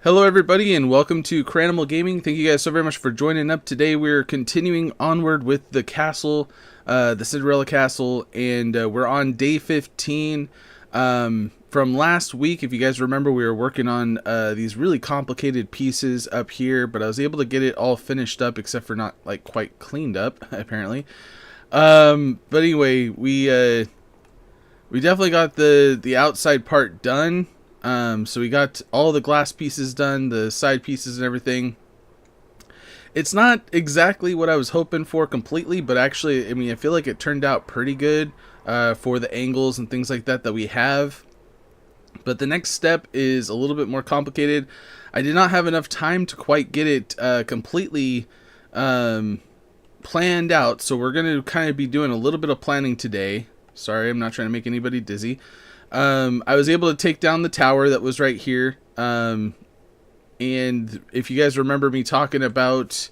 Hello everybody and welcome to Cranimal Gaming. Thank you guys so very much for joining up. Today we're continuing onward with the castle, the Cinderella castle, and we're on day 15. From last week, if you guys remember, we were working on these really complicated pieces up here, but I was able to get it all finished up except for not like quite cleaned up apparently. But anyway, we definitely got the outside part done. So we got all the glass pieces done, the side pieces and everything. It's not exactly what I was hoping for completely, but actually, I mean, I feel like it turned out pretty good for the angles and things like that we have. But the next step is a little bit more complicated. I did not have enough time to quite get it completely planned out, so we're going to kind of be doing a little bit of planning today. Sorry, I'm not trying to make anybody dizzy. I was able to take down the tower that was right here. And if you guys remember me talking about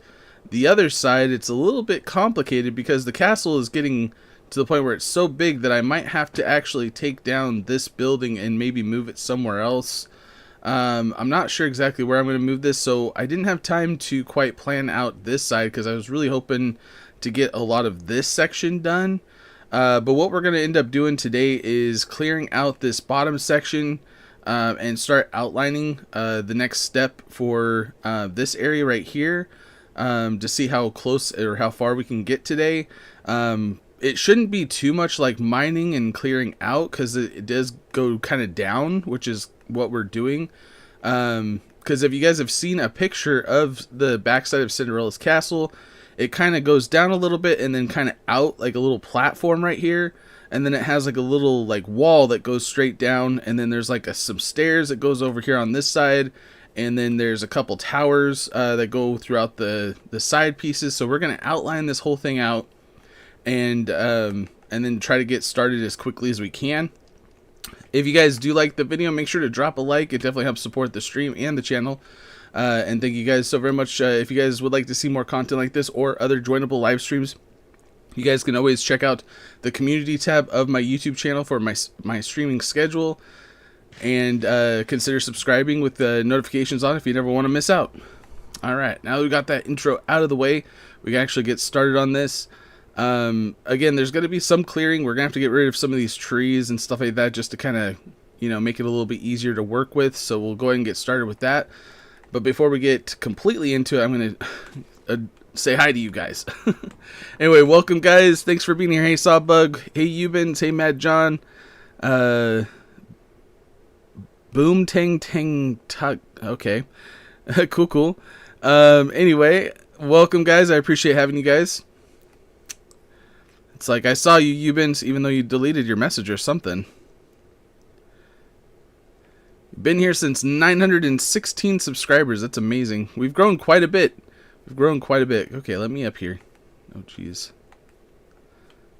the other side, it's a little bit complicated because the castle is getting to the point where it's so big that I might have to actually take down this building and maybe move it somewhere else. I'm not sure exactly where I'm going to move this, so I didn't have time to quite plan out this side because I was really hoping to get a lot of this section done. But what we're going to end up doing today is clearing out this bottom section and start outlining the next step for this area right here to see how close or how far we can get today. It shouldn't be too much like mining and clearing out because it does go kind of down, which is what we're doing. Because if you guys have seen a picture of the backside of Cinderella's castle, it kind of goes down a little bit and then kind of out like a little platform right here. And then it has like a little like wall that goes straight down. And then there's like some stairs that goes over here on this side. And then there's a couple towers that go throughout the side pieces. So we're going to outline this whole thing out and then try to get started as quickly as we can. If you guys do like the video, make sure to drop a like. It definitely helps support the stream and the channel. And thank you guys so very much. If you guys would like to see more content like this or other joinable live streams, you guys can always check out the community tab of my YouTube channel for my streaming schedule. And consider subscribing with the notifications on if you never want to miss out. Alright, now we got that intro out of the way, we can actually get started on this. Again, there's going to be some clearing. We're going to have to get rid of some of these trees and stuff like that just to kind of, you know, make it a little bit easier to work with. So we'll go ahead and get started with that. But before we get completely into it, I'm going to say hi to you guys. Anyway, welcome guys. Thanks for being here. Hey Sawbug. Hey Eubins. Hey Mad John. Boom Tang Tang Tuck. Okay. Cool. Anyway, welcome guys. I appreciate having you guys. It's like I saw you Eubins even though you deleted your message or something. Been here since 916 subscribers. That's amazing. We've grown quite a bit. Okay, let me up here. Oh, jeez.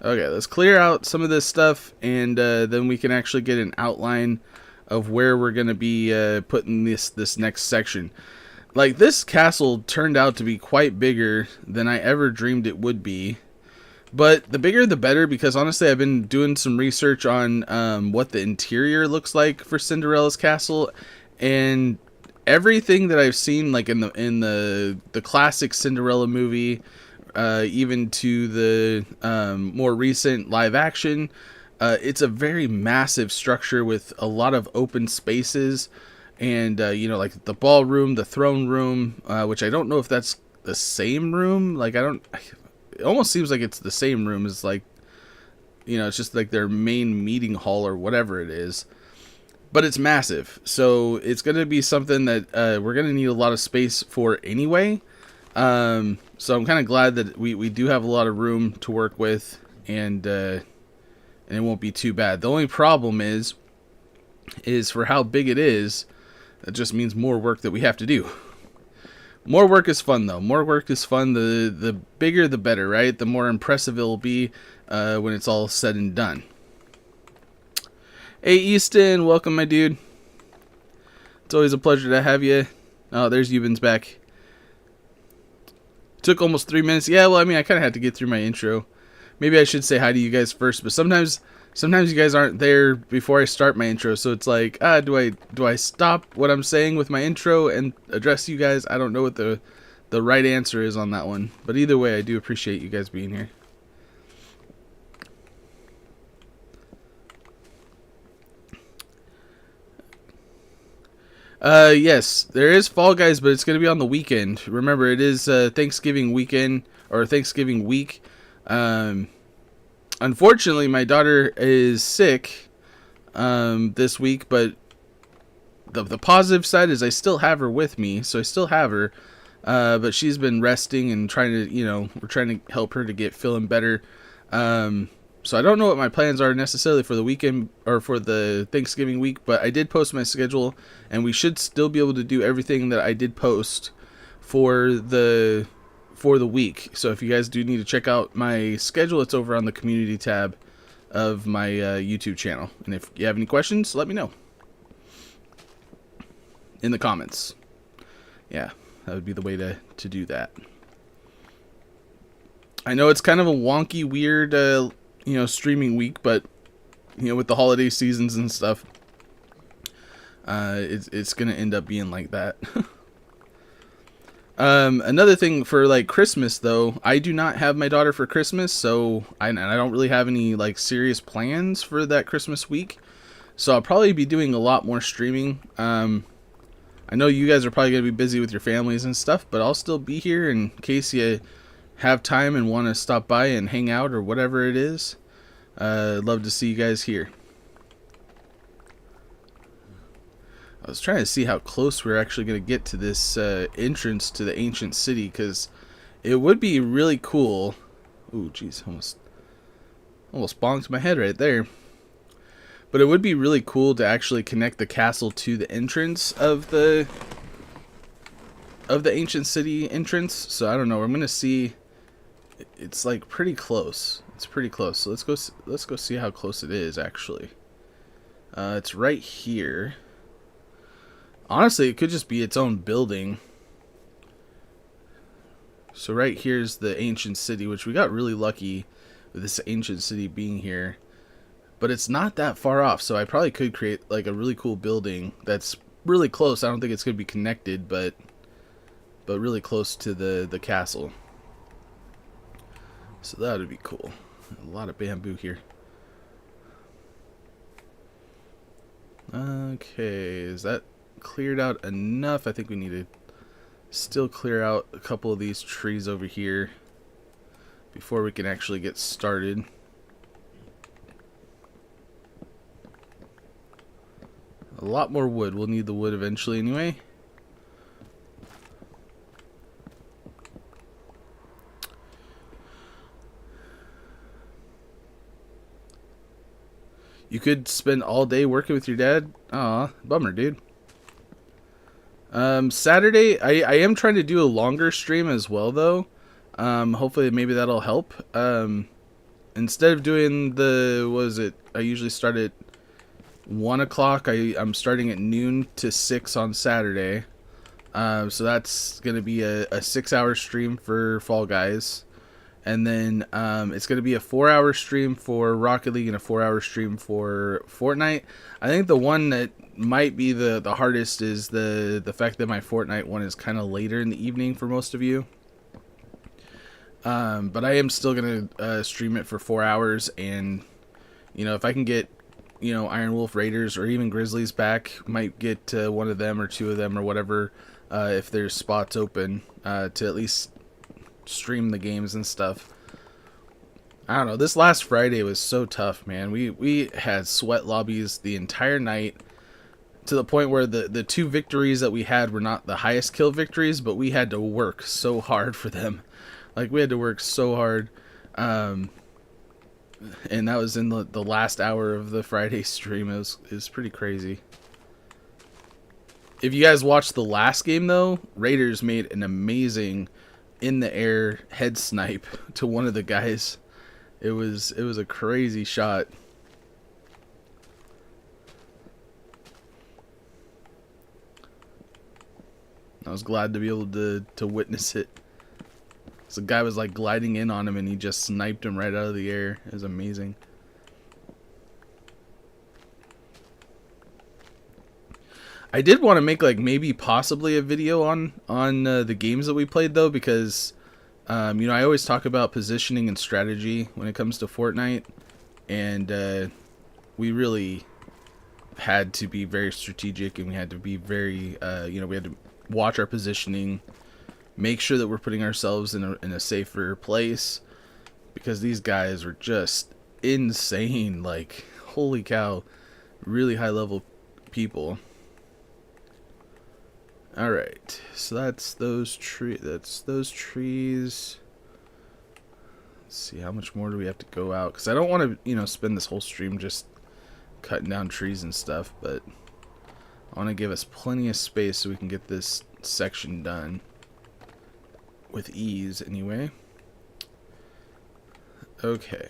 Okay, let's clear out some of this stuff, and then we can actually get an outline of where we're going to be putting this next section. Like, this castle turned out to be quite bigger than I ever dreamed it would be. But the bigger the better, because honestly I've been doing some research on what the interior looks like for Cinderella's castle, and everything that I've seen like in the classic Cinderella movie, even to the more recent live action, it's a very massive structure with a lot of open spaces, and you know, like the ballroom, the throne room, which I don't know if that's the same room. Like it almost seems like it's the same room as, like, you know, it's just like their main meeting hall or whatever it is. But it's massive. So it's going to be something that we're going to need a lot of space for anyway. So I'm kind of glad that we do have a lot of room to work with. And it won't be too bad. The only problem is for how big it is, that just means more work that we have to do. More work is fun, though. More work is fun. The bigger, the better, right? The more impressive it will be when it's all said and done. Hey, Easton. Welcome, my dude. It's always a pleasure to have you. Oh, there's Eubins back. Took almost 3 minutes. Yeah, well, I mean, I kind of had to get through my intro. Maybe I should say hi to you guys first, but sometimes sometimes you guys aren't there before I start my intro, so it's like, do I stop what I'm saying with my intro and address you guys? I don't know what the right answer is on that one, but either way, I do appreciate you guys being here. Yes, there is Fall Guys, but it's going to be on the weekend. Remember, it is Thanksgiving weekend, or Thanksgiving week. Unfortunately, my daughter is sick this week, but the positive side is I still have her with me, so I still have her. But she's been resting and trying to, we're trying to help her to get feeling better. So I don't know what my plans are necessarily for the weekend or for the Thanksgiving week, but I did post my schedule, and we should still be able to do everything that I did post for the week. So if you guys do need to check out my schedule, it's over on the community tab of my YouTube channel. And if you have any questions, let me know in the comments. Yeah, that would be the way to do that. I know it's kind of a wonky, weird, streaming week, but with the holiday seasons and stuff, it's gonna end up being like that. Another thing for like Christmas though, I do not have my daughter for Christmas, so I don't really have any like serious plans for that Christmas week. So I'll probably be doing a lot more streaming. I know you guys are probably gonna be busy with your families and stuff, but I'll still be here in case you have time and want to stop by and hang out or whatever it is. I'd love to see you guys here. I was trying to see how close we're actually going to get to this entrance to the ancient city, because it would be really cool. Ooh, jeez, almost bonked my head right there. But it would be really cool to actually connect the castle to the entrance of the ancient city entrance. So I don't know. I'm going to see. It's like pretty close. It's pretty close. So let's go see how close it is actually. It's right here. Honestly, it could just be its own building. So right here's the ancient city, which we got really lucky with this ancient city being here. But it's not that far off, so I probably could create like a really cool building that's really close. I don't think it's going to be connected, but really close to the castle. So that would be cool. A lot of bamboo here. Okay, is that cleared out enough? I think we need to still clear out a couple of these trees over here before we can actually get started. A lot more wood. We'll need the wood eventually anyway. You could spend all day working with your dad? Aw, bummer, dude. Saturday, I am trying to do a longer stream as well, though. Hopefully, maybe that'll help. Instead of doing I usually start at 1 o'clock. I'm starting at noon to 6 on Saturday. So that's going to be a 6-hour stream for Fall Guys. And then it's going to be a 4-hour stream for Rocket League and a 4-hour stream for Fortnite. I think the one that might be the hardest is the fact that my Fortnite one is kind of later in the evening for most of you. But I am still going to stream it for 4 hours. And, if I can get, Iron Wolf Raiders or even Grizzlies back, might get one of them or two of them or whatever, if there's spots open, to at least stream the games and stuff. I don't know, this last Friday was so tough, man. We had sweat lobbies the entire night, to the point where the 2 victories that we had were not the highest kill victories, but we had to work so hard for them. Like, we had to work so hard. And that was in the last hour of the Friday stream. It was pretty crazy. If you guys watched the last game though, Raiders made an amazing in the air head snipe to one of the guys. It was a crazy shot. I was glad to be able to witness it. So the guy was like gliding in on him and he just sniped him right out of the air. It was amazing. I did want to make like maybe possibly a video on the games that we played though, because I always talk about positioning and strategy when it comes to Fortnite, and we really had to be very strategic, and we had to be very we had to watch our positioning, make sure that we're putting ourselves in a safer place, because these guys were just insane. Like, holy cow, really high level people. All right, so that's those trees. Let's see, how much more do we have to go out? Because I don't want to, spend this whole stream just cutting down trees and stuff, but I want to give us plenty of space so we can get this section done with ease anyway. Okay.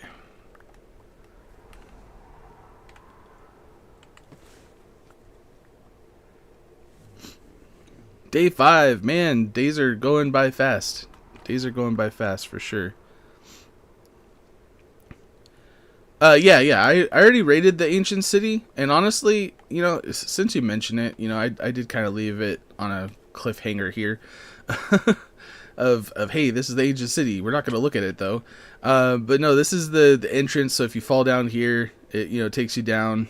Day 5, man, days are going by fast. Days are going by fast for sure. Yeah, I already raided the ancient city, and honestly, since you mention it, I did kind of leave it on a cliffhanger here, of hey, this is the ancient city. We're not gonna look at it though, but no, this is the entrance. So if you fall down here, it takes you down.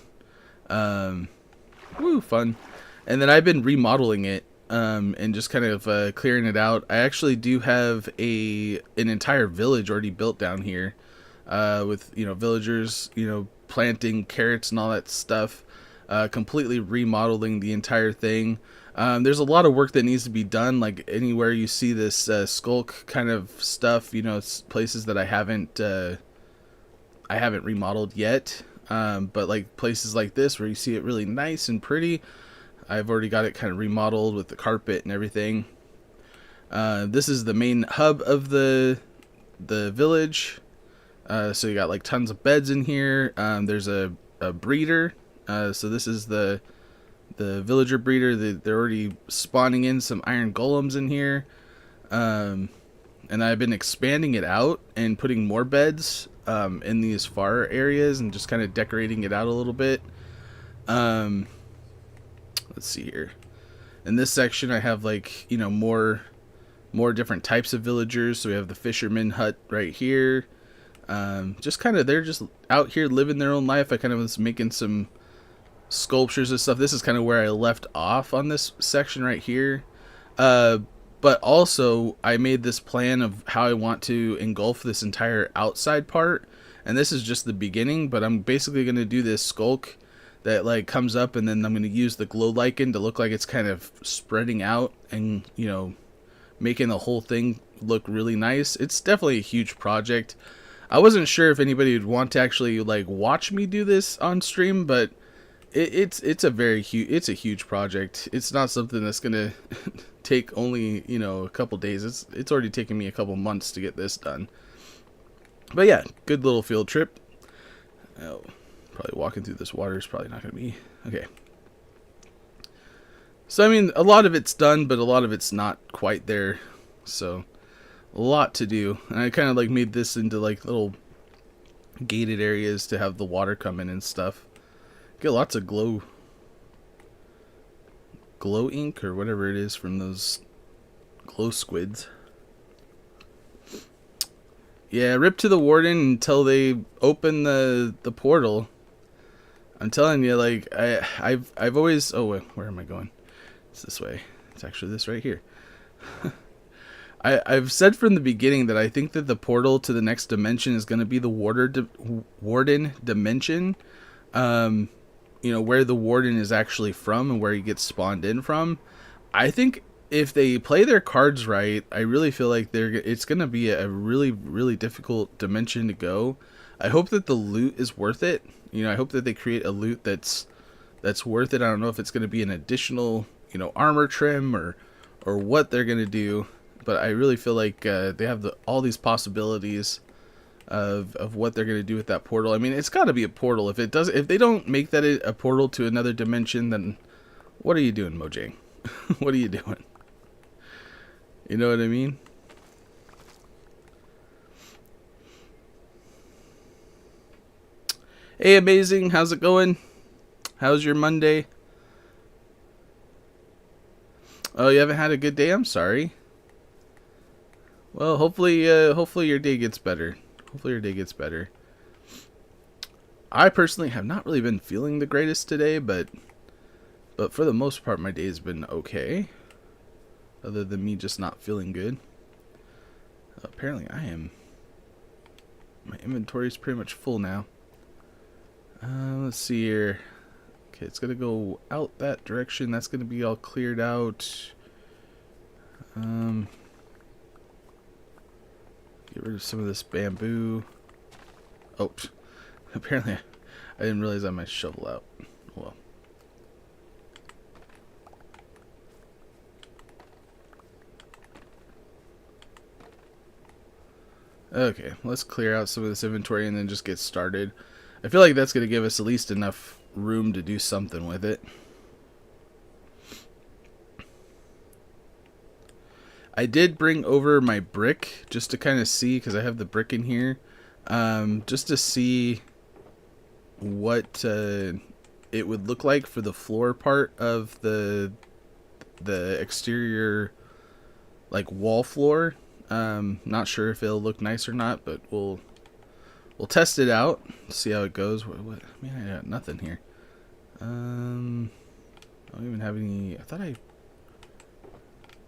Woo, fun. And then I've been remodeling it, and just kind of clearing it out. I actually do have an entire village already built down here. With villagers planting carrots and all that stuff, completely remodeling the entire thing. There's a lot of work that needs to be done. Like anywhere you see this skulk kind of stuff, it's places that I haven't remodeled yet. But like places like this where you see it really nice and pretty, I've already got it kind of remodeled with the carpet and everything. This is the main hub of the village. So you got like tons of beds in here. There's a breeder. So this is the villager breeder. They're already spawning in some iron golems in here. And I've been expanding it out and putting more beds in these far areas and just kind of decorating it out a little bit. Let's see here. In this section I have like, more different types of villagers. So we have the fisherman hut right here. Just kind of, they're just out here living their own life. I kind of was making some sculptures and stuff. This is kind of where I left off on this section right here. But also I made this plan of how I want to engulf this entire outside part. And this is just the beginning, but I'm basically going to do this skulk that like comes up, and then I'm going to use the glow lichen to look like it's kind of spreading out and, making the whole thing look really nice. It's definitely a huge project. I wasn't sure if anybody would want to actually like watch me do this on stream, but it's a huge project. It's not something that's gonna take only a couple days. It's already taken me a couple months to get this done. But yeah, good little field trip. Oh, probably walking through this water is probably not gonna be okay. So I mean, a lot of it's done, but a lot of it's not quite there. So a lot to do, and I kind of like made this into like little gated areas to have the water come in and stuff. Get lots of glow ink or whatever it is from those glow squids. Yeah, rip to the warden until they open the portal. I'm telling you, like I've always, oh wait, where am I going? It's this way. It's actually this right here. I've said from the beginning that I think that the portal to the next dimension is going to be the warden dimension. Where the warden is actually from and where he gets spawned in from. I think if they play their cards right, I really feel like it's going to be a really, really difficult dimension to go. I hope that the loot is worth it. I hope that they create a loot that's worth it. I don't know if it's going to be an additional, armor trim or what they're going to do. But I really feel like they have all these possibilities of what they're going to do with that portal. I mean, it's got to be a portal. If they don't make that a portal to another dimension, then what are you doing, Mojang? What are you doing? You know what I mean? Hey, amazing. How's it going? How's your Monday? Oh, you haven't had a good day? I'm sorry. Well, hopefully your day gets better. Hopefully your day gets better. I personally have not really been feeling the greatest today, but for the most part, my day's been okay. Other than me just not feeling good. Apparently, my inventory is pretty much full now. Let's see here. Okay, it's gonna go out that direction. That's gonna be all cleared out. Get rid of some of this bamboo. Oh, apparently I didn't realize I had my shovel out. Well. Okay, let's clear out some of this inventory and then just get started. I feel like that's going to give us at least enough room to do something with it. I did bring over my brick just to kind of see, because I have the brick in here, just to see what it would look like for the floor part of the exterior, like, wall floor. Not sure if it'll look nice or not, but we'll test it out, see how it goes. What? Man, I got nothing here. I don't even have any. I thought I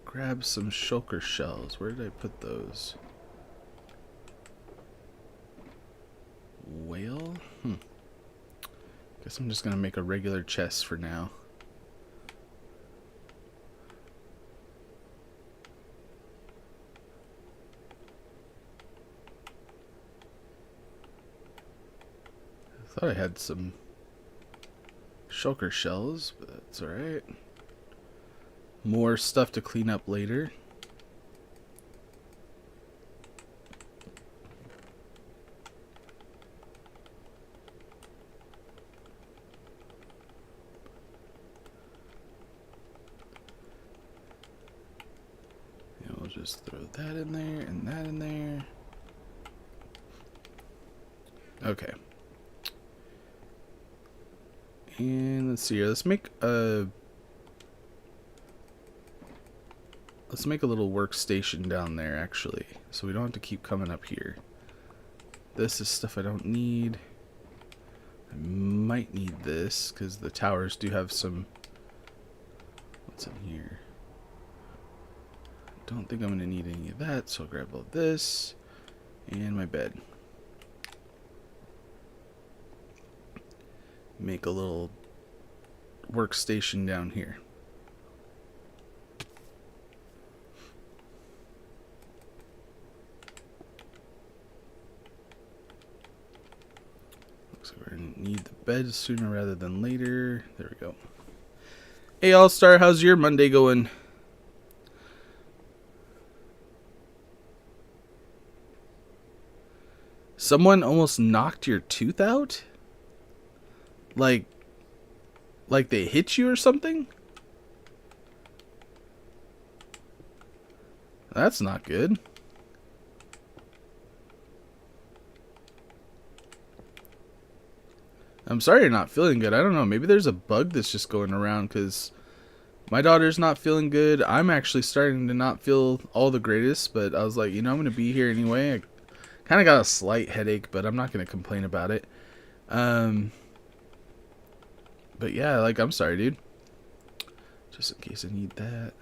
grabbed some shulker shells. Where did I put those? Whale? Guess I'm just gonna make a regular chest for now. I thought I had some shulker shells, but that's alright. More stuff to clean up later. And we'll just throw that in there and that in there. Okay. And let's see here. Let's make a little workstation down there, actually, so we don't have to keep coming up here. This is stuff I don't need. I might need this because the towers do have some. What's in here? Don't think I'm gonna need any of that, so I'll grab all this and my bed. Make a little workstation down here. Looks like we're gonna need the bed sooner rather than later. There we go. Hey All-Star, how's your Monday going? Someone almost knocked your tooth out? Like they hit you or something? That's not good. I'm sorry you're not feeling good. I don't know. Maybe there's a bug that's just going around because my daughter's not feeling good. I'm actually starting to not feel all the greatest, but I was like, I'm going to be here anyway. I kind of got a slight headache, but I'm not going to complain about it. But yeah, like, I'm sorry, dude. Just in case I need that.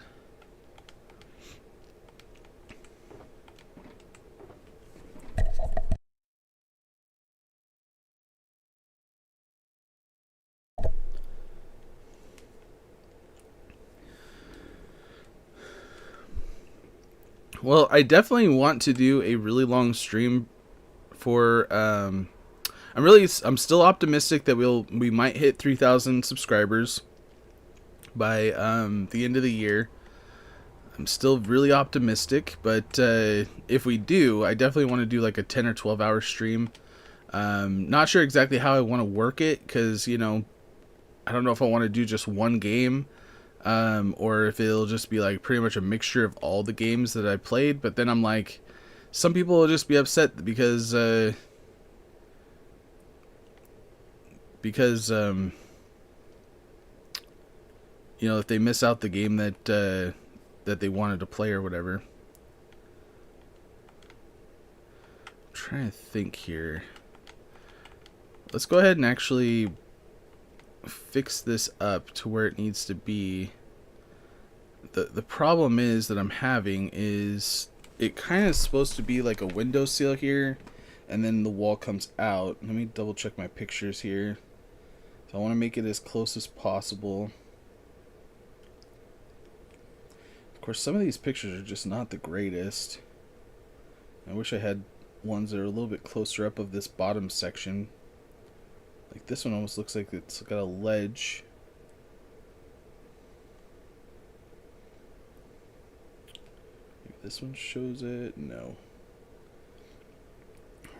Well, I definitely want to do a really long stream for I'm still optimistic that we might hit 3,000 subscribers by the end of the year. I'm still really optimistic, but if we do, I definitely want to do like a 10 or 12 hour stream. Not sure exactly how I want to work it because, I don't know if I want to do just one game or if it'll just be like pretty much a mixture of all the games that I played. But then I'm like, some people will just be upset because you know, if they miss out the game that that they wanted to play or whatever. I'm trying to think here. Let's go ahead and actually fix this up to where it needs to be. The problem is that I'm having is it kind of supposed to be like a windowsill here, and then the wall comes out. Let me double check my pictures here. So I want to make it as close as possible. Of course, some of these pictures are just not the greatest. I wish I had ones that are a little bit closer up of this bottom section. Like this one almost looks like it's got a ledge. Maybe this one shows it. No.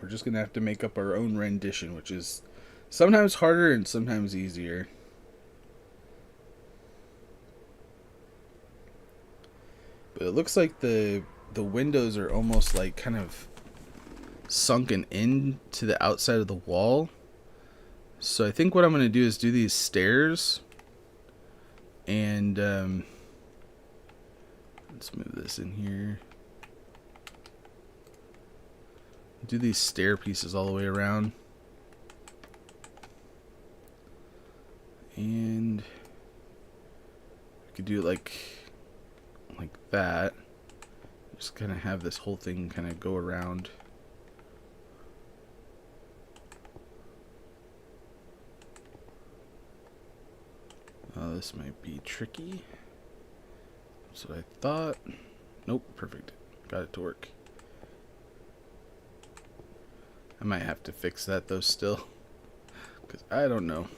We're just going to have to make up our own rendition, which is sometimes harder and sometimes easier. But it looks like the windows are almost like kind of sunken into the outside of the wall. So I think what I'm going to do is do these stairs. And let's move this in here. Do these stair pieces all the way around. And I could do it like that. Just kind of have this whole thing kind of go around. Oh, this might be tricky. That's what I thought. Nope, perfect. Got it to work. I might have to fix that though still, because I don't know.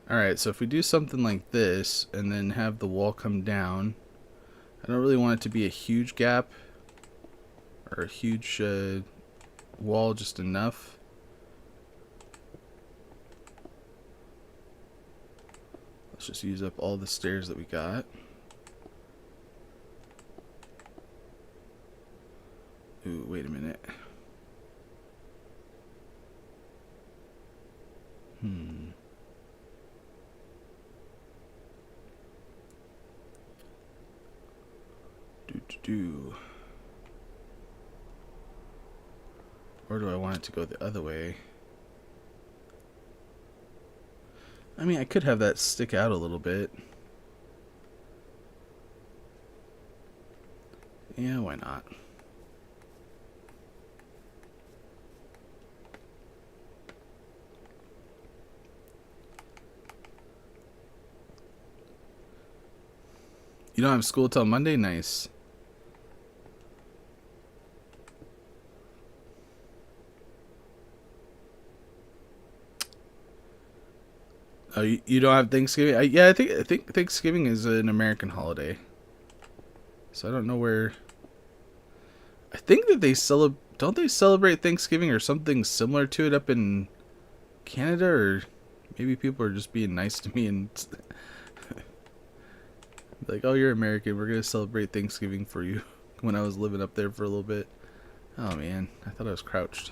Alright, so if we do something like this and then have the wall come down, I don't really want it to be a huge gap or a huge wall, just enough. Let's just use up all the stairs that we got. Ooh, wait a minute. Or do I want it to go the other way? I mean, I could have that stick out a little bit. Yeah, why not? You don't have school till Monday? Nice. Oh, you don't have Thanksgiving? Yeah, I think Thanksgiving is an American holiday. So I don't know where. I think that don't they celebrate Thanksgiving or something similar to it up in Canada, or maybe people are just being nice to me and like, oh, you're American, we're gonna celebrate Thanksgiving for you. When I was living up there for a little bit. Oh man, I thought I was crouched.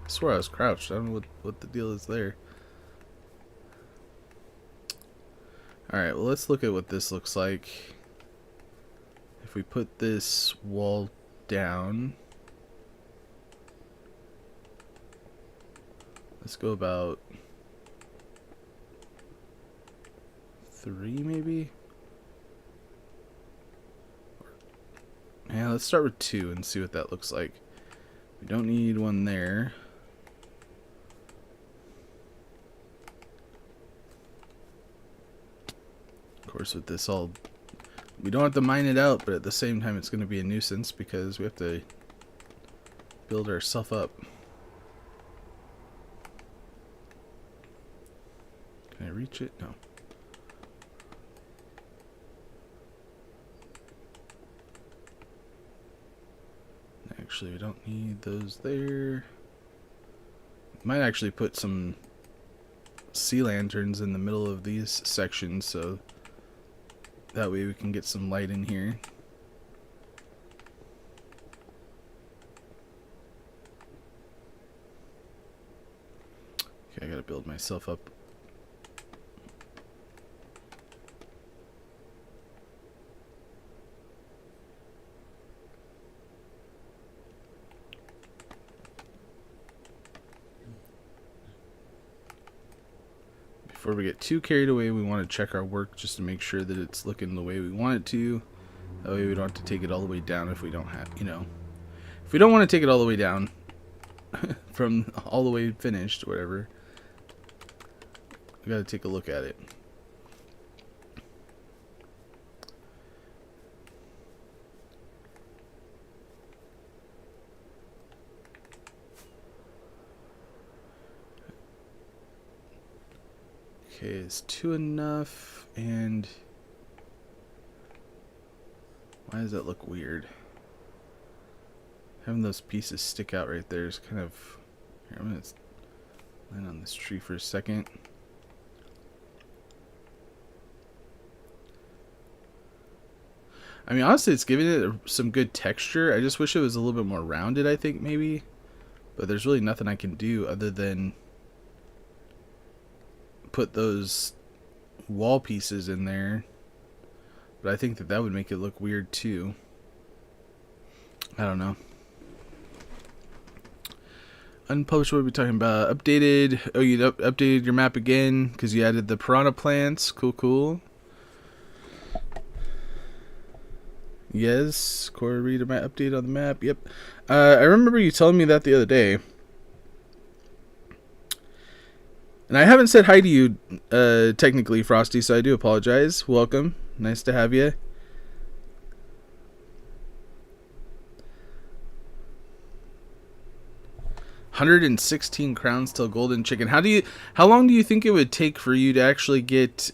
I swear I was crouched. I don't know what the deal is there. Alright, well, let's look at what this looks like. If we put this wall down, let's go about 3 maybe? Yeah, let's start with 2 and see what that looks like. We don't need one there. Of course, with this all, we don't have to mine it out, but at the same time it's going to be a nuisance because we have to build ourselves up. Can I reach it? No. Actually, we don't need those there. Might actually put some sea lanterns in the middle of these sections so that way we can get some light in here. Okay, I gotta build myself up. Before we get too carried away, we want to check our work just to make sure that it's looking the way we want it to. That way we don't have to take it all the way down if we don't have, you know. If we don't want to take it all the way down from all the way finished, whatever, we got to take a look at it. Okay, is 2 enough? And why does that look weird? Having those pieces stick out right there is kind of... Here, I'm going to land on this tree for a second. I mean, honestly, it's giving it some good texture. I just wish it was a little bit more rounded, I think, maybe. But there's really nothing I can do other than put those wall pieces in there. But I think that that would make it look weird too. I don't know. Unpublished, what are we talking about? Updated. Oh, you updated your map again because you added the piranha plants. Cool, cool. Yes, Cora Reader, my update on the map. Yep. I remember you telling me that the other day. And I haven't said hi to you, technically, Frosty, so I do apologize. Welcome. Nice to have you. $116 crowns till golden chicken. How long do you think it would take for you to actually get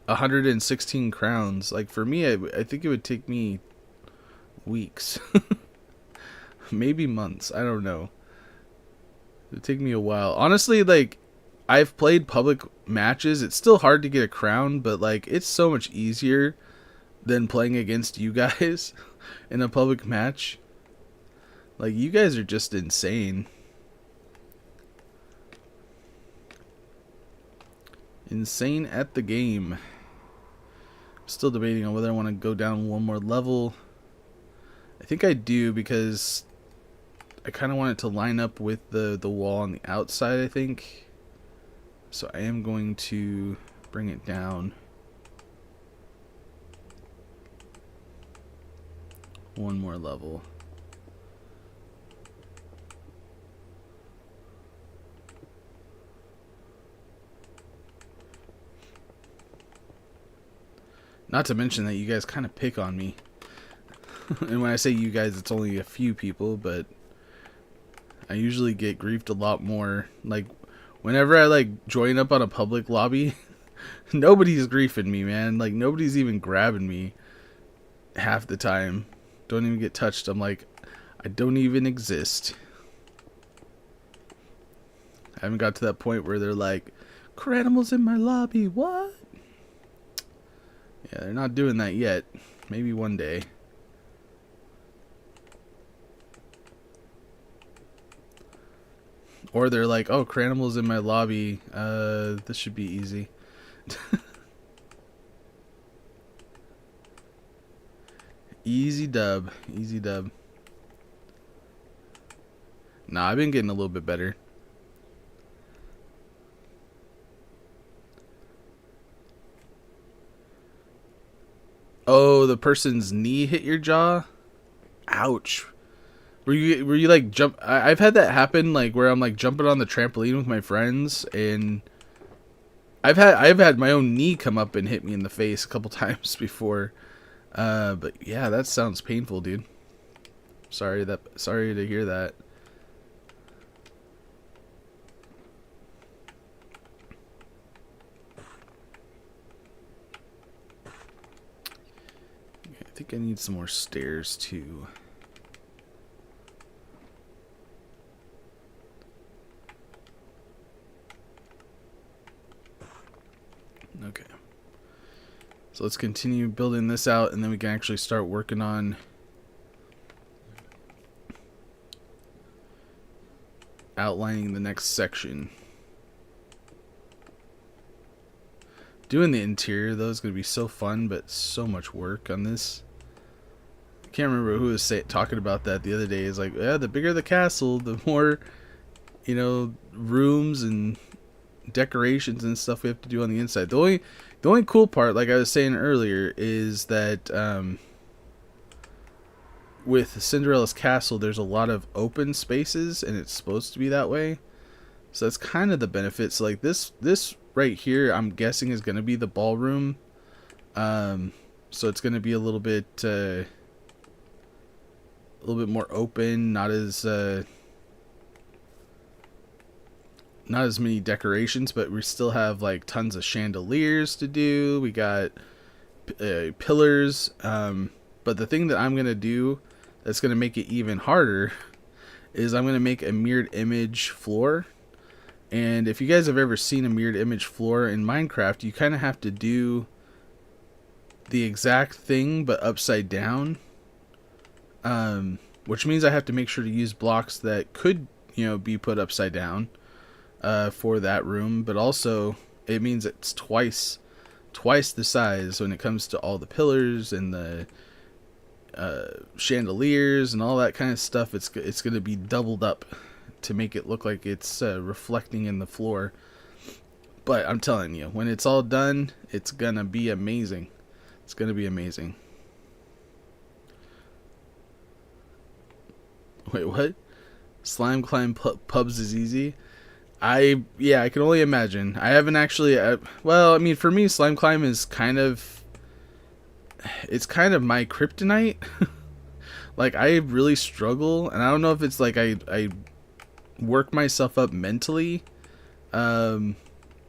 116 crowns? Like for me, I think it would take me weeks. Maybe months. I don't know. It would take me a while. Honestly, like I've played public matches. It's still hard to get a crown, but like it's so much easier than playing against you guys in a public match. Like you guys are just insane. Insane at the game. Still debating on whether I want to go down one more level. I think I do because I kind of want it to line up with the wall on the outside, I think. So I am going to bring it down one more level. Not to mention that you guys kind of pick on me. And when I say you guys, it's only a few people, but I usually get griefed a lot more. Like, whenever I, like, join up on a public lobby, nobody's griefing me, man. Like, nobody's even grabbing me half the time. Don't even get touched. I'm like, I don't even exist. I haven't got to that point where they're like, Cranimal's in my lobby, what? Yeah, they're not doing that yet. Maybe one day. Or they're like, oh, Cranimal's in my lobby. This should be easy. Easy dub. Easy dub. Nah, I've been getting a little bit better. Oh, the person's knee hit your jaw? Ouch. Were you like jump? I've had that happen, like where I'm like jumping on the trampoline with my friends, and I've had my own knee come up and hit me in the face a couple times before. But yeah, that sounds painful, dude. Sorry to hear that. Okay, I think I need some more stairs too. Okay. So let's continue building this out, and then we can actually start working on outlining the next section. Doing the interior though is going to be so fun, but so much work on this. I can't remember who was talking about that the other day. It's like, yeah, the bigger the castle, the more, rooms and decorations and stuff we have to do on the inside. The only cool part, like I was saying earlier, is that with Cinderella's castle, there's a lot of open spaces, and it's supposed to be that way. So that's kind of the benefit. So like this right here, I'm guessing is going to be the ballroom. So it's going to be a little bit more open, not as many decorations, but we still have like tons of chandeliers to do. We got pillars. But the thing that I'm going to do that's going to make it even harder is I'm going to make a mirrored image floor. And if you guys have ever seen a mirrored image floor in Minecraft, you kind of have to do the exact thing but upside down. Which means I have to make sure to use blocks that could, be put upside down for that room. But also, it means it's twice the size when it comes to all the pillars and the chandeliers and all that kind of stuff. It's going to be doubled up to make it look like it's reflecting in the floor. But I'm telling you, when it's all done, it's going to be amazing. It's going to be amazing. Wait, what? Slime climb pubs is easy? I can only imagine. I haven't actually... well, I mean, for me, slime climb is kind of... It's kind of my kryptonite. Like, I really struggle, and I don't know if it's like I work myself up mentally. I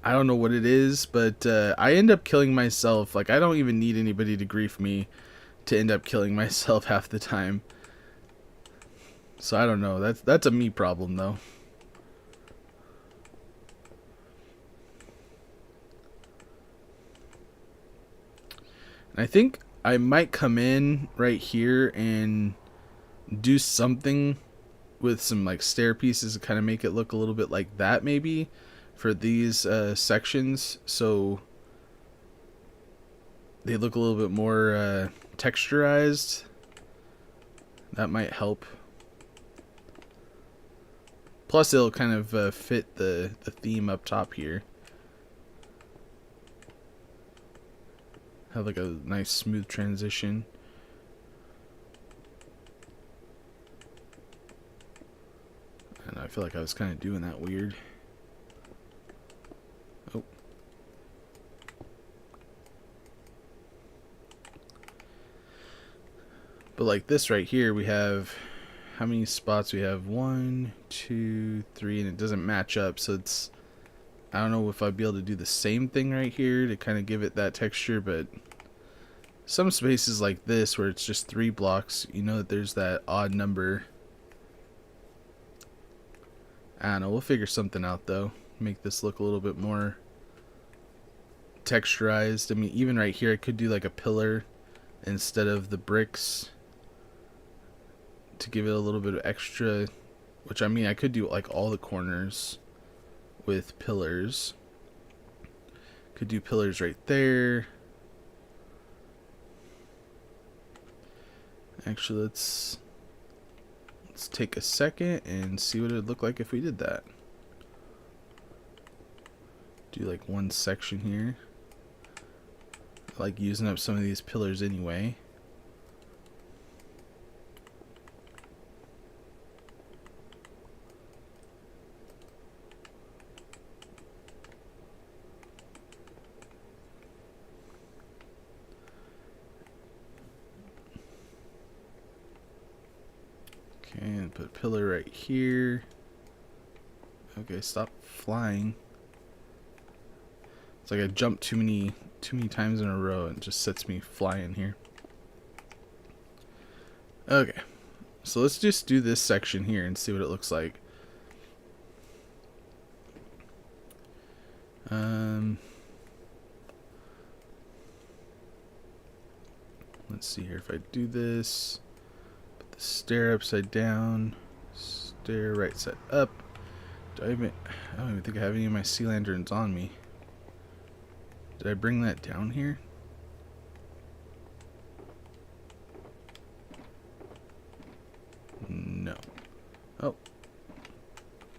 don't know what it is, but I end up killing myself. Like, I don't even need anybody to grief me to end up killing myself half the time. So I don't know. That's a me problem though. And I think I might come in right here and do something with some like stair pieces to kind of make it look a little bit like that maybe for these sections, so they look a little bit more texturized. That might help. Plus it'll kind of fit the theme up top here. Have like a nice smooth transition. And I feel like I was kind of doing that weird. Oh. But like this right here, we have... How many spots we have? 1, 2, 3, and it doesn't match up, so it's... I don't know if I'd be able to do the same thing right here to kind of give it that texture, but some spaces like this where it's just 3 blocks, you know that there's that odd number. I don't know, we'll figure something out though. Make this look a little bit more texturized. I mean, even right here I could do like a pillar instead of the bricks to give it a little bit of extra, which I mean I could do like all the corners with pillars. Could do pillars right there. Actually, let's take a second and see what it would look like if we did that. Do like one section here. I like using up some of these pillars anyway. Okay, and put a pillar right here. Okay, stop flying. It's like I jumped too many times in a row and it just sets me flying here. Okay, so let's just do this section here and see what it looks like. Let's see here. If I do this, put the stair upside down, stair right side up. I don't even think I have any of my sea lanterns on me. Did I bring that down here? No. Oh.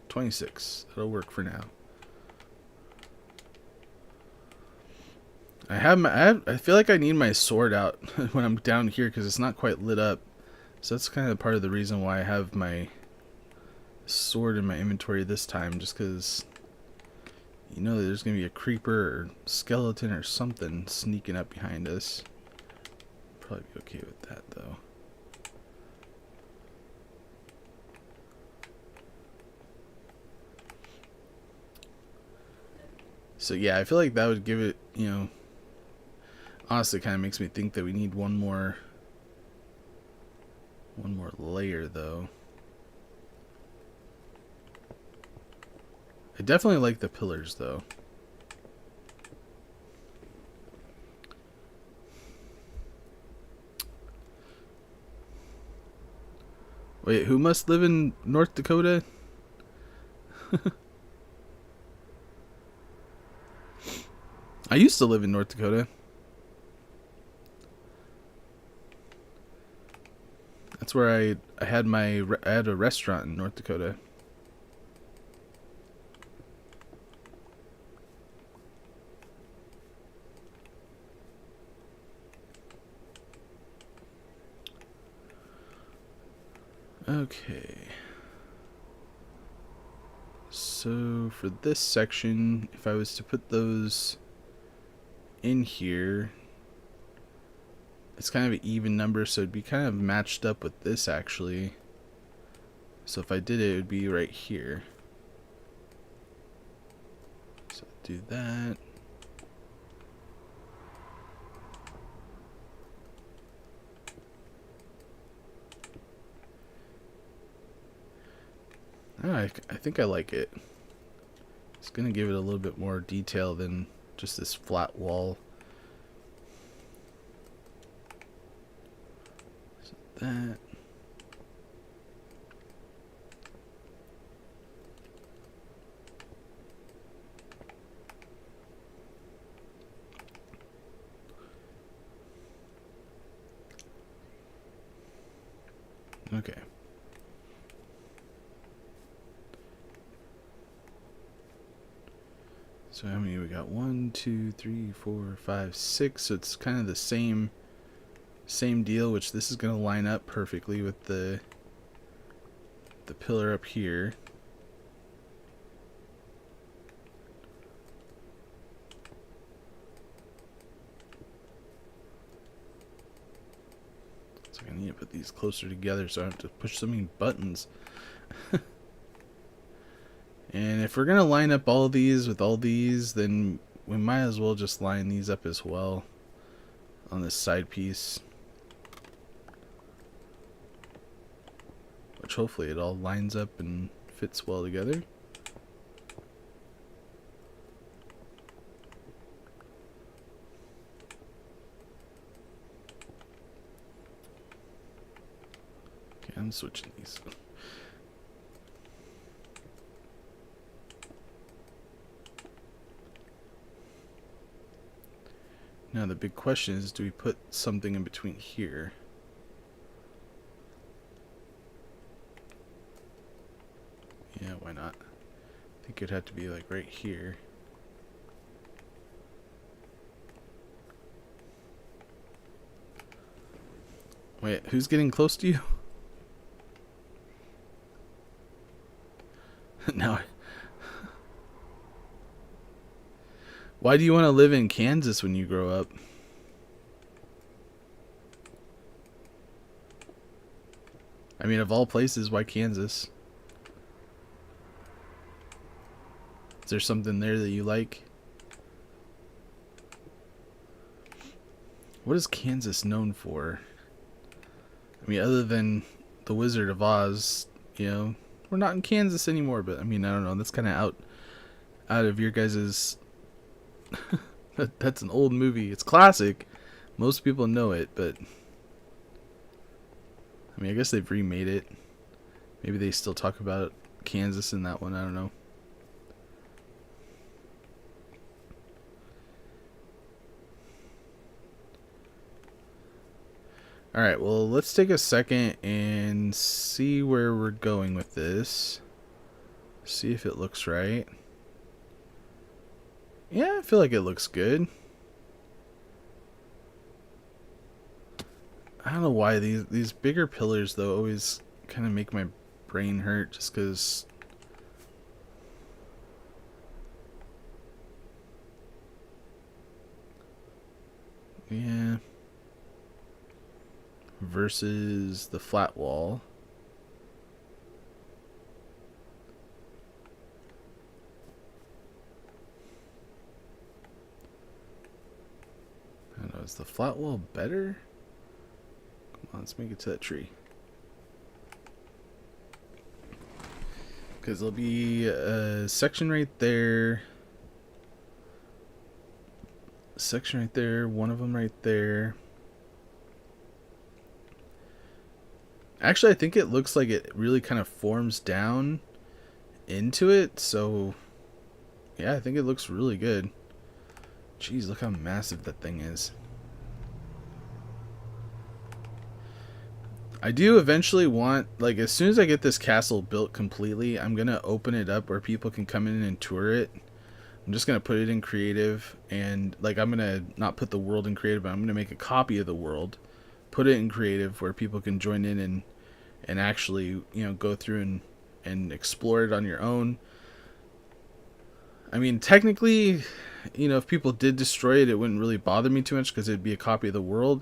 26. That'll work for now. I feel like I need my sword out when I'm down here because it's not quite lit up. So that's kind of part of the reason why I have my sword in my inventory this time, just because you know there's going to be a creeper or skeleton or something sneaking up behind us. Probably be okay with that though. So yeah, I feel like that would give it, you know, honestly kind of makes me think that we need one more layer though. I definitely like the pillars though. Wait, who must live in North Dakota? I used to live in North Dakota. That's where I had I had a restaurant in North Dakota. Okay. So for this section, if I was to put those in here, it's kind of an even number, so it'd be kind of matched up with this actually. So if I did it, it would be right here. So do that. Oh, I think I like it. It's going to give it a little bit more detail than just this flat wall. So that. Okay. So how many we got? 1, 2, 3, 4, 5, 6. So it's kind of the same deal, which this is going to line up perfectly with the pillar up here. So I need to put these closer together so I don't have to push so many buttons. And if we're going to line up all of these with all these, then we might as well just line these up as well on this side piece. Which hopefully it all lines up and fits well together. Okay, I'm switching these. Now the big question is, do we put something in between here? Yeah, why not? I think it'd have to be like right here. Wait, who's getting close to you? Now, why do you want to live in Kansas when you grow up? I mean, of all places, why Kansas? Is there something there that you like? What is Kansas known for? I mean, other than the Wizard of Oz, you know, we're not in Kansas anymore, but I mean, I don't know, that's kind of out of your guys's... That's an old movie. It's classic. Most people know it, but I mean, I guess they've remade it. Maybe they still talk about Kansas in that one. I don't know. All right, well, let's take a second and see where we're going with this. See if it looks right. Yeah, I feel like it looks good. I don't know why these bigger pillars though always kind of make my brain hurt, just because. Yeah. Versus the flat wall. I don't know, is the flat wall better? Come on, let's make it to that tree. Because there'll be a section right there. Section right there. One of them right there. Actually, I think it looks like it really kind of forms down into it. So, yeah, I think it looks really good. Jeez, look how massive that thing is. I do eventually want, like, as soon as I get this castle built completely, I'm going to open it up where people can come in and tour it. I'm just going to put it in creative, and, like, I'm going to not put the world in creative, but I'm going to make a copy of the world, put it in creative where people can join in and actually, you know, go through and explore it on your own. I mean, technically, you know, if people did destroy it, it wouldn't really bother me too much because it'd be a copy of the world.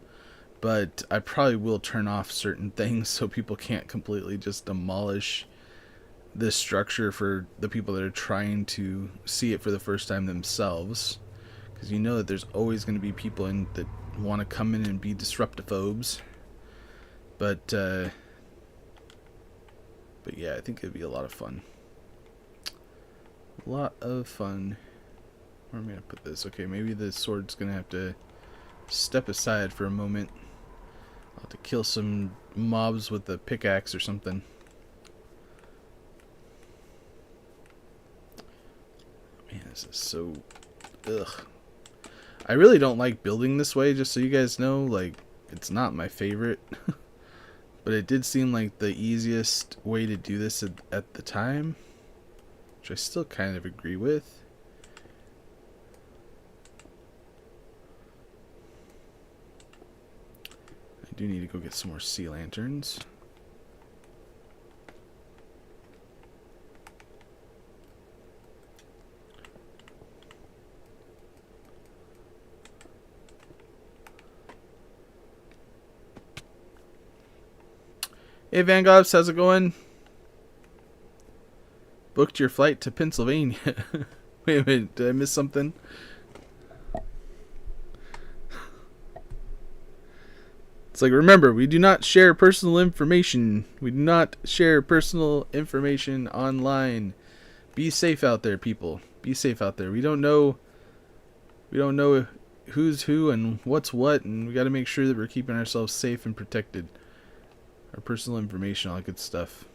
But I probably will turn off certain things so people can't completely just demolish this structure for the people that are trying to see it for the first time themselves. Because you know that there's always going to be people in that want to come in and be disruptophobes. But yeah, I think it'd be a lot of fun. A lot of fun. Where am I going to put this? Okay, maybe the sword's going to have to step aside for a moment. I'll have to kill some mobs with a pickaxe or something. Man, this is so... Ugh. I really don't like building this way, just so you guys know. Like, it's not my favorite. But it did seem like the easiest way to do this at the time. Which I still kind of agree with. I do need to go get some more sea lanterns. Hey Van Goghs, how's it going? Booked your flight to Pennsylvania. Wait a minute, did I miss something? It's like, remember, we do not share personal information. We do not share personal information online. Be safe out there, people. Be safe out there. We don't know who's who and what's what, and we got to make sure that we're keeping ourselves safe and protected. Our personal information, all that good stuff.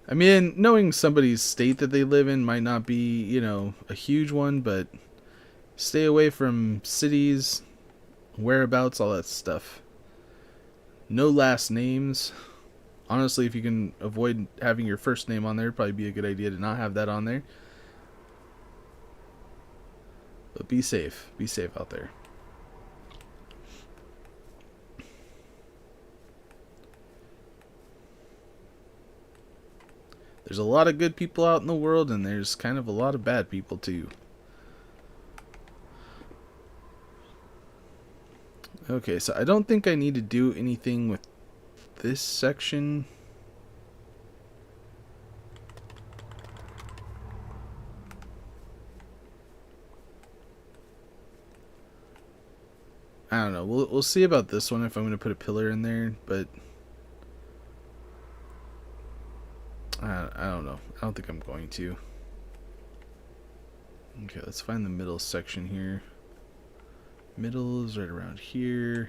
I mean, knowing somebody's state that they live in might not be, you know, a huge one, but stay away from cities, whereabouts, all that stuff. No last names. Honestly, if you can avoid having your first name on there, it'd probably be a good idea to not have that on there. But be safe. Be safe out there. There's a lot of good people out in the world, and there's kind of a lot of bad people too. Okay, so I don't think I need to do anything with this section. I don't know. We'll see about this one if I'm going to put a pillar in there, but I don't know. I don't think I'm going to. Okay, let's find the middle section here. Middle is right around here.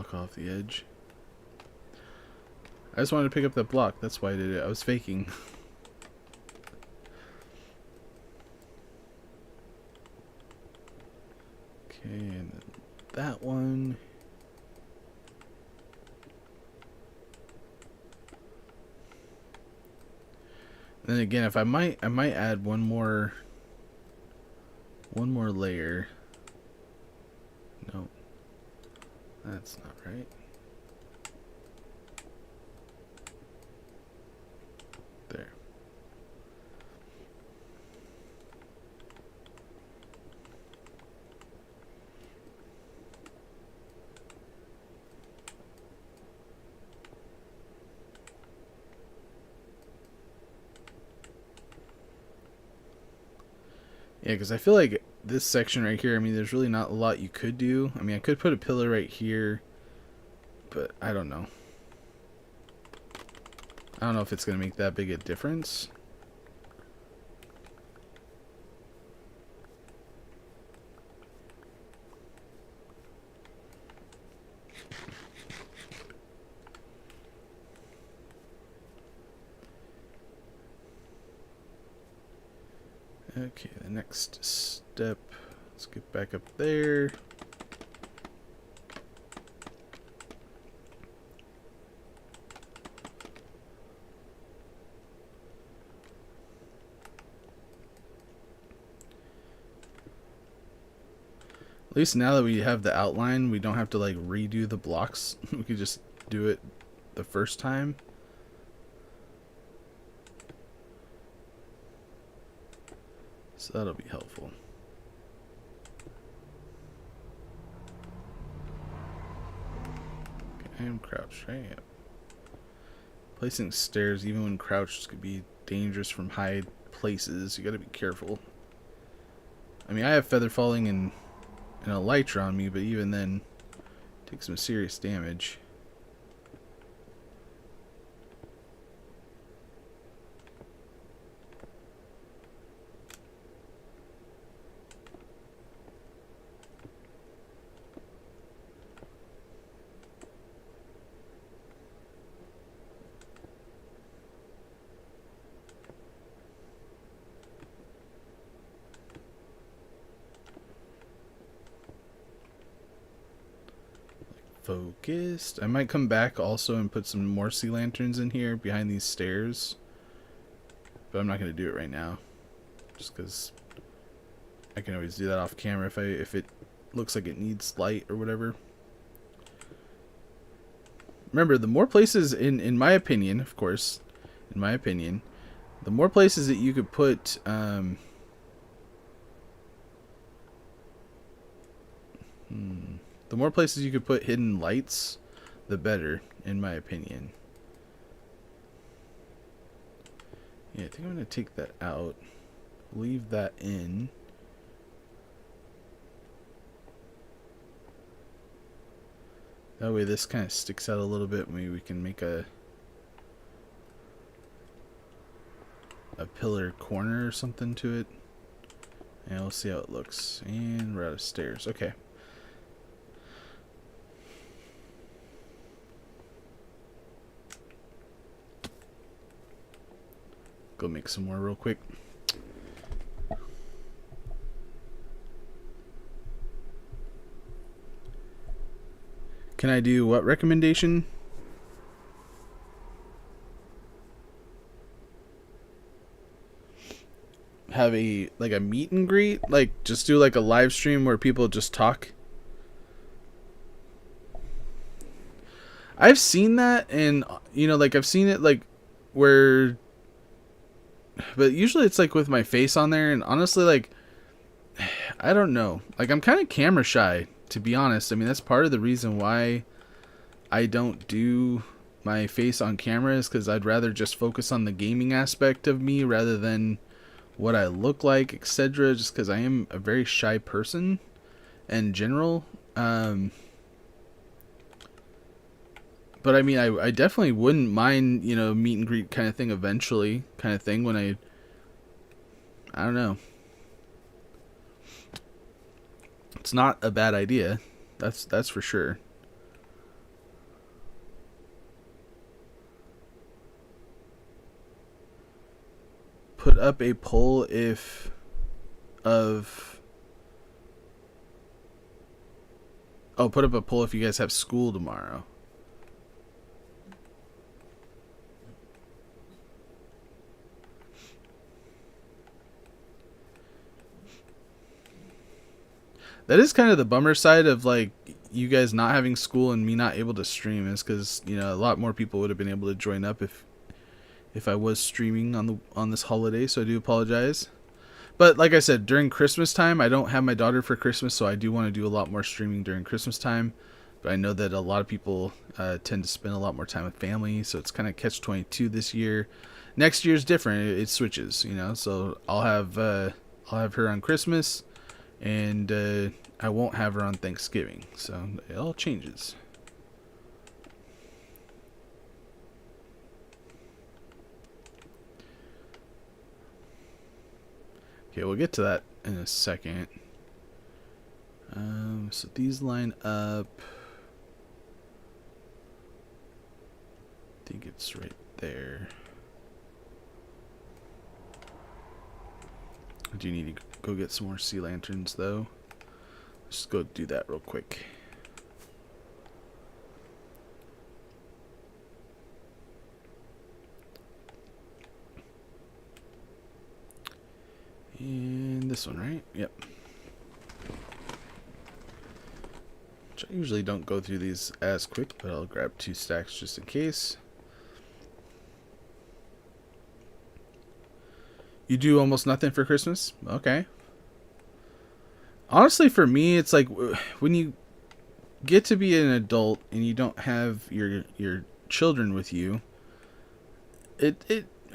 block off the edge. I just wanted to pick up that block. That's why I did it. I was faking. Okay, and then that one. And then again, if I might add one more layer. No, that's not right. There. Yeah, because I feel like this section right here, I mean, there's really not a lot you could do. I mean, I could put a pillar right here, but I don't know. I don't know if it's going to make that big a difference. Okay, the next step, let's get back up there. At least now that we have the outline, we don't have to like redo the blocks. We could just do it the first time. So that'll be helpful. Okay, I am crouched, right? Yep. Placing stairs, even when crouched, could be dangerous from high places. You gotta be careful. I mean, I have feather falling and an elytra on me, but even then, take some serious damage. Focused. I might come back also and put some more sea lanterns in here behind these stairs, but I'm not going to do it right now, just because I can always do that off camera if it looks like it needs light or whatever. Remember, the more places, in my opinion, of course, in my opinion, the more places that you could put the more places you could put hidden lights, the better, in my opinion. Yeah, I think I'm going to take that out. Leave that in. That way this kind of sticks out a little bit. Maybe we can make a pillar corner or something to it. And we'll see how it looks. And we're out of stairs. Okay. Go make some more real quick. Can I do what recommendation? Have a meet and greet? Like just do like a live stream where people just talk? I've seen that, and you know, like I've seen it like where, but usually it's like with my face on there, and honestly, like I don't know. Like I'm kind of camera shy, to be honest. I mean, that's part of the reason why I don't do my face on camera, is because I'd rather just focus on the gaming aspect of me rather than what I look like, etc. Just because I am a very shy person in general. But I mean, I definitely wouldn't mind, you know, meet and greet kind of thing eventually, kind of thing when I don't know. It's not a bad idea. That's for sure. put up a poll if of put up a poll if you guys have school tomorrow. That is kind of the bummer side of like you guys not having school and me not able to stream, is because, you know, a lot more people would have been able to join up if I was streaming on this holiday. So I do apologize. But like I said, during Christmas time, I don't have my daughter for Christmas, so I do want to do a lot more streaming during Christmas time. But I know that a lot of people tend to spend a lot more time with family, so it's kind of catch-22 this year. Next year's different; it switches, you know. So I'll have her on Christmas, and I won't have her on Thanksgiving. So it all changes. Okay, we'll get to that in a second. So these line up. I think it's right there. I do need to go get some more sea lanterns, though. Let's just go do that real quick. And this one, right? Yep. Which I usually don't go through these as quick, but I'll grab 2 stacks just in case. You do almost nothing for Christmas? Okay. Honestly, for me, it's like when you get to be an adult and you don't have your children with you,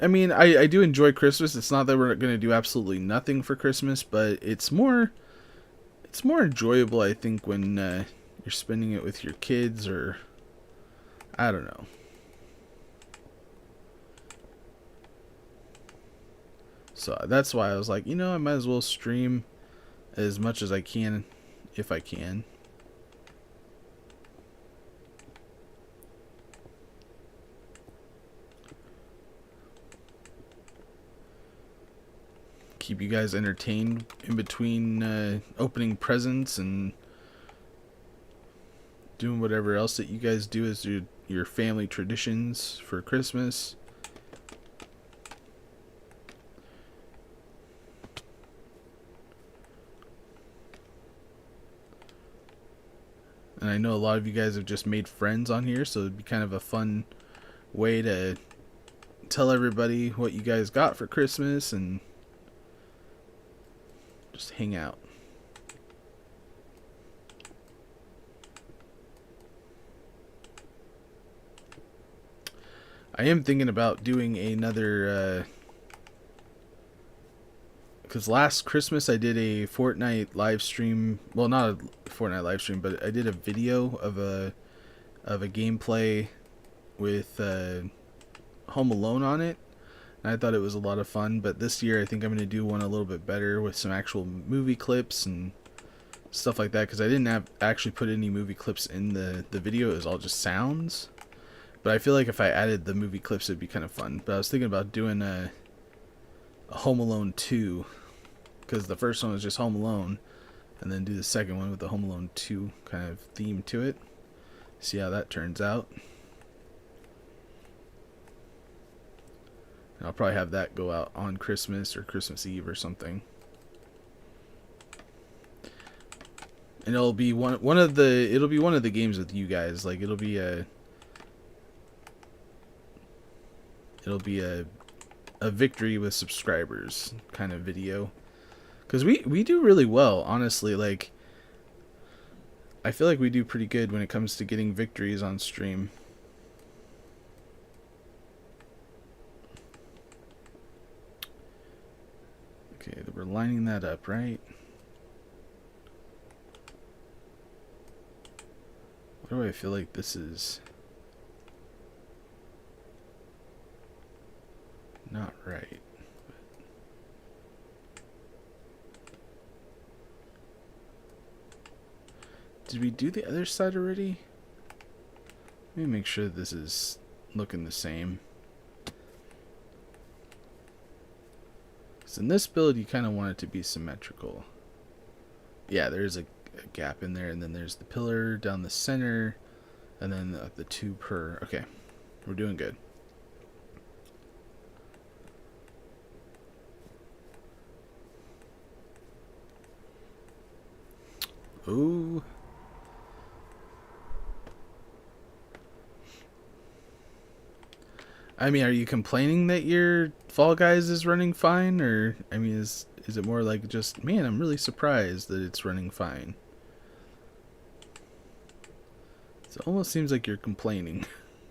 I mean, I do enjoy Christmas. It's not that we're going to do absolutely nothing for Christmas, but it's more enjoyable, I think, when you're spending it with your kids, or I don't know. So that's why I was like, you know, I might as well stream as much as I can if I can. Keep you guys entertained in between opening presents and doing whatever else that you guys do as your family traditions for Christmas. And I know a lot of you guys have just made friends on here, so it'd be kind of a fun way to tell everybody what you guys got for Christmas and just hang out. I am thinking about doing another, because last Christmas I did a Fortnite live stream. Well, not a Fortnite live stream, but I did a video of a gameplay with Home Alone on it. And I thought it was a lot of fun. But this year I think I'm going to do one a little bit better with some actual movie clips and stuff like that. Because I didn't actually put any movie clips in the video. It was all just sounds. But I feel like if I added the movie clips, it'd be kind of fun. But I was thinking about doing a Home Alone 2. Because the first one was just Home Alone. And then do the second one with the Home Alone 2 kind of theme to it. See how that turns out. And I'll probably have that go out on Christmas or Christmas Eve or something. And it'll be one of the games with you guys. Like it'll be a victory with subscribers kind of video. Because we do really well, honestly. Like, I feel like we do pretty good when it comes to getting victories on stream. Okay, we're lining that up, right? Why do I feel like this is not right? Did we do the other side already? Let me make sure this is looking the same. So in this build, you kind of want it to be symmetrical. Yeah, there's a gap in there, and then there's the pillar down the center, and then the two per. Okay, we're doing good. Ooh. I mean, are you complaining that your Fall Guys is running fine, or I mean, is it more like just, man, I'm really surprised that it's running fine? It almost seems like you're complaining.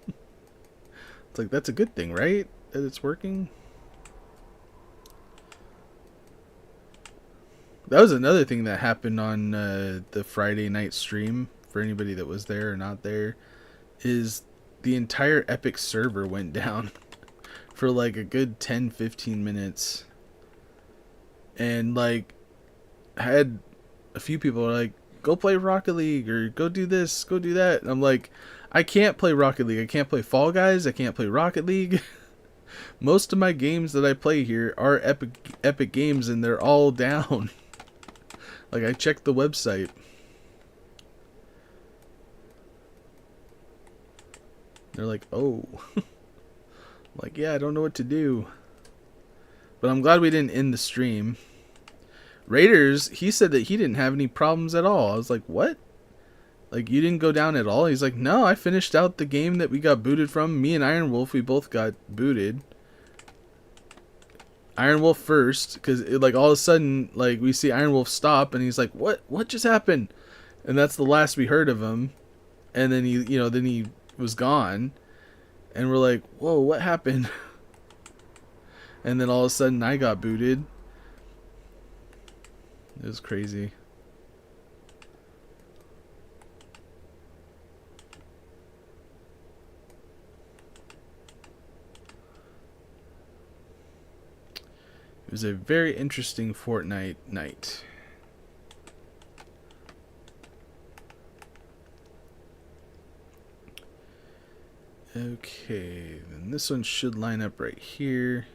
It's like, that's a good thing, right? That it's working. That was another thing that happened on the Friday night stream, for anybody that was there or not there, is the entire Epic server went down for like a good 10-15 minutes. And like, I had a few people like, go play Rocket League, or go do this, go do that. And I'm like, I can't play Rocket League. I can't play Fall Guys. I can't play Rocket League. Most of my games that I play here are Epic games, and they're all down. Like, I checked the website. They're like, oh. Like, yeah, I don't know what to do. But I'm glad we didn't end the stream. Raiders, he said that he didn't have any problems at all. I was like, what? Like, you didn't go down at all? He's like, no, I finished out the game that we got booted from. Me and Iron Wolf, we both got booted. Iron Wolf first, because like all of a sudden, like, we see Iron Wolf stop, and he's like, what just happened? And that's the last we heard of him. And then he was gone, and we're like, whoa, what happened? And then all of a sudden I got booted. It was crazy. It was a very interesting Fortnite night. Okay, then this one should line up right here.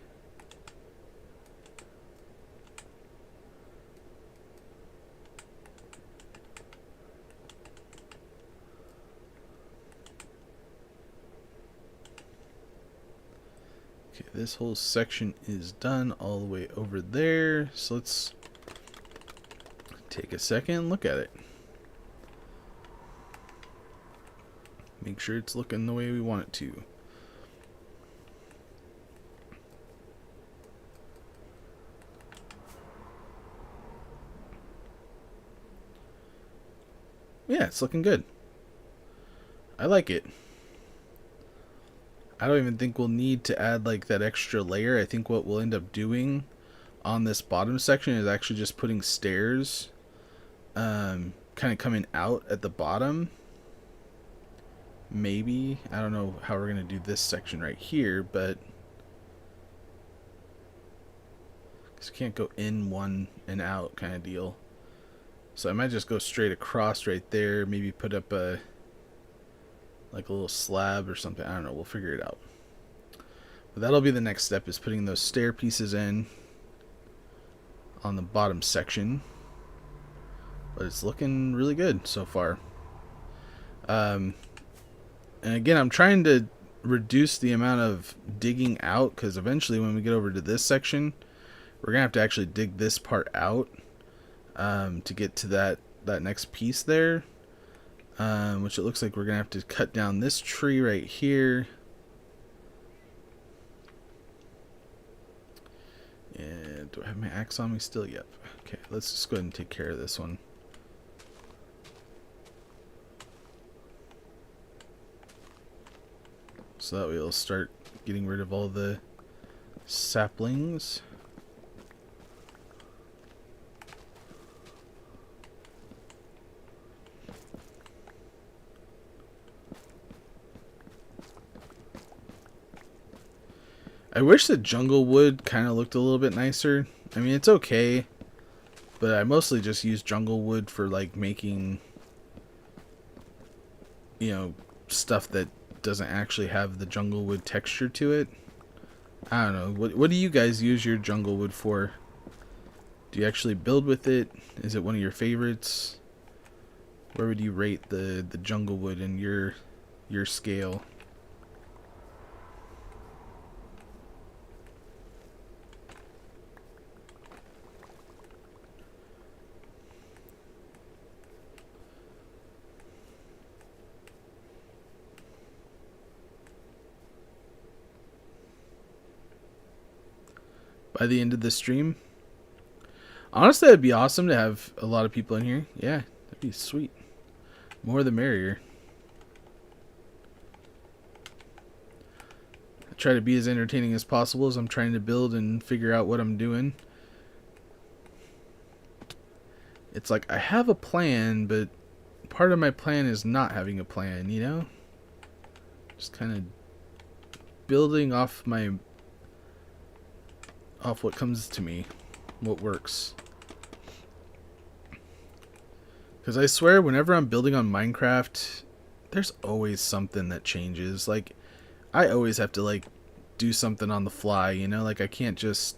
Okay, this whole section is done all the way over there. So let's take a second and look at it. Make sure it's looking the way we want it to. Yeah, it's looking good. I like it. I don't even think we'll need to add like that extra layer. I think what we'll end up doing on this bottom section is actually just putting stairs kind of coming out at the bottom. Maybe. I don't know how we're going to do this section right here, but because you can't go in one and out kind of deal. So I might just go straight across right there. Maybe put up a like a little slab or something. I don't know. We'll figure it out. But that'll be the next step, is putting those stair pieces in on the bottom section. But it's looking really good so far. And again, I'm trying to reduce the amount of digging out, because eventually when we get over to this section, we're going to have to actually dig this part out to get to that next piece there. Which it looks like we're going to have to cut down this tree right here. And do I have my axe on me still? Yep. Okay, let's just go ahead and take care of this one. So that way we'll start getting rid of all the saplings. I wish the jungle wood kind of looked a little bit nicer. I mean, it's okay, but I mostly just use jungle wood for like making, you know, stuff that doesn't actually have the jungle wood texture to it. I don't know. What do you guys use your jungle wood for? Do you actually build with it? Is it one of your favorites? Where would you rate the jungle wood in your scale? By the end of the stream? Honestly, that'd be awesome to have a lot of people in here. Yeah, that'd be sweet. More the merrier. I try to be as entertaining as possible as I'm trying to build and figure out what I'm doing. It's like I have a plan, but part of my plan is not having a plan, you know? Just kind of building off what comes to me, what works. Because I swear, whenever I'm building on Minecraft, there's always something that changes. Like, I always have to, like, do something on the fly, you know? Like, I can't just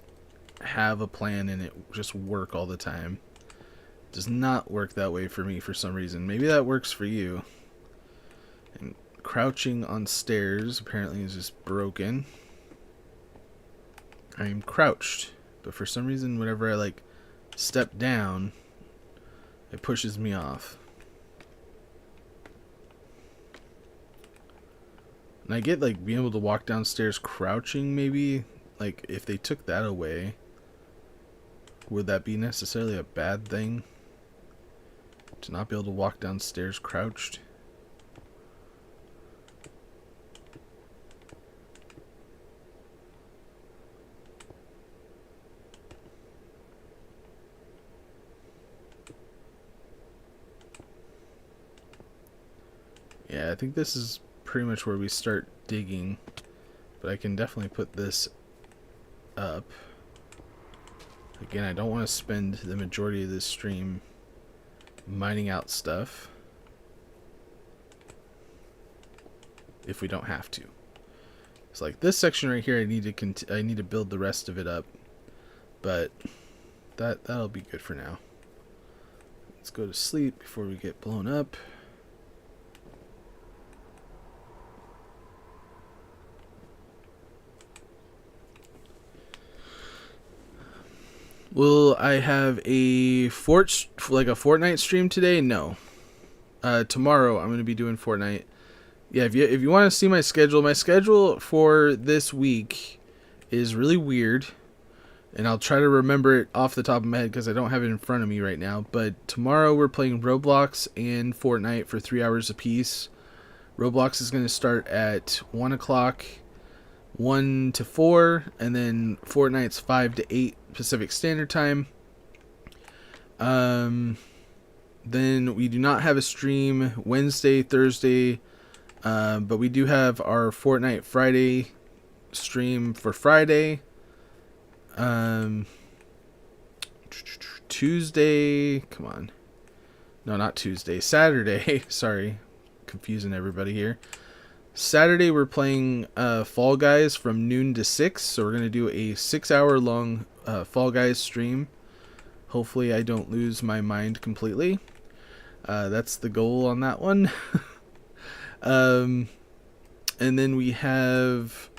have a plan and it just work all the time. It does not work that way for me for some reason. Maybe that works for you. And crouching on stairs apparently is just broken. I am crouched, but for some reason, whenever I, like, step down, it pushes me off. And I get, like, being able to walk downstairs crouching, maybe. Like, if they took that away, would that be necessarily a bad thing? To not be able to walk downstairs crouched? Yeah, I think this is pretty much where we start digging. But I can definitely put this up. Again, I don't want to spend the majority of this stream mining out stuff if we don't have to. It's like this section right here, I need to build the rest of it up. But that'll be good for now. Let's go to sleep before we get blown up. Will I have a Fortnite stream today? No. Tomorrow I'm going to be doing Fortnite. Yeah, if you want to see my schedule for this week is really weird, and I'll try to remember it off the top of my head because I don't have it in front of me right now. But tomorrow we're playing Roblox and Fortnite for 3 hours apiece. Roblox is going to start at 1 o'clock, 1 to 4, and then Fortnite's 5 to 8 Pacific Standard Time. Then we do not have a stream Wednesday, Thursday, but we do have our Fortnite Friday stream for Friday. Tuesday, come on. No, not Tuesday. Saturday. Sorry, confusing everybody here. Saturday we're playing Fall Guys from noon to 6, so we're going to do a 6-hour long Fall Guys stream. Hopefully I don't lose my mind completely. That's the goal on that one. And then we have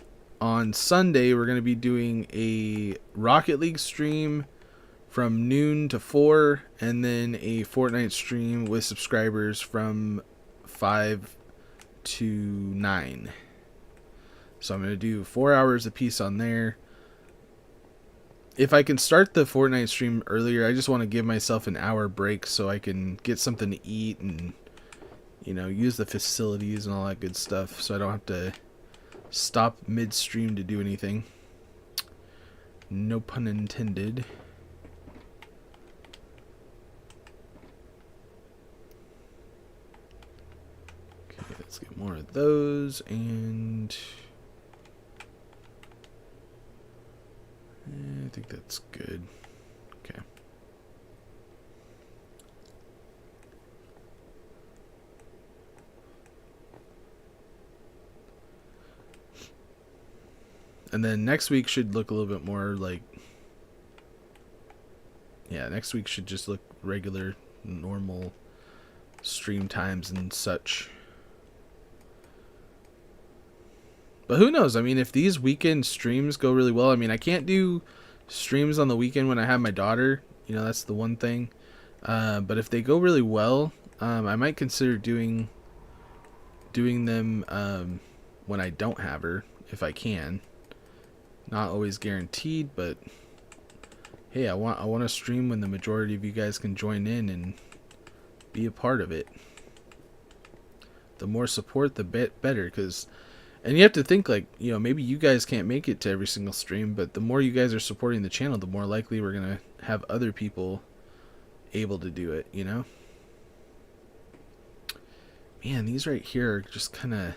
on Sunday we're going to be doing a Rocket League stream from noon to 4, and then a Fortnite stream with subscribers from 5 to 9. So I'm going to do 4 hours a piece on there. If I can start the Fortnite stream earlier, I just want to give myself an hour break so I can get something to eat and, you know, use the facilities and all that good stuff, so I don't have to stop midstream to do anything. No pun intended. Okay, let's get more of those, and I think that's good. Okay. And then next week should look a little bit more like, yeah, next week should just look regular, normal stream times and such. But who knows? I mean, if these weekend streams go really well, I mean, I can't do streams on the weekend when I have my daughter. You know, that's the one thing. But if they go really well, I might consider doing them when I don't have her, if I can. Not always guaranteed, but hey, I want to stream when the majority of you guys can join in and be a part of it. The more support, the better, because, and you have to think, like, you know, maybe you guys can't make it to every single stream, but the more you guys are supporting the channel, the more likely we're gonna have other people able to do it, you know? Man, these right here are just kind of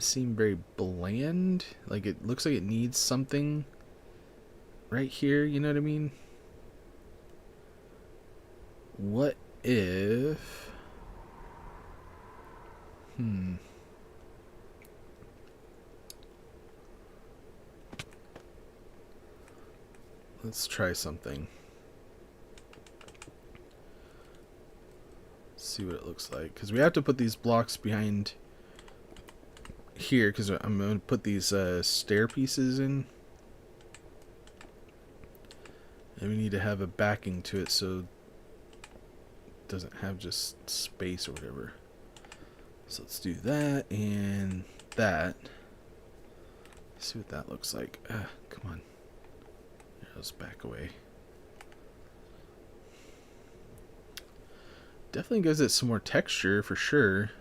seem very bland. Like, it looks like it needs something right here, you know what I mean? What if... Let's try something. See what it looks like. Because we have to put these blocks behind here, because I'm going to put these stair pieces in. And we need to have a backing to it so it doesn't have just space or whatever. So let's do that and that. Let's see what that looks like. Come on. Let's back away. Definitely gives it some more texture for sure.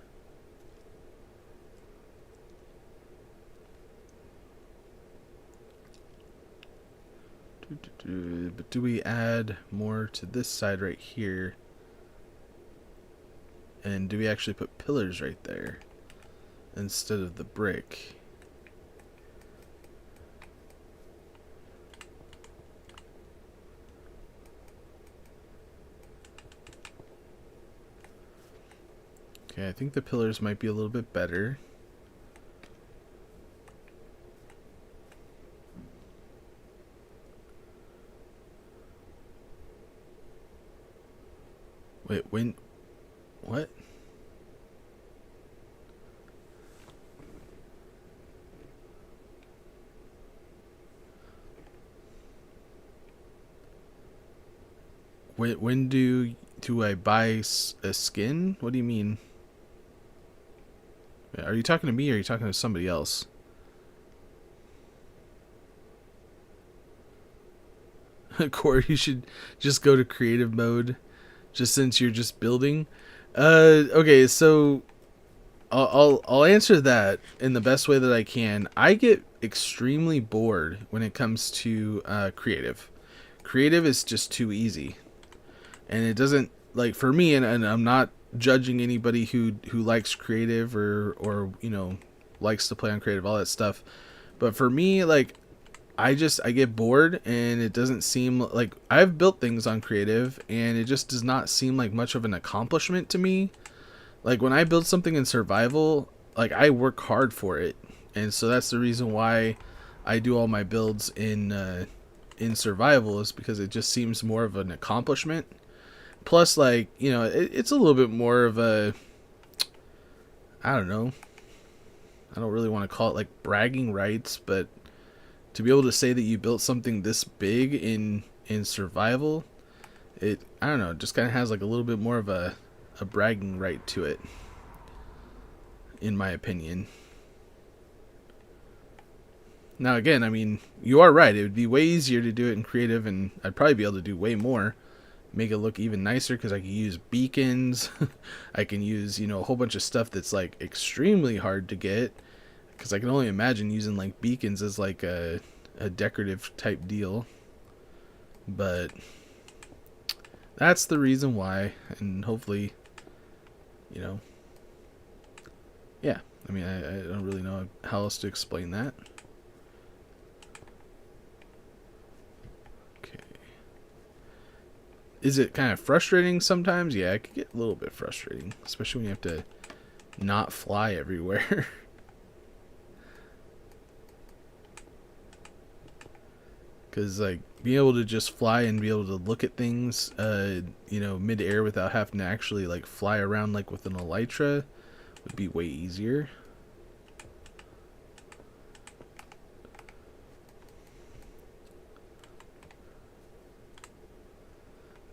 But do we add more to this side right here? And do we actually put pillars right there instead of the brick? Okay, I think the pillars might be a little bit better. Wait, what? When do I buy a skin? What do you mean? Are you talking to me or are you talking to somebody else? Corey, you should just go to creative mode, just since you're just building. Okay, so I'll answer that in the best way that I can. I get extremely bored when it comes to creative. Creative is just too easy, and it doesn't, like, for me, and I'm not judging anybody who likes creative or you know, likes to play on creative, all that stuff, but for me, like, I get bored, and it doesn't seem like, I've built things on creative and it just does not seem like much of an accomplishment to me. Like, when I build something in survival, like, I work hard for it, and so that's the reason why I do all my builds in survival, is because it just seems more of an accomplishment. Plus, like, you know, it's a little bit more of a, I don't know, I don't really want to call it like bragging rights, but to be able to say that you built something this big in survival, I don't know, it just kind of has like a little bit more of a bragging right to it, in my opinion. Now, again, I mean, you are right, it would be way easier to do it in creative, and I'd probably be able to do way more, make it look even nicer, because I can use beacons. I can use, you know, a whole bunch of stuff that's like extremely hard to get, because I can only imagine using like beacons as like a decorative type deal. But that's the reason why, and hopefully, you know, yeah, I mean, I don't really know how else to explain that. Is it kind of frustrating sometimes? Yeah, it could get a little bit frustrating, especially when you have to not fly everywhere. Because, like, being able to just fly and be able to look at things, mid-air without having to actually, like, fly around, like, with an elytra would be way easier.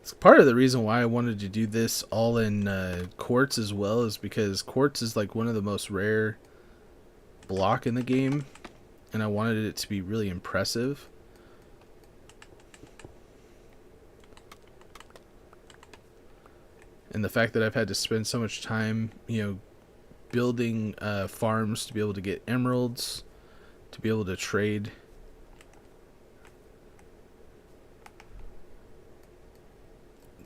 It's part of the reason why I wanted to do this all in quartz as well, is because quartz is, like, one of the most rare block in the game, and I wanted it to be really impressive. And the fact that I've had to spend so much time, building farms to be able to get emeralds, to be able to trade.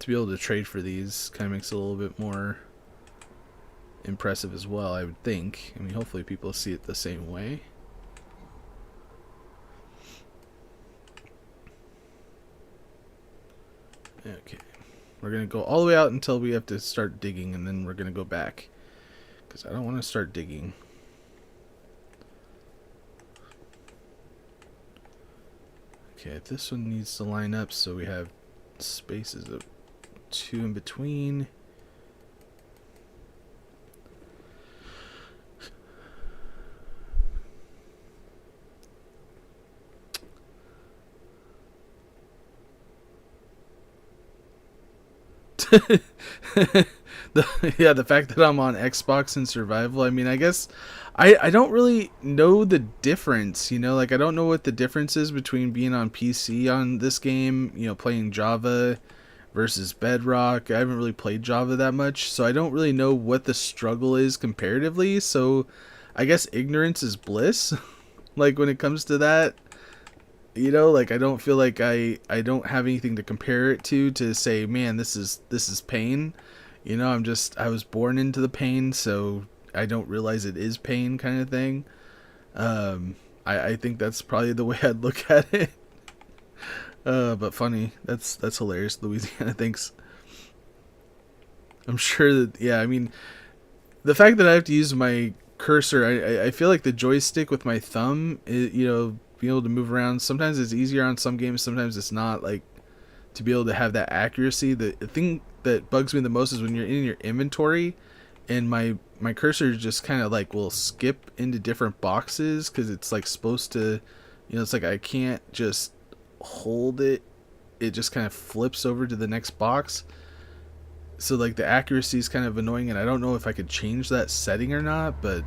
To be able to trade for these kind of makes it a little bit more impressive as well, I would think. I mean, hopefully people see it the same way. Okay. We're going to go all the way out until we have to start digging, and then we're going to go back. Because I don't want to start digging. Okay, this one needs to line up so we have spaces of 2 in between. The fact that I'm on Xbox and survival, I mean, I guess I don't really know the difference, like I don't know what the difference is between being on PC on this game, playing Java versus Bedrock. I haven't really played Java that much, so I don't really know what the struggle is comparatively, so I guess ignorance is bliss. Like when it comes to that, like I don't feel like I don't have anything to compare it to say, man, this is pain. I was born into the pain, so I don't realize it is pain, kind of thing. I think that's probably the way I'd look at it. But funny, that's hilarious. Louisiana thinks. I'm sure that, yeah, I mean, the fact that I have to use my cursor, I feel like the joystick with my thumb, being able to move around, sometimes it's easier on some games, sometimes it's not. Like, to be able to have that accuracy, the thing that bugs me the most is when you're in your inventory and my cursor just kind of like will skip into different boxes because it's like supposed to, it's like I can't just hold it, it just kind of flips over to the next box. So like the accuracy is kind of annoying, and I don't know if I could change that setting or not, but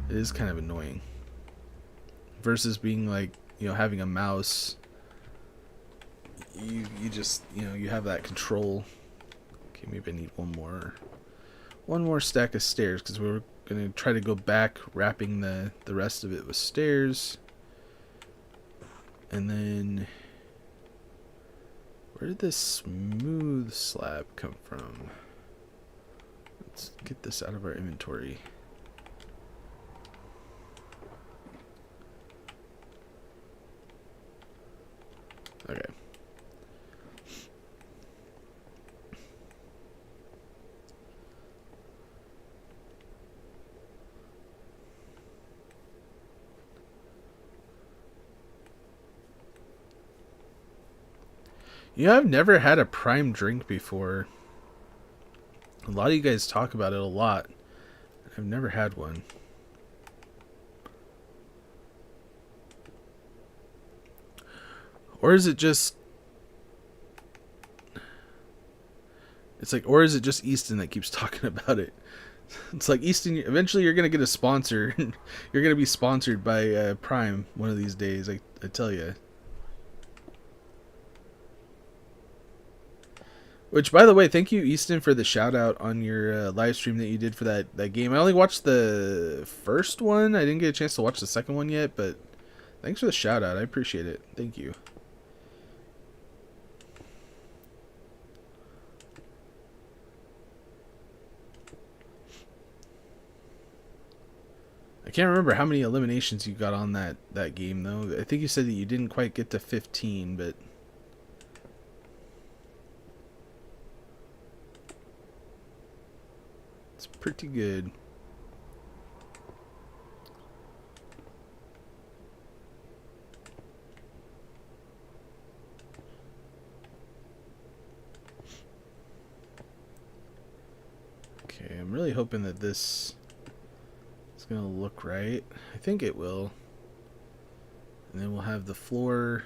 it is kind of annoying versus being like, having a mouse. You just, you have that control. Okay, maybe I need one more stack of stairs, because we're gonna try to go back, wrapping the rest of it with stairs. And then, where did this smooth slab come from? Let's get this out of our inventory. Okay. I've never had a prime drink before. A lot of you guys talk about it a lot. I've never had one. Or is it just... It's like, or is it just Easton that keeps talking about it? It's like, Easton, eventually you're going to get a sponsor. You're going to be sponsored by Prime one of these days, I tell you. Which, by the way, thank you, Easton, for the shout-out on your live stream that you did for that game. I only watched the first one. I didn't get a chance to watch the second one yet, but thanks for the shout-out. I appreciate it. Thank you. I can't remember how many eliminations you got on that game, though. I think you said that you didn't quite get to 15, but... it's pretty good. really hoping that this is going to look right. I think it will. And then we'll have the floor.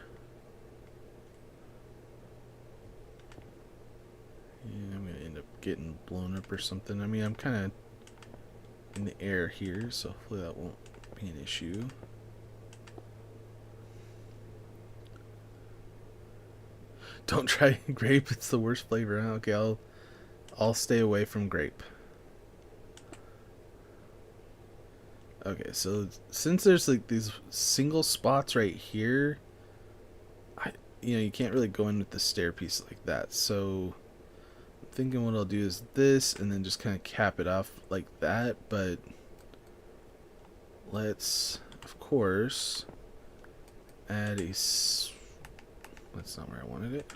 Yeah, I'm going to end up getting blown up or something. I mean, I'm kind of in the air here, so hopefully that won't be an issue. Don't try grape, it's the worst flavor. Okay, I'll stay away from grape. Okay, so since there's like these single spots right here, you can't really go in with the stair piece like that. So I'm thinking what I'll do is this, and then just kind of cap it off like that. But let's, of course, add a. That's not where I wanted it.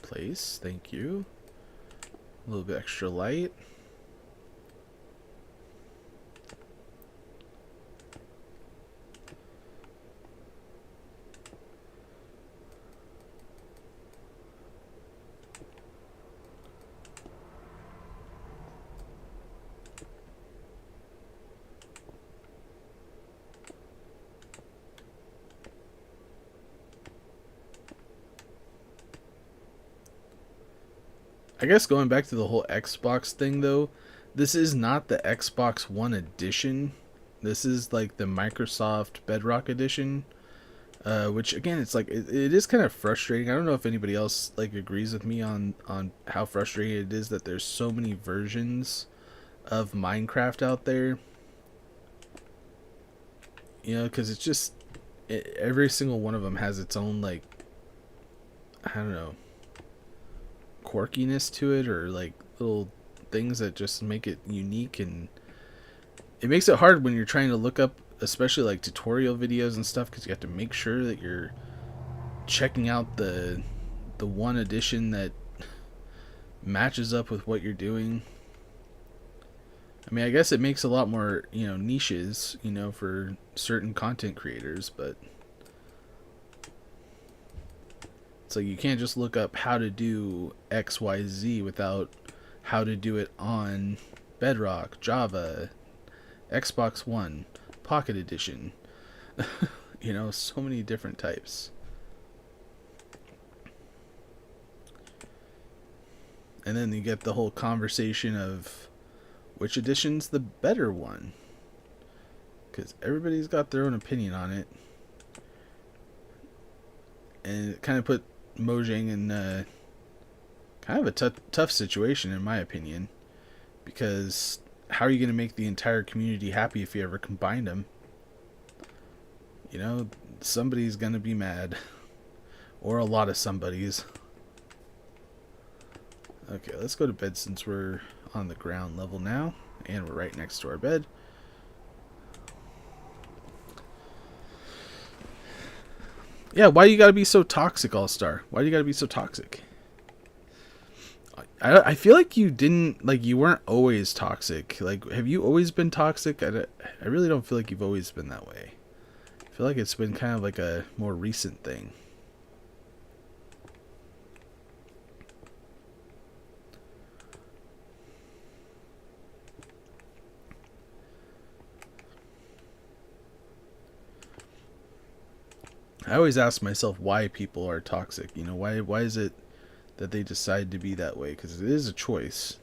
Place, thank you. A little bit extra light. I guess going back to the whole Xbox thing though, this is not the Xbox One edition. This is like the Microsoft Bedrock edition, which again, it's like it is kind of frustrating. I don't know if anybody else like agrees with me on how frustrating it is that there's so many versions of Minecraft out there. Because it's just every single one of them has its own like, I don't know, quirkiness to it, or like little things that just make it unique, and it makes it hard when you're trying to look up especially like tutorial videos and stuff, because you have to make sure that you're checking out the one edition that matches up with what you're doing. I mean, I guess it makes a lot more, niches, for certain content creators, but so you can't just look up how to do XYZ without how to do it on Bedrock, Java, Xbox One, Pocket Edition. So many different types. And then you get the whole conversation of which edition's the better one, because everybody's got their own opinion on it. And it kind of put Mojang in kind of a tough situation, in my opinion, because how are you going to make the entire community happy if you ever combine them? Somebody's going to be mad, or a lot of somebodies. Okay, let's go to bed since we're on the ground level now, and we're right next to our bed. Yeah, why you gotta be so toxic, All-Star? Why do you gotta be so toxic? I feel like you weren't always toxic. Like, have you always been toxic? I really don't feel like you've always been that way. I feel like it's been kind of like a more recent thing. I always ask myself why people are toxic. Why is it that they decide to be that way? Because it is a choice.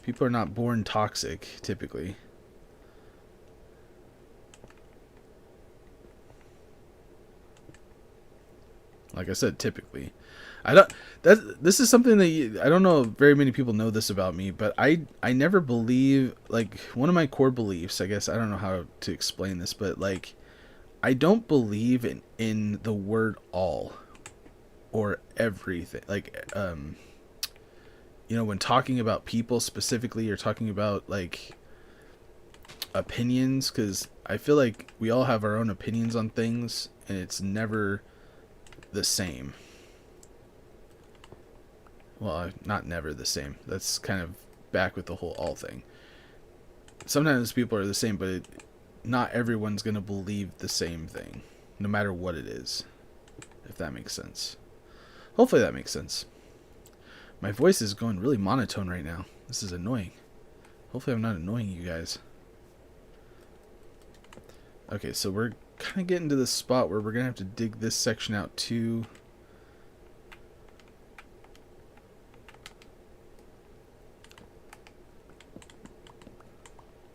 People are not born toxic, typically. Like I said, typically. This is something that I don't know if very many people know this about me, but I never believe, like, one of my core beliefs, I guess, I don't know how to explain this, but like, I don't believe in the word all or everything. Like, when talking about people specifically, or talking about like opinions, because I feel like we all have our own opinions on things, and it's never the same. Well, not never the same. That's kind of back with the whole all thing. Sometimes people are the same, but not everyone's going to believe the same thing, no matter what it is, if that makes sense. Hopefully that makes sense. My voice is going really monotone right now. This is annoying. Hopefully I'm not annoying you guys. Okay, so we're kind of getting to the spot where we're going to have to dig this section out too.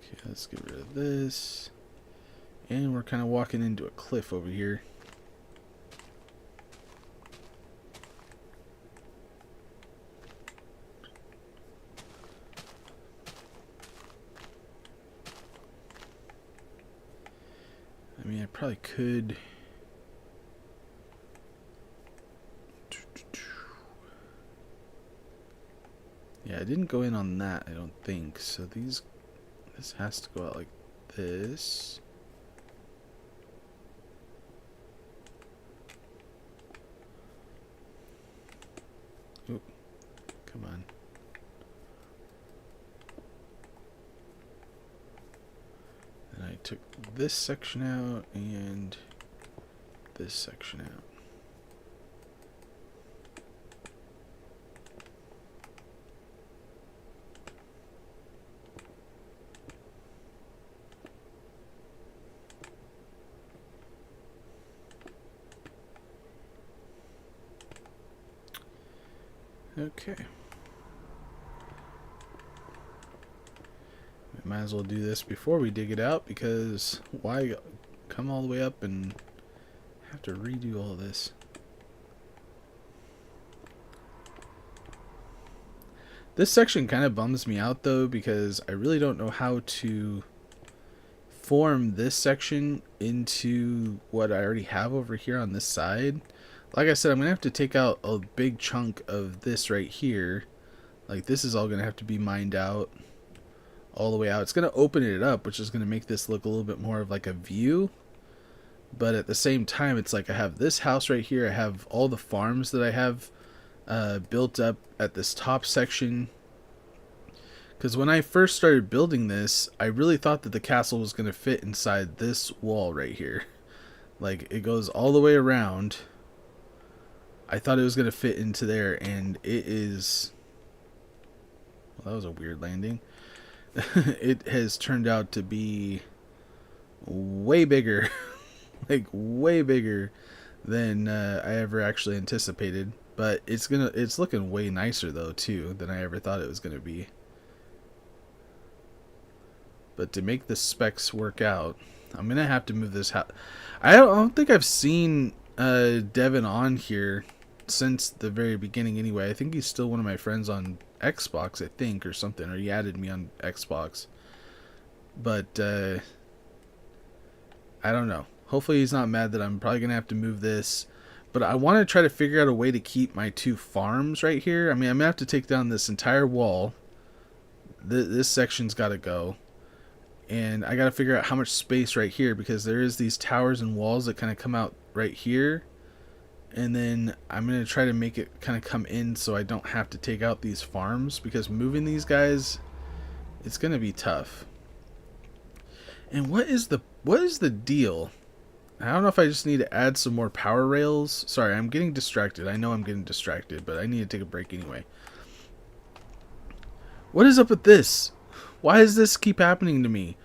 Okay, let's get rid of this. And we're kind of walking into a cliff over here. I mean, I probably could. Yeah, I didn't go in on that, I don't think. So this has to go out like this. Oop, come on. And I took this section out and this section out. Okay. We might as well do this before we dig it out, because why come all the way up and have to redo all this? This section kind of bums me out though, because I really don't know how to form this section into what I already have over here on this side. Like I said, I'm going to have to take out a big chunk of this right here. Like, this is all going to have to be mined out all the way out. It's going to open it up, which is going to make this look a little bit more of like a view. But at the same time, it's like I have this house right here. I have all the farms that I have built up at this top section. Because when I first started building this, I really thought that the castle was going to fit inside this wall right here. Like, it goes all the way around. I thought it was going to fit into there, and it is... Well, that was a weird landing. It has turned out to be way bigger. Like, way bigger than I ever actually anticipated. But it's looking way nicer, though, too, than I ever thought it was going to be. But to make the specs work out, I'm going to have to move this house. I don't think I've seen Devin on here since the very beginning anyway. I think he's still one of my friends on Xbox, I think, or something. Or he added me on Xbox. But I don't know. Hopefully he's not mad that I'm probably going to have to move this. But I want to try to figure out a way to keep my two farms right here. I mean, I'm going to have to take down this entire wall. This section's got to go. And I got to figure out how much space right here, because there is these towers and walls that kind of come out right here. And then I'm going to try to make it kind of come in so I don't have to take out these farms, because moving these guys, it's going to be tough. And what is the deal? I don't know if I just need to add some more power rails. Sorry, I'm getting distracted. I know I'm getting distracted, but I need to take a break anyway. What is up with this? Why does this keep happening to me?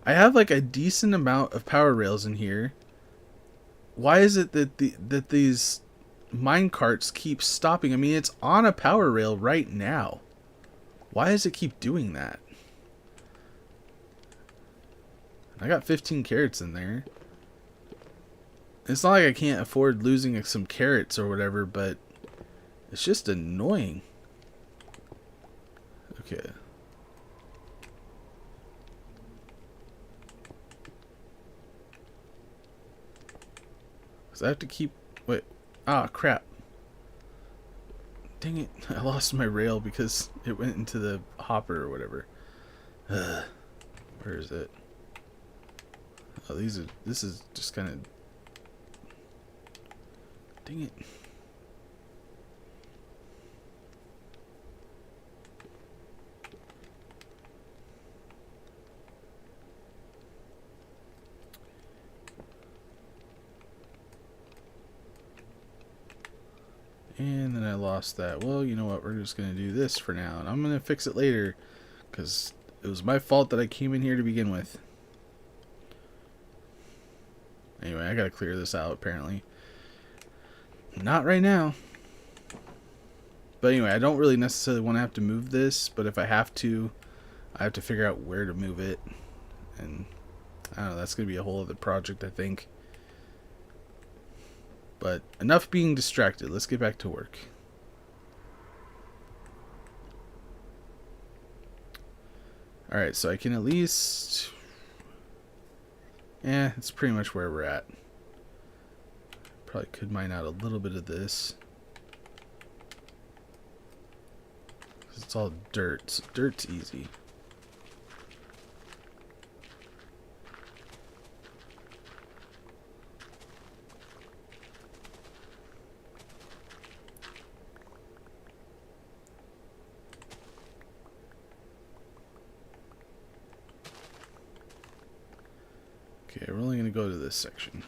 I have like a decent amount of power rails in here. Why is it that these mine carts keep stopping? I mean, it's on a power rail right now. Why does it keep doing that? I got 15 carrots in there. It's not like I can't afford losing some carrots or whatever, but it's just annoying. Okay. I have to keep... Wait. Ah, crap. Dang it. I lost my rail because it went into the hopper or whatever. Where is it? Oh, this is just kind of... Dang it. And then I lost that. Well, you know what? We're just going to do this for now. And I'm going to fix it later. Because it was my fault that I came in here to begin with. Anyway, I got to clear this out, apparently. Not right now. But anyway, I don't really necessarily want to have to move this. But if I have to figure out where to move it. And I don't know, that's going to be a whole other project, I think. But enough being distracted. Let's get back to work. Alright, so I can at least... Yeah, it's pretty much where we're at. Probably could mine out a little bit of this. It's all dirt. So dirt's easy. Okay, we're only going to go to this section.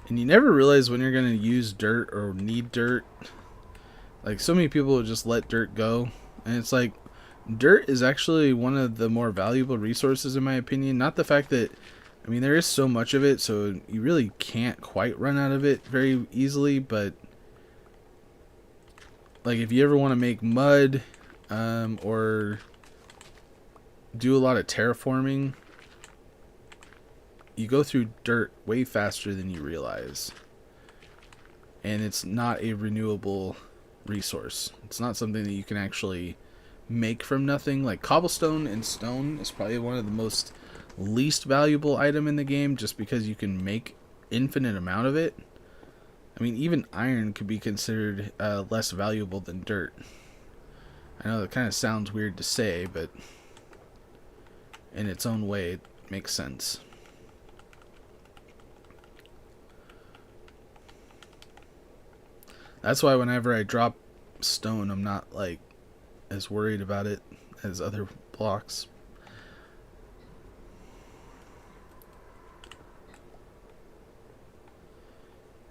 And you never realize when you're going to use dirt or need dirt. Like, so many people will just let dirt go. And it's like, dirt is actually one of the more valuable resources in my opinion. Not the fact that, I mean, there is so much of it, so you really can't quite run out of it very easily. But, like, if you ever want to make mud or do a lot of terraforming, you go through dirt way faster than you realize. And it's not a renewable resource. It's not something that you can actually make from nothing. Like cobblestone and stone is probably one of the most least valuable item in the game, just because you can make infinite amount of it. I mean, even iron could be considered less valuable than dirt. I know that kind of sounds weird to say, but in its own way it makes sense. That's why whenever I drop stone, I'm not like as worried about it as other blocks.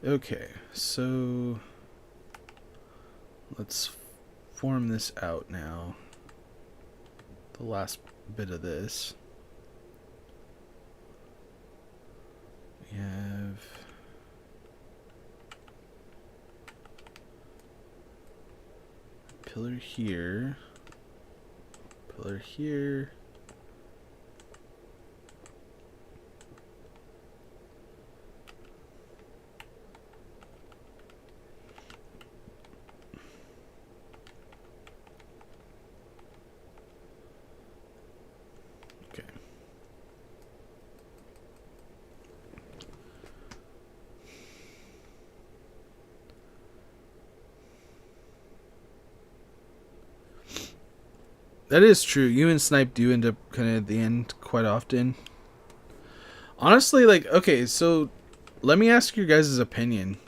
Okay, so let's form this out now. The last bit of this. We have pillar here, pillar here, okay. That is true. You and Snipe do end up kind of at the end quite often. Honestly, like, okay, so let me ask your guys' opinion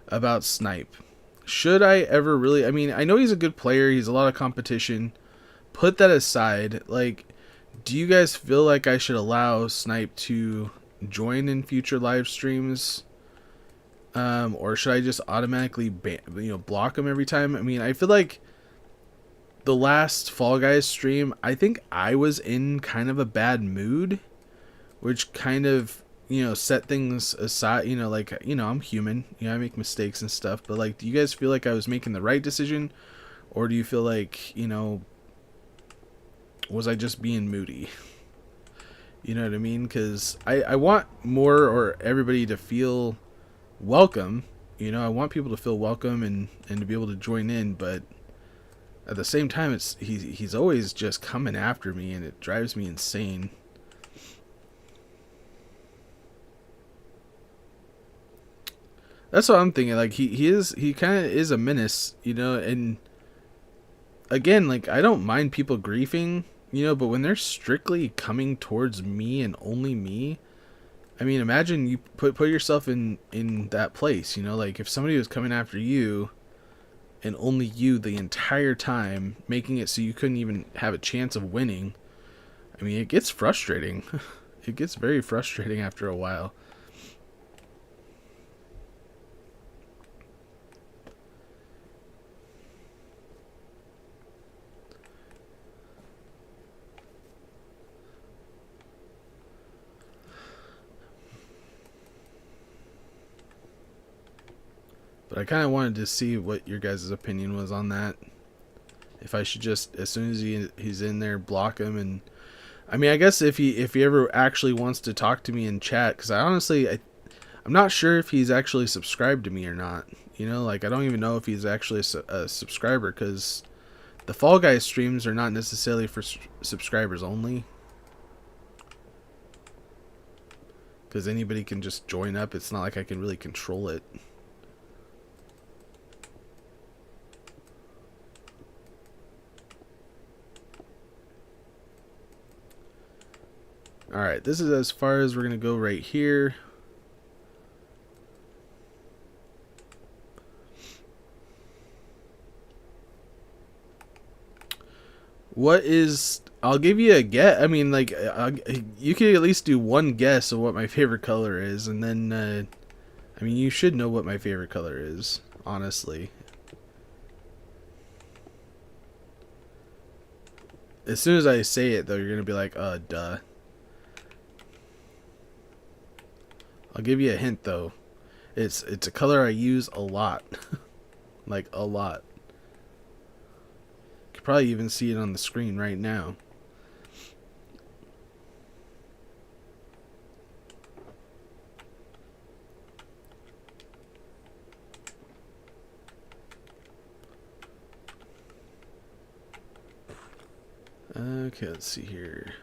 about Snipe. Should I ever really... I mean, I know he's a good player. He's a lot of competition. Put that aside. Like, do you guys feel like I should allow Snipe to join in future live streams? Or should I just automatically block him every time? I mean, I feel like the last Fall Guys stream, I think I was in kind of a bad mood, which kind of, set things aside. Like, I'm human, I make mistakes and stuff, but like, do you guys feel like I was making the right decision, or do you feel like, was I just being moody? You know what I mean? Because I want more, or everybody to feel welcome. I want people to feel welcome and to be able to join in, but at the same time, he's always just coming after me, and it drives me insane. That's what I'm thinking. Like, he kind of is a menace, and again, like, I don't mind people griefing, You know, but when they're strictly coming towards me and only me, I mean, imagine you put yourself in that place. You know, like if somebody was coming after you and only you the entire time, making it so you couldn't even have a chance of winning. I mean, it gets frustrating. It gets very frustrating after a while. But I kind of wanted to see what your guys' opinion was on that. If I should just, as soon as he's in there, block him. And I mean, I guess if he ever actually wants to talk to me in chat, because I'm not sure if he's actually subscribed to me or not. You know, like I don't even know if he's actually a subscriber, because the Fall Guys streams are not necessarily for subscribers only. Because anybody can just join up. It's not like I can really control it. Alright, this is as far as we're going to go right here. What is... I'll give you a guess. I mean, like, you can at least do one guess of what my favorite color is. And then, I mean, you should know what my favorite color is, honestly. As soon as I say it, though, you're going to be like, duh. I'll give you a hint, though. It's a color I use a lot. Like, a lot. You can probably even see it on the screen right now. Okay, let's see here.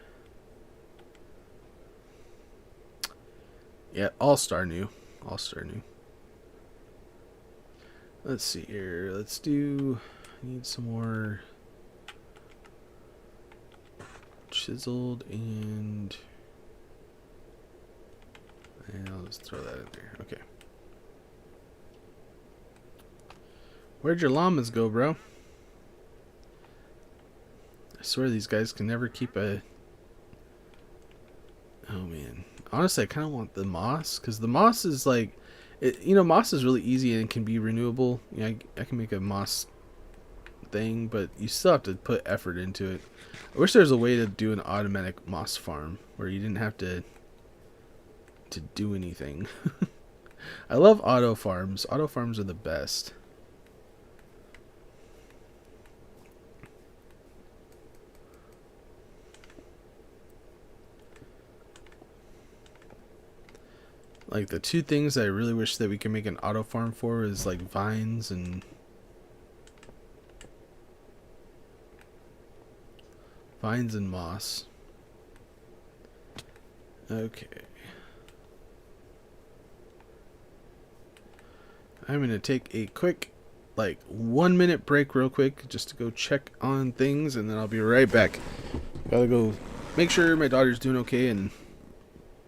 Yeah, All-Star new. All-Star new. Let's see here. Let's do... I need some more... chiseled and... I'll just throw that in there. Okay. Where'd your llamas go, bro? I swear these guys can never keep a... Oh, man. Honestly, I kind of want the moss, because the moss is like... moss is really easy and can be renewable. You know, I can make a moss thing, but you still have to put effort into it. I wish there was a way to do an automatic moss farm where you didn't have to do anything. I love auto farms. Auto farms are the best. Like the two things I really wish that we could make an auto farm for is like vines and moss. Okay. I'm going to take a quick, like 1 minute break real quick just to go check on things, and then I'll be right back. Gotta go make sure my daughter's doing okay, and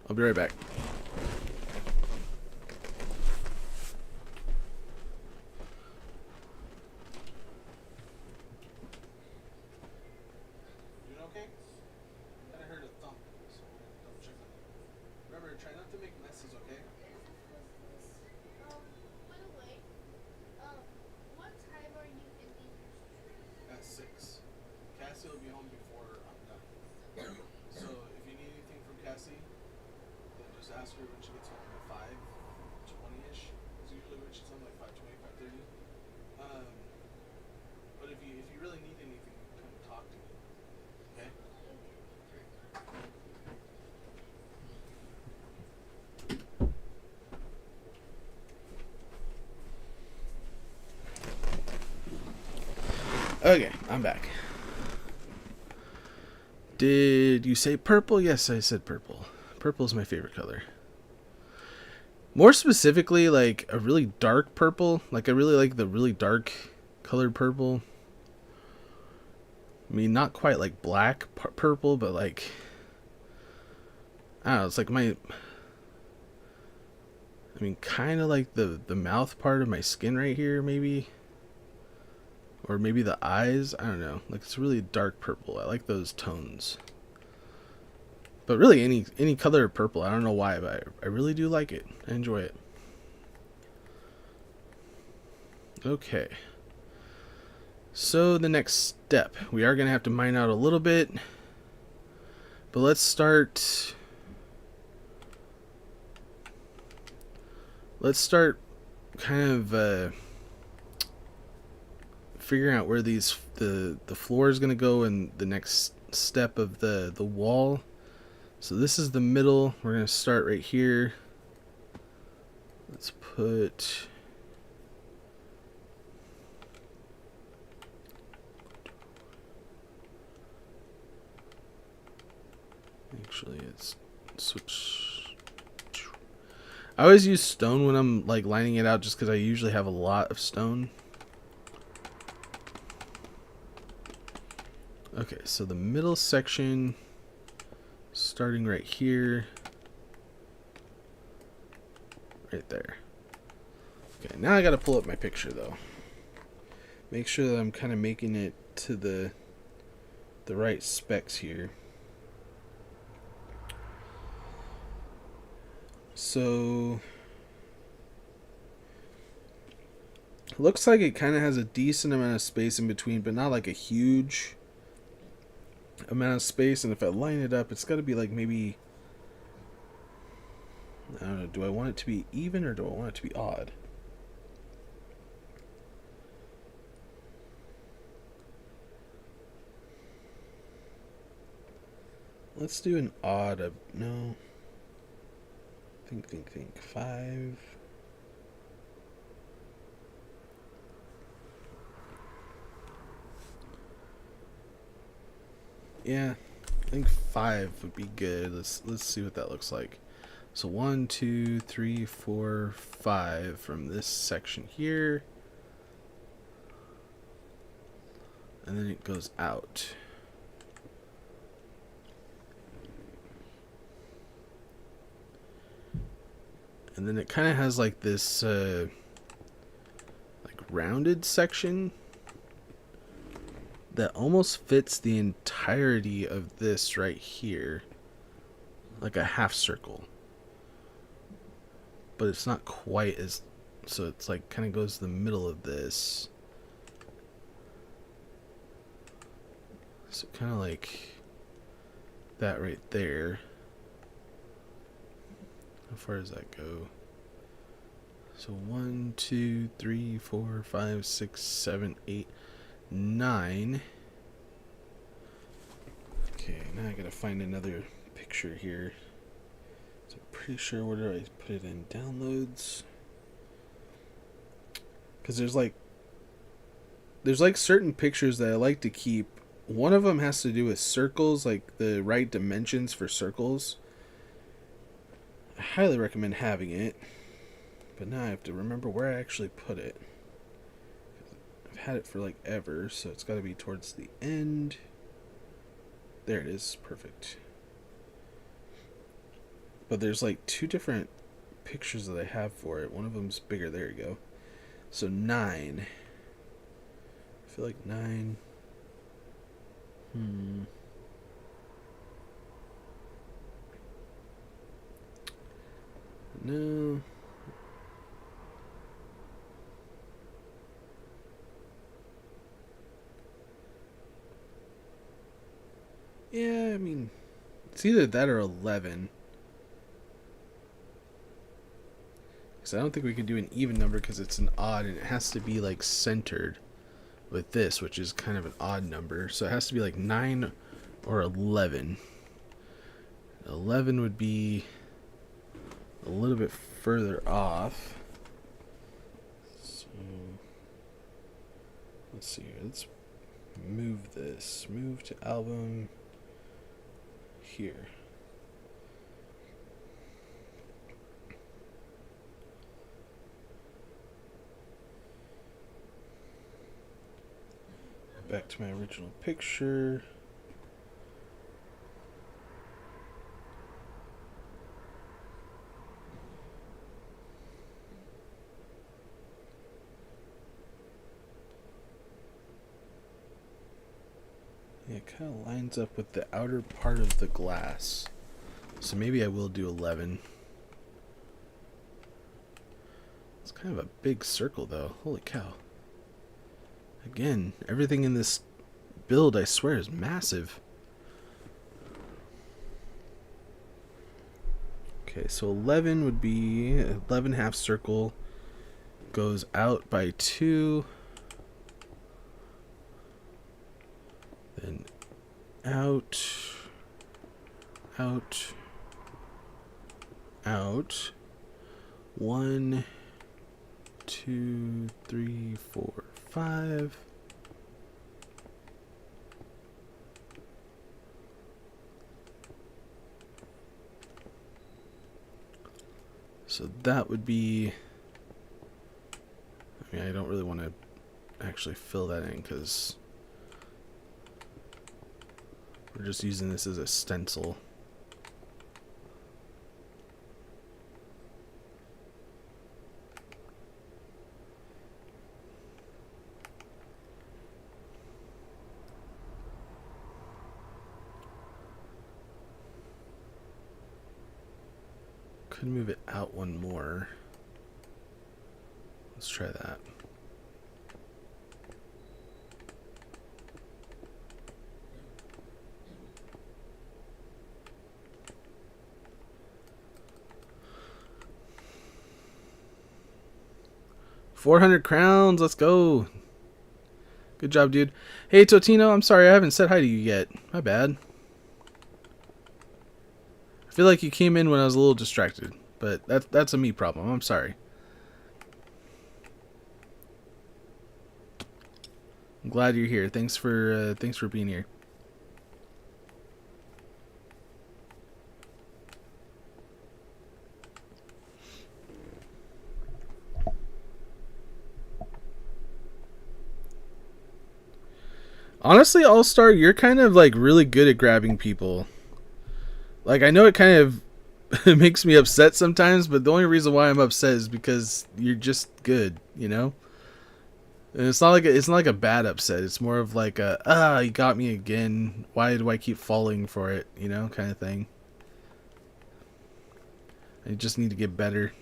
I'll be right back. Doing okay? I heard a thump, so double check that. Remember, try not to make messes, okay? By the way, what time are you ending your stream? At 6. Cassie will be home before I'm done. So if you need anything from Cassie, then just ask her when she gets home at 5:20ish. It's usually when she's home, like 5:20, 5:30. But if you really need anything, come talk to me. Okay? Okay, I'm back. Did you say purple? Yes, I said purple. Purple is my favorite color. More specifically, like a really dark purple. Like I really like the really dark colored purple. I mean, not quite like black purple, but like, I don't know, it's like I mean, kind of like the mouth part of my skin right here, maybe. Or maybe the eyes, I don't know. Like, it's really dark purple. I like those tones. But really, any color of purple, I don't know why, but I really do like it. I enjoy it. Okay. So the next step, we are going to have to mine out a little bit. But let's start kind of figuring out where the floor is going to go in the next step of the wall. So this is the middle. We're going to start right here. Let's put... Actually, it's switch. I always use stone when I'm like lining it out just because I usually have a lot of stone. Okay, so the middle section, starting right here, right there. Okay, now I gotta pull up my picture though. Make sure that I'm kind of making it to the right specs here. So looks like it kind of has a decent amount of space in between, but not like a huge amount of space. And if I line it up, it's got to be like maybe, I don't know, do I want it to be even or do I want it to be odd? Let's do an odd. No. Think. 5. Yeah, I think 5 would be good. Let's see what that looks like. So 1, 2, 3, 4, 5 from this section here, and then it goes out. And then it kind of has like this like rounded section that almost fits the entirety of this right here, like a half circle. But it's not quite as, so it's like kind of goes to the middle of this. So kind of like that right there. How far does that go? So 1, 2, 3, 4, 5, 6, 7, 8, 9. Okay, now I gotta find another picture here. So I'm pretty sure, where did I put it in? Downloads. Because there's like certain pictures that I like to keep. One of them has to do with circles, like the right dimensions for circles. I highly recommend having it, but now I have to remember where I actually put it. I've had it for like ever, so it's got to be towards the end. There it is, perfect. But there's like 2 different pictures that I have for it. One of them's bigger. There you go. So 9. I feel like 9. No. Yeah, I mean, it's either that or 11. Because I don't think we can do an even number because it's an odd and it has to be like centered with this, which is kind of an odd number. So it has to be like 9 or 11. 11 would be a little bit further off. So let's see here. Let's move this. Move to album here. Back to my original picture. Yeah, it kind of lines up with the outer part of the glass. So maybe I will do 11. It's kind of a big circle though. Holy cow. Again, everything in this build, I swear, is massive. Okay, so 11 would be 11 half circle. Goes out by 2. Then out, out, out. 1, 2, 3, 4, 5. So that would be, I mean, I don't really want to actually fill that in because we're just using this as a stencil. Could move it out one more. Let's try that. $400 crowns, let's go. Good job, dude. Hey, Totino, I'm sorry I haven't said hi to you yet. My bad. I feel like you came in when I was a little distracted, but that's a me problem. I'm sorry. I'm glad you're here. Thanks for being here. Honestly, All-Star, you're kind of like really good at grabbing people. Like, I know it kind of makes me upset sometimes, but the only reason why I'm upset is because you're just good, you know? And it's not like a bad upset. It's more of like a, you got me again. Why do I keep falling for it, you know, kind of thing. I just need to get better.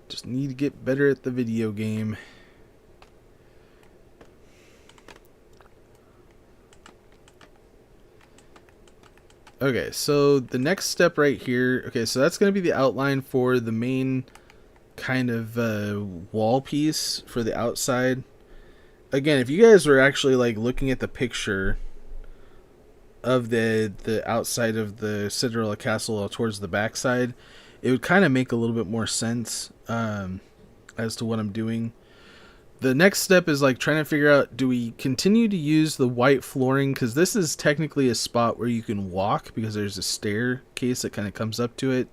Just need to get better at the video game. Okay, so the next step right here, okay, so that's going to be the outline for the main kind of wall piece for the outside. Again, if you guys were actually like looking at the picture of the outside of the Cinderella castle towards the backside, it would kind of make a little bit more sense as to what I'm doing. The next step is like trying to figure out, do we continue to use the white flooring? Because this is technically a spot where you can walk because there's a staircase that kind of comes up to it.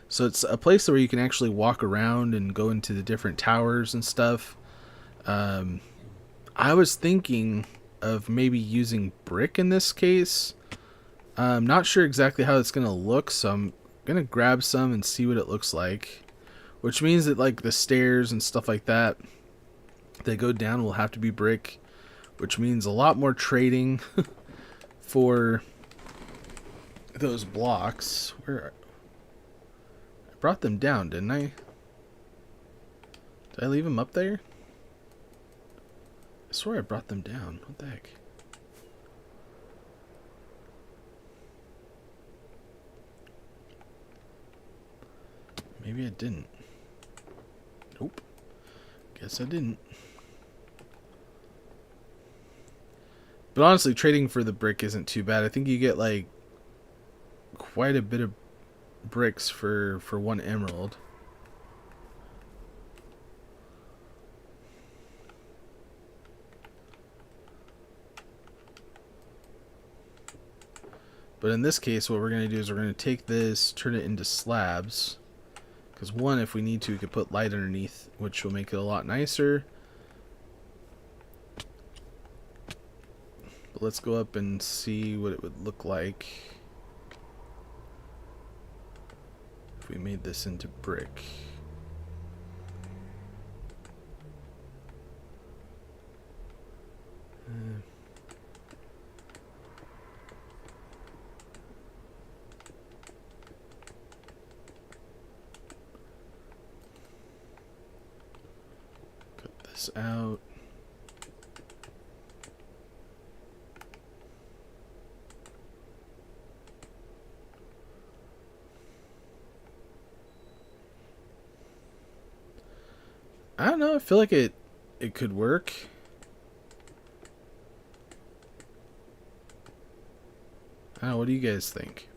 So it's a place where you can actually walk around and go into the different towers and stuff. I was thinking of maybe using brick in this case. I'm not sure exactly how it's going to look, so I'm going to grab some and see what it looks like. Which means that like the stairs and stuff like that they go down will have to be brick, which means a lot more trading for those blocks. Where I brought them down, didn't I? Did I leave them up there? I swear I brought them down. What the heck? Maybe I didn't. Nope. Guess I didn't. But honestly, trading for the brick isn't too bad. I think you get like quite a bit of bricks for 1 emerald. But in this case, what we're going to do is we're going to take this, turn it into slabs. Because one, if we need to, we could put light underneath, which will make it a lot nicer. let's go up and see what it would look like if we made this into brick. Cut this out. I don't know, I feel like it could work. I don't know, what do you guys think?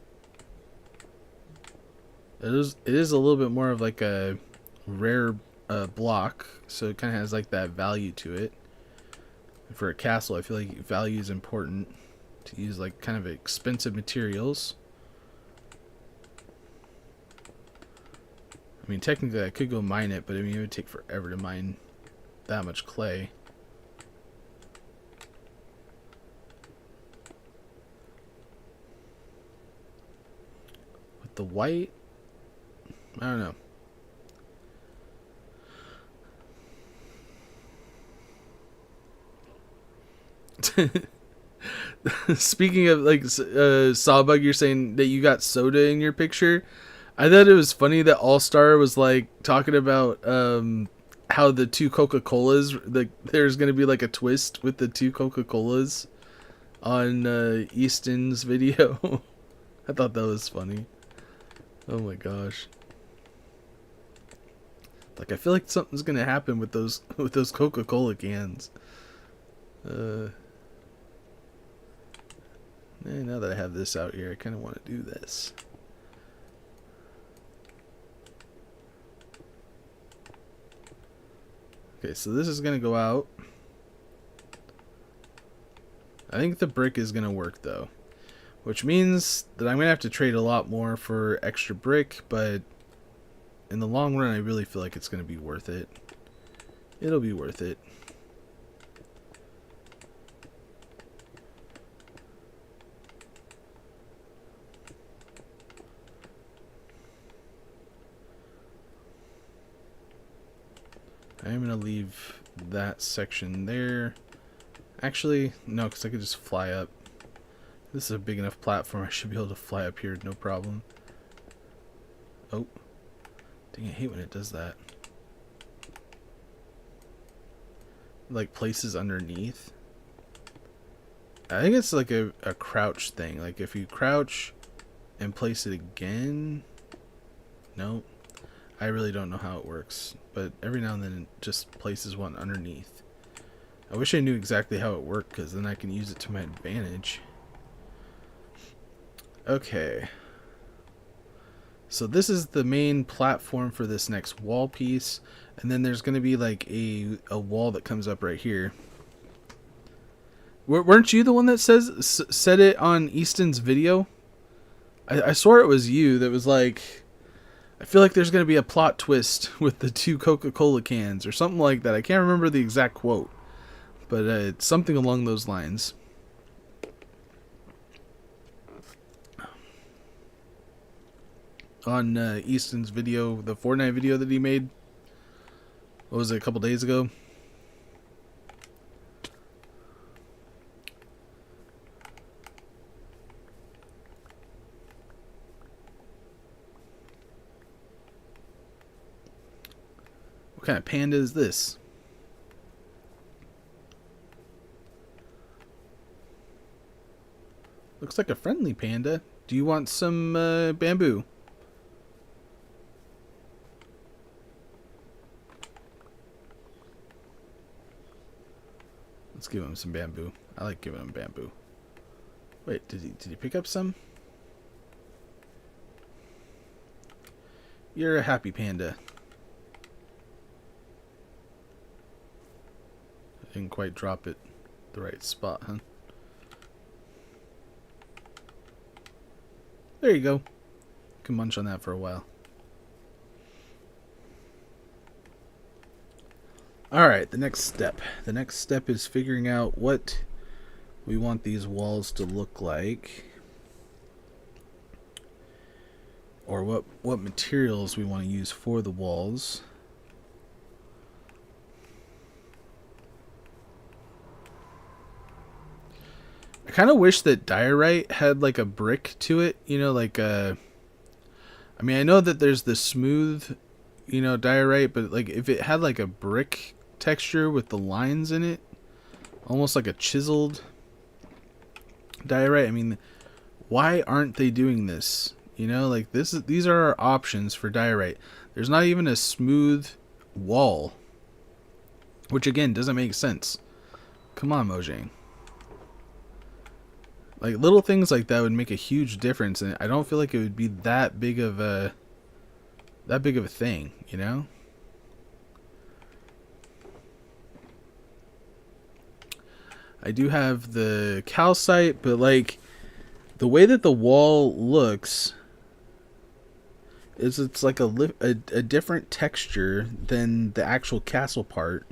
It is a little bit more of like a rare block, so it kind of has like that value to it. For a castle, I feel like value is important to use like kind of expensive materials. I mean, technically I could go mine it, but I mean, it would take forever to mine that much clay. With the white, I don't know. Speaking of like Sawbug, you're saying that you got soda in your picture. I thought it was funny that All Star was like talking about how the two Coca-Colas, like there's gonna be like a twist with the two Coca-Colas on Easton's video. I thought that was funny. Oh my gosh. Like I feel like something's gonna happen with those Coca-Cola cans. Now that I have this out here, I kind of want to do this. Okay, so this is going to go out. I think the brick is going to work though, which means that I'm going to have to trade a lot more for extra brick, but in the long run I really feel like it's going to be worth it. It'll be worth it. I'm going to leave that section there. Actually, no, because I could just fly up. This is a big enough platform. I should be able to fly up here, no problem. Oh. Dang, I hate when it does that. Like, places underneath. I think it's like a crouch thing. Like, if you crouch and place it again... No. I really don't know how it works, but every now and then it just places one underneath. I wish I knew exactly how it worked, because then I can use it to my advantage. Okay. So this is the main platform for this next wall piece, and then there's going to be like a wall that comes up right here. Weren't you the one that said it on Easton's video? I swore it was you that was like... I feel like there's going to be a plot twist with the two Coca-Cola cans or something like that. I can't remember the exact quote, but it's something along those lines. On Easton's video, the Fortnite video that he made, what was it, a couple days ago? What kind of panda is this? Looks like a friendly panda. Do you want some bamboo? Let's give him some bamboo. I like giving him bamboo. Wait, did he pick up some? You're a happy panda. I didn't quite drop it the right spot, huh? There you go. You can munch on that for a while. Alright, the next step. The next step is figuring out what we want these walls to look like, or what materials we want to use for the walls. I kind of wish that diorite had like a brick to it, you know, like a. I mean, I know that there's the smooth, you know, diorite, but like if it had like a brick texture with the lines in it, almost like a chiseled diorite. I mean, why aren't they doing this? You know, like these are our options for diorite. There's not even a smooth wall, which again doesn't make sense. Come on, Mojang. Like little things like that would make a huge difference, and I don't feel like it would be that big of a thing, you know? I do have the calcite, but like the way that the wall looks is it's like a different texture than the actual castle part.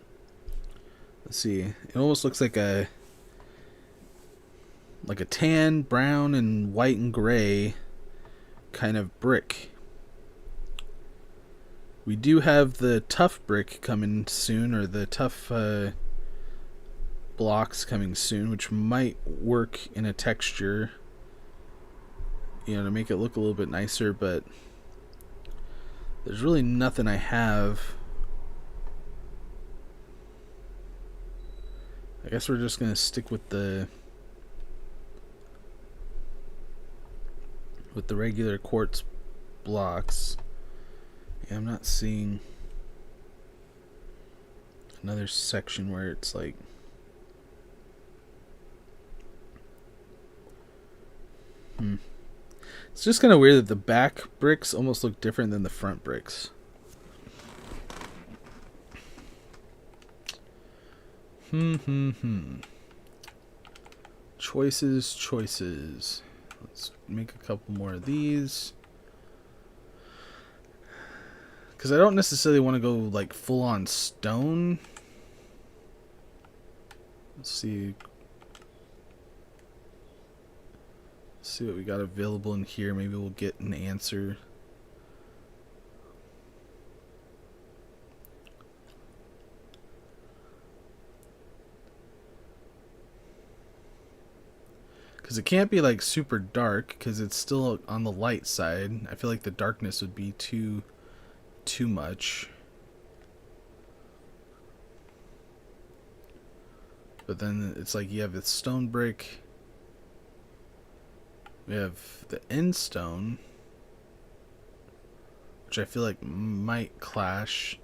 Let's see. It almost looks like a tan, brown, and white and gray kind of brick. We do have the tough brick coming soon, or the tough blocks coming soon, which might work in a texture, you know, to make it look a little bit nicer, but there's really nothing I have. I guess we're just gonna stick with the regular quartz blocks. Yeah, I'm not seeing another section where it's like it's just kind of weird that the back bricks almost look different than the front bricks. Choices. Let's make a couple more of these. Because I don't necessarily want to go like full on stone. Let's see. See what we got available in here. Maybe we'll get an answer. Because it can't be like super dark because it's still on the light side. I feel like the darkness would be too much. But then it's like you have the stone brick. We have the end stone, which I feel like might clash.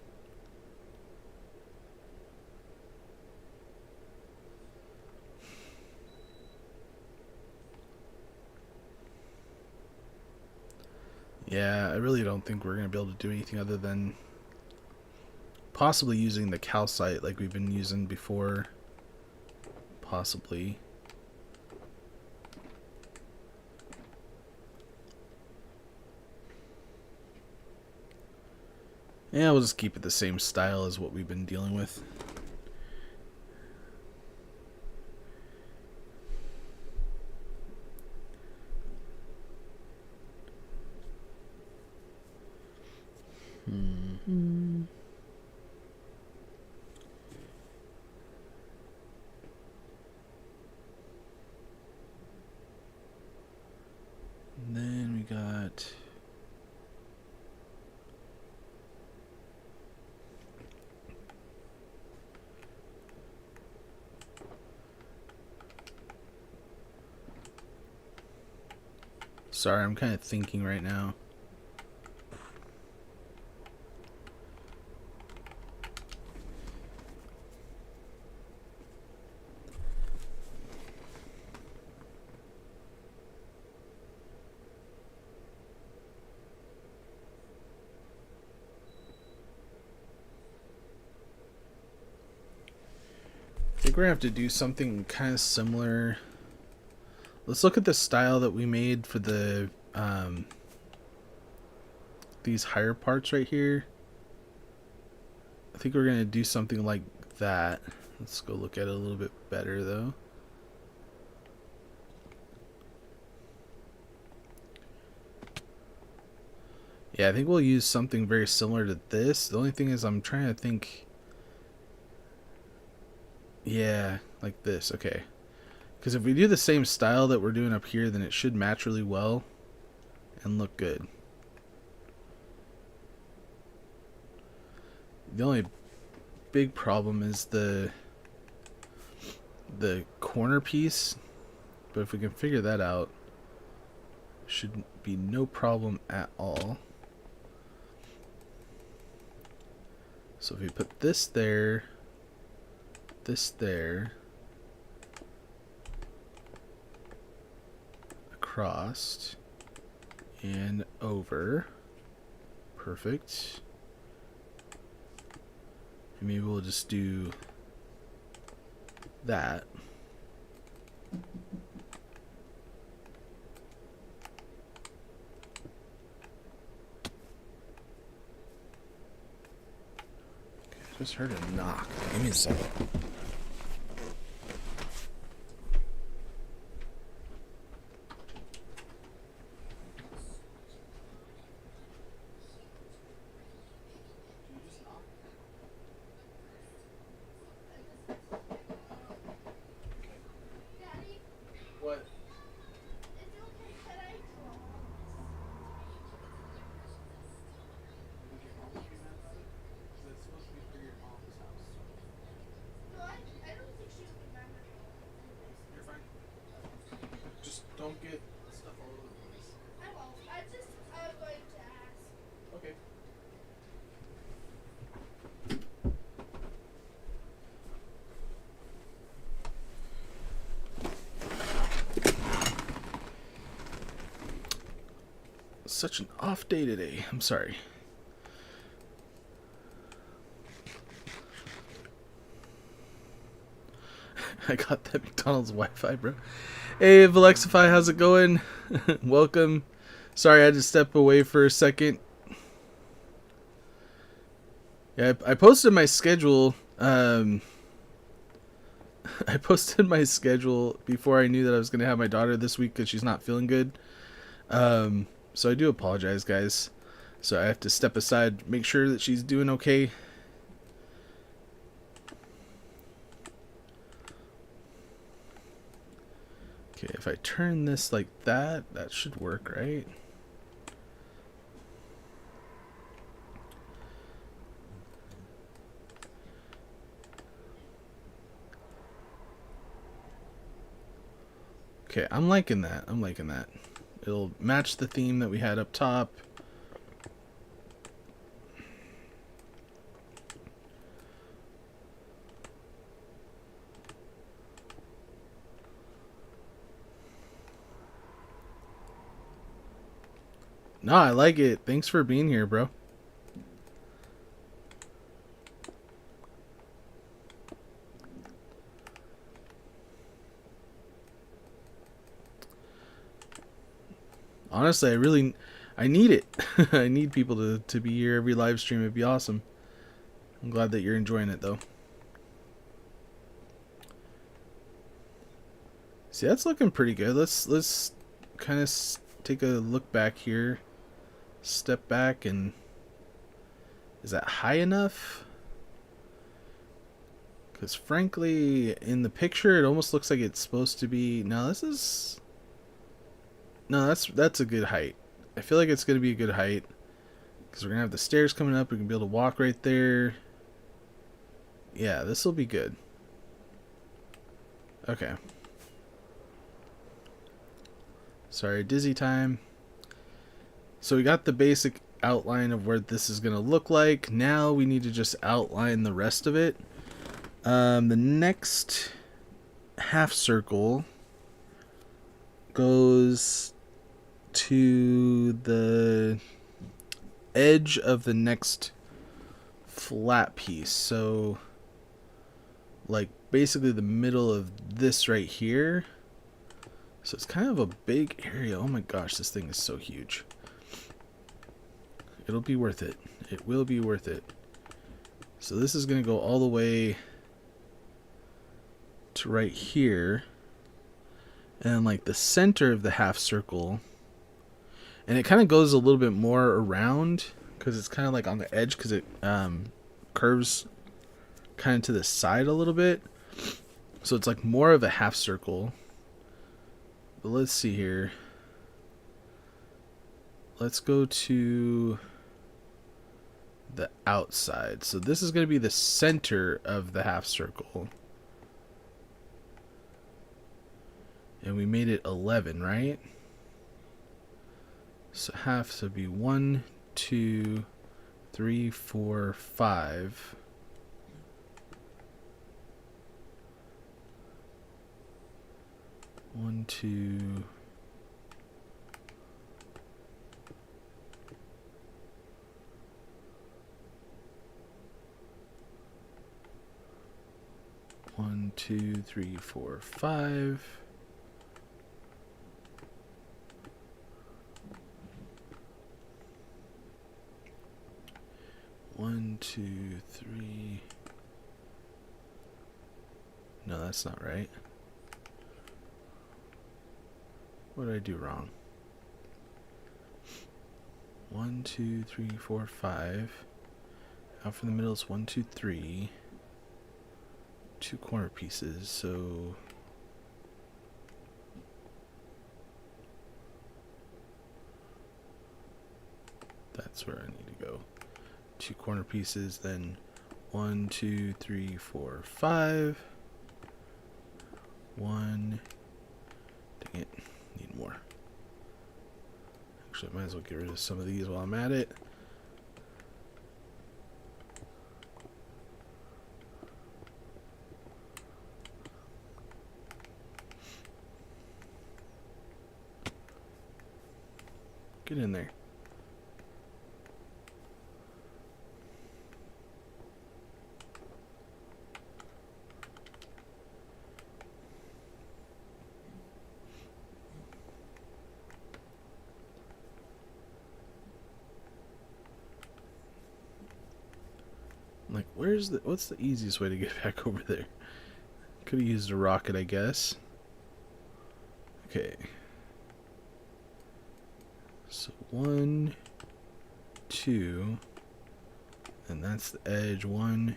Yeah, I really don't think we're going to be able to do anything other than possibly using the calcite like we've been using before. Possibly. Yeah, we'll just keep it the same style as what we've been dealing with. And then we got... Sorry, I'm kind of thinking right now. I think we're gonna have to do something kind of similar. Let's look at the style that we made for the these higher parts right here. I think we're gonna do something like that. Let's go look at it a little bit better though. Yeah, I think we'll use something very similar to this. The only thing is I'm trying to think. Yeah, like this. Okay. Because if we do the same style that we're doing up here, then it should match really well and look good. The only big problem is the corner piece, but if we can figure that out, should be no problem at all. So if we put this there, across and over, perfect. And maybe we'll just do that. Just heard a knock. Give me a second. Daddy, What? is it okay that I draw That's supposed to be for your mom's house. this? No, I don't think she would be mad at all. You're fine. Just don't get stuff all over the place. I won't. I just going to ask. Okay. Such an off day today. I'm sorry. I got that McDonald's Wi-Fi, bro. Hey, Alexify, how's it going? Welcome. Sorry, I had to step away for a second. Yeah, I posted my schedule. I posted my schedule before I knew that I was going to have my daughter this week because she's not feeling good. So I do apologize, guys. So I have to step aside, make sure that she's doing okay. Okay, if I turn this like that, that should work, right? Okay, I'm liking that. I'm liking that. It'll match the theme that we had up top. No, I like it. Thanks for being here, bro. Honestly, I need it. I need people to be here every live stream. It'd be awesome. I'm glad that you're enjoying it, though. See, that's looking pretty good. Let's kind of take a look back here. Step back, and is that high enough? Because frankly, in the picture, it almost looks like it's supposed to be. No, that's a good height. I feel like it's gonna be a good height because we're gonna have the stairs coming up. We can be able to walk right there. Yeah, this will be good. Okay. Sorry, dizzy time. So we got the basic outline of where this is going to look like. Now we need to just outline the rest of it. The next half circle goes to the edge of the next flat piece. So, like, basically the middle of this right here. So it's kind of a big area. Oh my gosh, this thing is so huge. It'll be worth it. It will be worth it. So this is going to go all the way to right here. And like the center of the half circle. And it kind of goes a little bit more around because it's kind of like on the edge because it curves kind of to the side a little bit. So it's like more of a half circle. But let's see here. Let's go to the outside. So this is going to be the center of the half circle. And we made it 11, right? So half, so it'd be 1, 2, 3, 4, 5. One, two. One, two, three, four, 5. One, two, three. No, that's not right. What did I do wrong? 1, 2, 3, 4, 5. Out from the middle is 1, 2, 3. 2 corner pieces, so that's where I need to go. 2 corner pieces, then 1, 2, 3, 4, 5. 1. Dang it, need more. Actually, I might as well get rid of some of these while I'm at it. Get in there. Like, what's the easiest way to get back over there? Could have used a rocket, I guess. Okay. So 1, 2, and that's the edge. 1,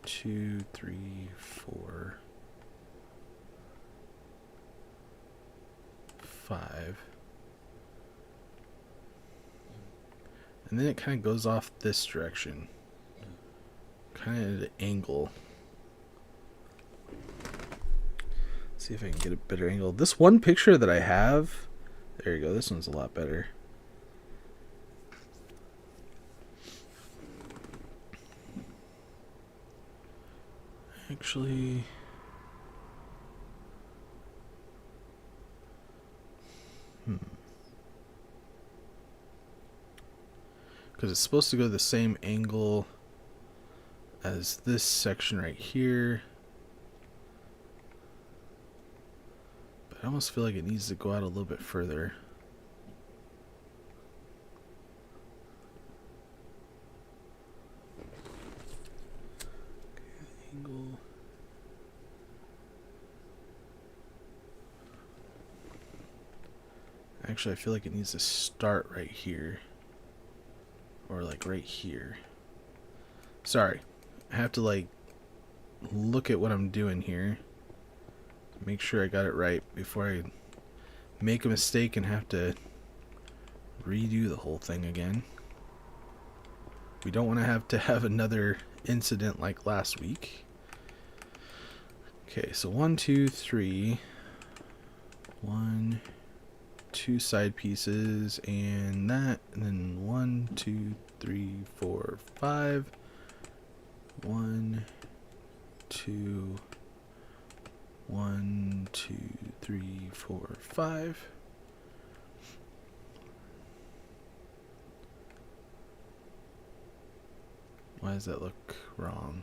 2, 3, 4, 5. And then it kind of goes off this direction. Kind of at an angle. Let's see if I can get a better angle. This one picture that I have, there you go, this one's a lot better. Actually, because it's supposed to go the same angle as this section right here. But I almost feel like it needs to go out a little bit further. Okay, angle. Actually, I feel like it needs to start right here. Or like right here. Sorry. I have to like look at what I'm doing here. Make sure I got it right before I make a mistake and have to redo the whole thing again. We don't want to have another incident like last week. Okay, so 1, 2, 3. 1, 2 side pieces and that, and then 1, 2, 3, 4, 5. 1, 2, 1, 2, 3, 4, 5. Why does that look wrong?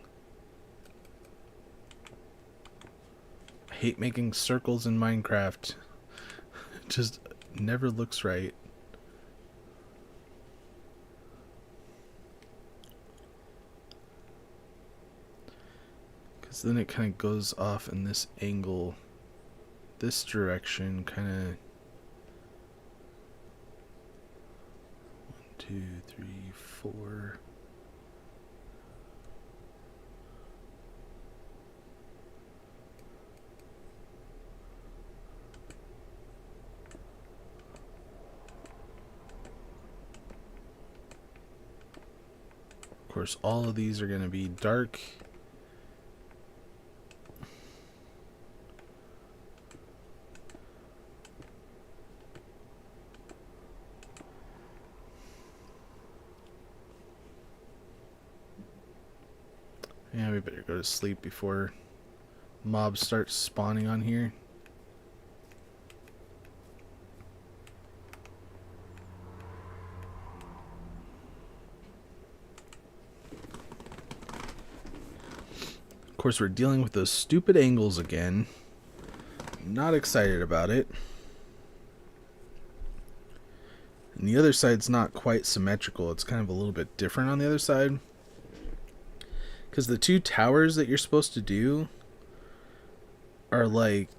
I hate making circles in Minecraft. It just never looks right. Because then it kind of goes off in this angle, this direction, kind of. 2, 3, 4. Of course, all of these are going to be dark. Yeah, we better go to sleep before mobs start spawning on here. Of course, we're dealing with those stupid angles again. Not excited about it. And the other side's not quite symmetrical. It's kind of a little bit different on the other side. Because the two towers that you're supposed to do are like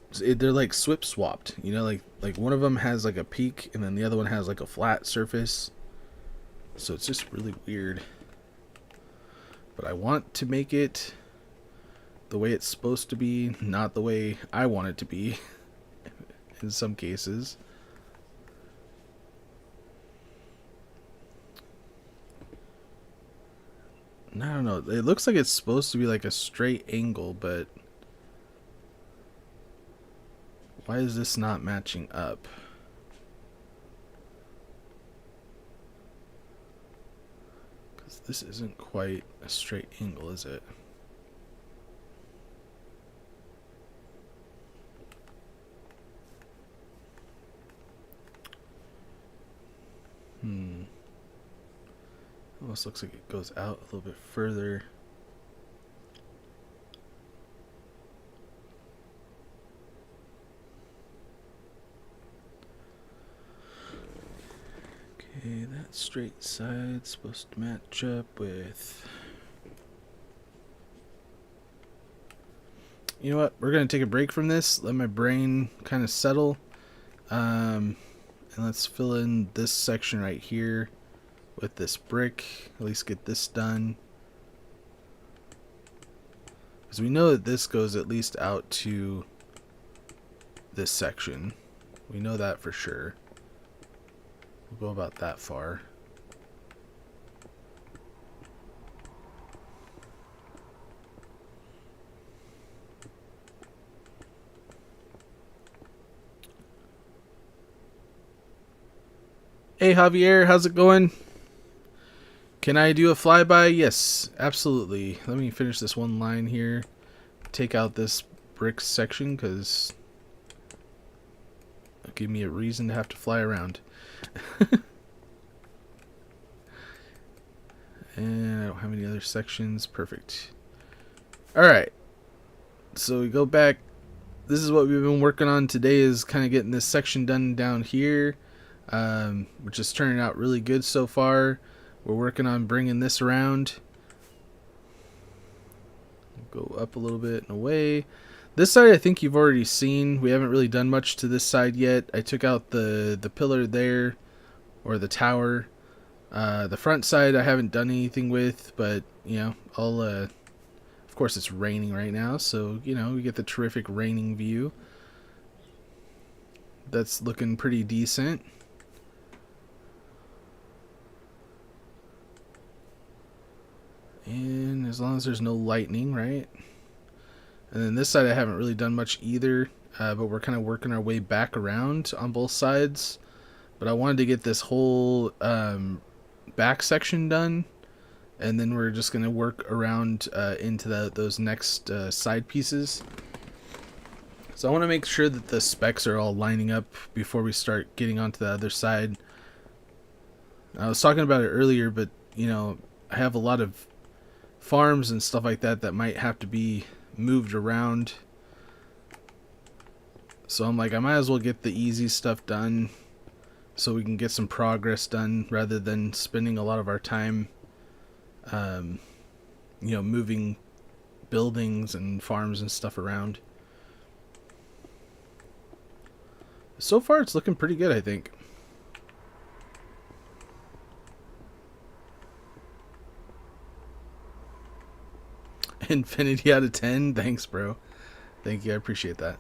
they're like swip swapped. You know, like one of them has like a peak and then the other one has like a flat surface. So it's just really weird. But I want to make it the way it's supposed to be, not the way I want it to be in some cases. I don't know. It looks like it's supposed to be like a straight angle, but why is this not matching up? Because this isn't quite a straight angle, is it? Almost looks like it goes out a little bit further. Okay, that straight side's supposed to match up with... You know what? We're going to take a break from this. Let my brain kind of settle. And let's fill in this section right here with this brick. At least get this done. Because we know that this goes at least out to this section. We know that for sure. We'll go about that far. Hey Javier, how's it going? Can I do a flyby? Yes, absolutely. Let me finish this one line here. Take out this brick section because it'll give me a reason to have to fly around. And I don't have any other sections. Perfect. Alright. So we go back. This is what we've been working on today, is kind of getting this section done down here. Which is turning out really good so far. We're working on bringing this around. Go up a little bit and away. This side I think you've already seen. We haven't really done much to this side yet. I took out the pillar there, or the tower. The front side I haven't done anything with, but you know, I'll of course it's raining right now, so you know, we get the terrific raining view. That's looking pretty decent. And as long as there's no lightning, right? And then this side I haven't really done much either, but we're kind of working our way back around on both sides. But I wanted to get this whole back section done, and then we're just going to work around into those next side pieces. So I want to make sure that the specs are all lining up before we start getting onto the other side. I was talking about it earlier, but you know, I have a lot of farms and stuff like that that might have to be moved around. So I'm like, I might as well get the easy stuff done so we can get some progress done rather than spending a lot of our time you know, moving buildings and farms and stuff around. So far it's looking pretty good, I think. Infinity out of 10. Thanks, bro. Thank you. I appreciate that.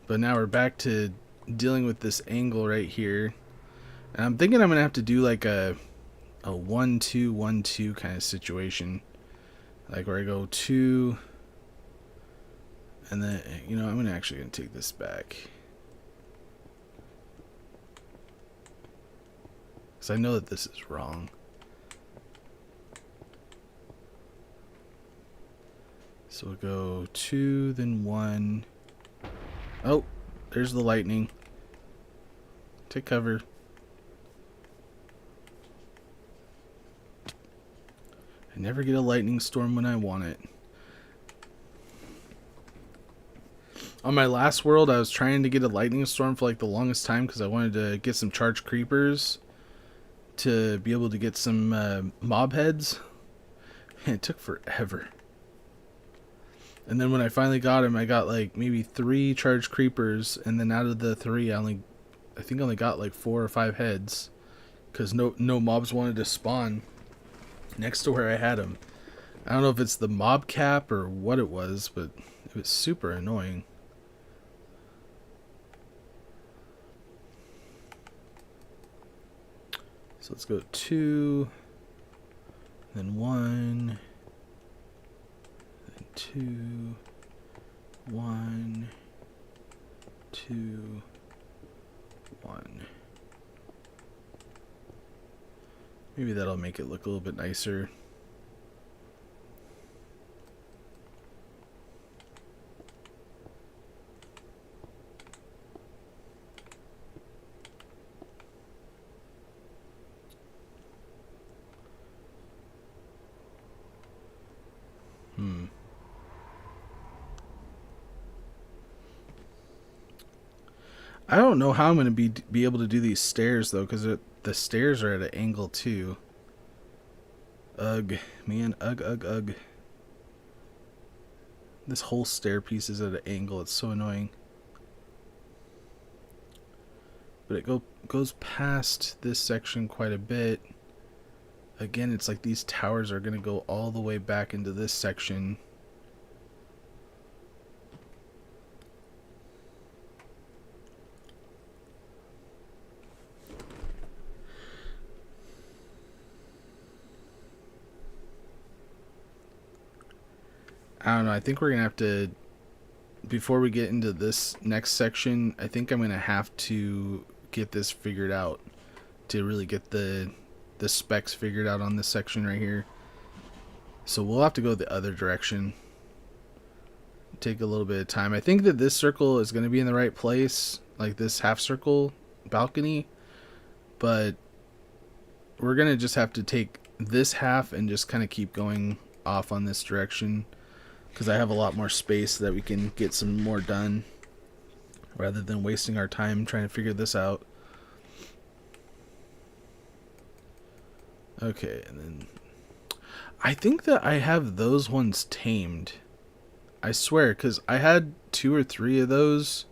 But now we're back to dealing with this angle right here. And I'm thinking I'm going to have to do like a 1-2, 1-2 kind of situation. Like where I go 2, and then, you know, I'm actually going to take this back. Because I know that this is wrong. So we'll go 2, then 1. Oh, there's the lightning. Take cover. I never get a lightning storm when I want it. On my last world, I was trying to get a lightning storm for like the longest time because I wanted to get some charged creepers to be able to get some mob heads. And it took forever. And then when I finally got him, I got like maybe 3 charged creepers, and then out of the 3, I think I only got like 4 or 5 heads because no mobs wanted to spawn next to where I had them. I don't know if it's the mob cap or what it was, but it was super annoying. So let's go 2, then 1, then 2, 1, 2, 1. Maybe that'll make it look a little bit nicer. I don't know how I'm going to be able to do these stairs though, because the stairs are at an angle too. Ugh, man, ugh. This whole stair piece is at an angle. It's so annoying. But it goes past this section quite a bit. Again, it's like these towers are going to go all the way back into this section. I don't know. I think we're going to have to, before we get into this next section, I think I'm going to have to get this figured out to really get the specs figured out on this section right here. So we'll have to go the other direction. Take a little bit of time. I think that this circle is going to be in the right place, like this half circle balcony, but we're going to just have to take this half and just kind of keep going off on this direction, because I have a lot more space that we can get some more done rather than wasting our time trying to figure this out. Okay, and then I think that I have those ones tamed. I swear, because I had 2 or 3 of those.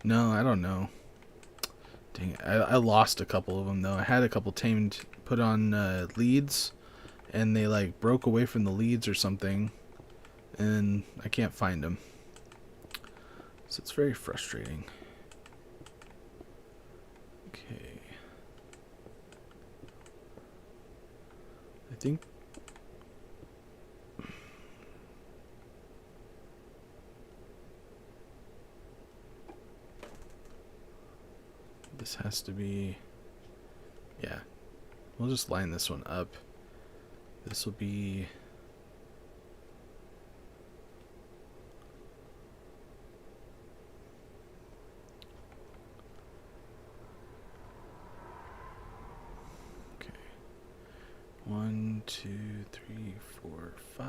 No, I don't know. Dang it. I lost a couple of them, though. I had a couple tamed, put on leads, and they like broke away from the leads or something. And I can't find them. So it's very frustrating. Okay. I think this has to be, yeah, we'll just line this one up. This will be, okay, 1, 2, 3, 4, 5.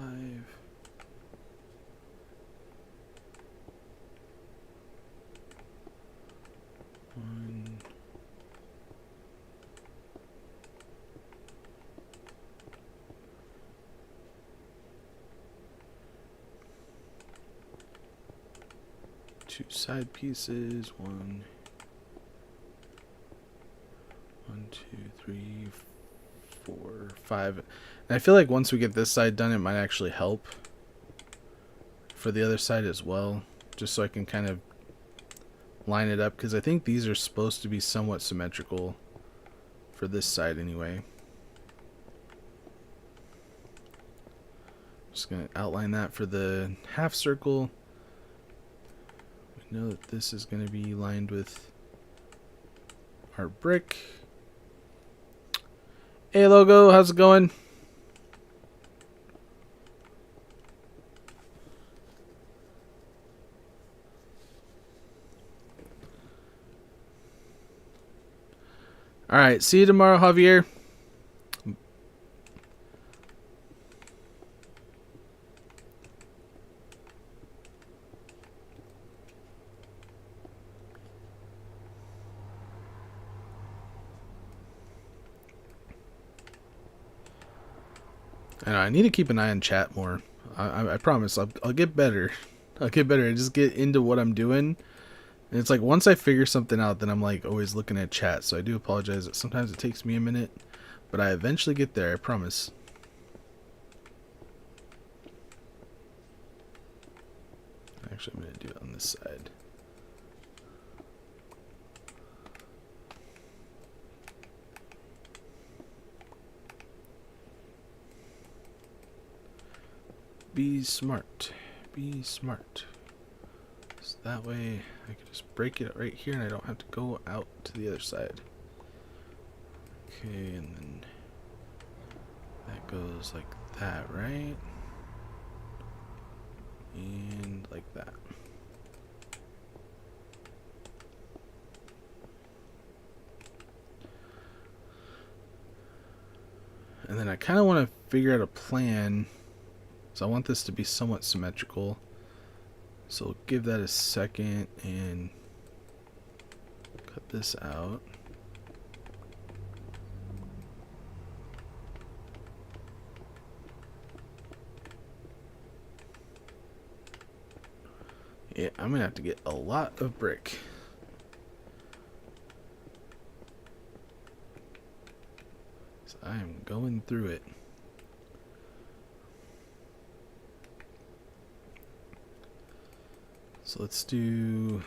One. 2 side pieces. 1, 2, 3, 4, 5. And I feel like once we get this side done, it might actually help for the other side as well, just so I can kind of line it up, because I think these are supposed to be somewhat symmetrical for this side anyway. Just going to outline that for the half circle. We know that this is going to be lined with our brick. Hey Logo, how's it going? Alright, see you tomorrow, Javier. I know, I need to keep an eye on chat more. I promise, I'll get better. I'll get better. I just get into what I'm doing. And it's like once I figure something out, then I'm like always looking at chat. So I do apologize that sometimes it takes me a minute. But I eventually get there, I promise. Actually, I'm going to do it on this side. Be smart. Be smart. So that way I can just break it right here and I don't have to go out to the other side. Okay, and then that goes like that, right? And like that. And then I kind of want to figure out a plan. So I want this to be somewhat symmetrical. So we'll give that a second and cut this out. Yeah, I'm gonna have to get a lot of brick. So I am going through it. So let's do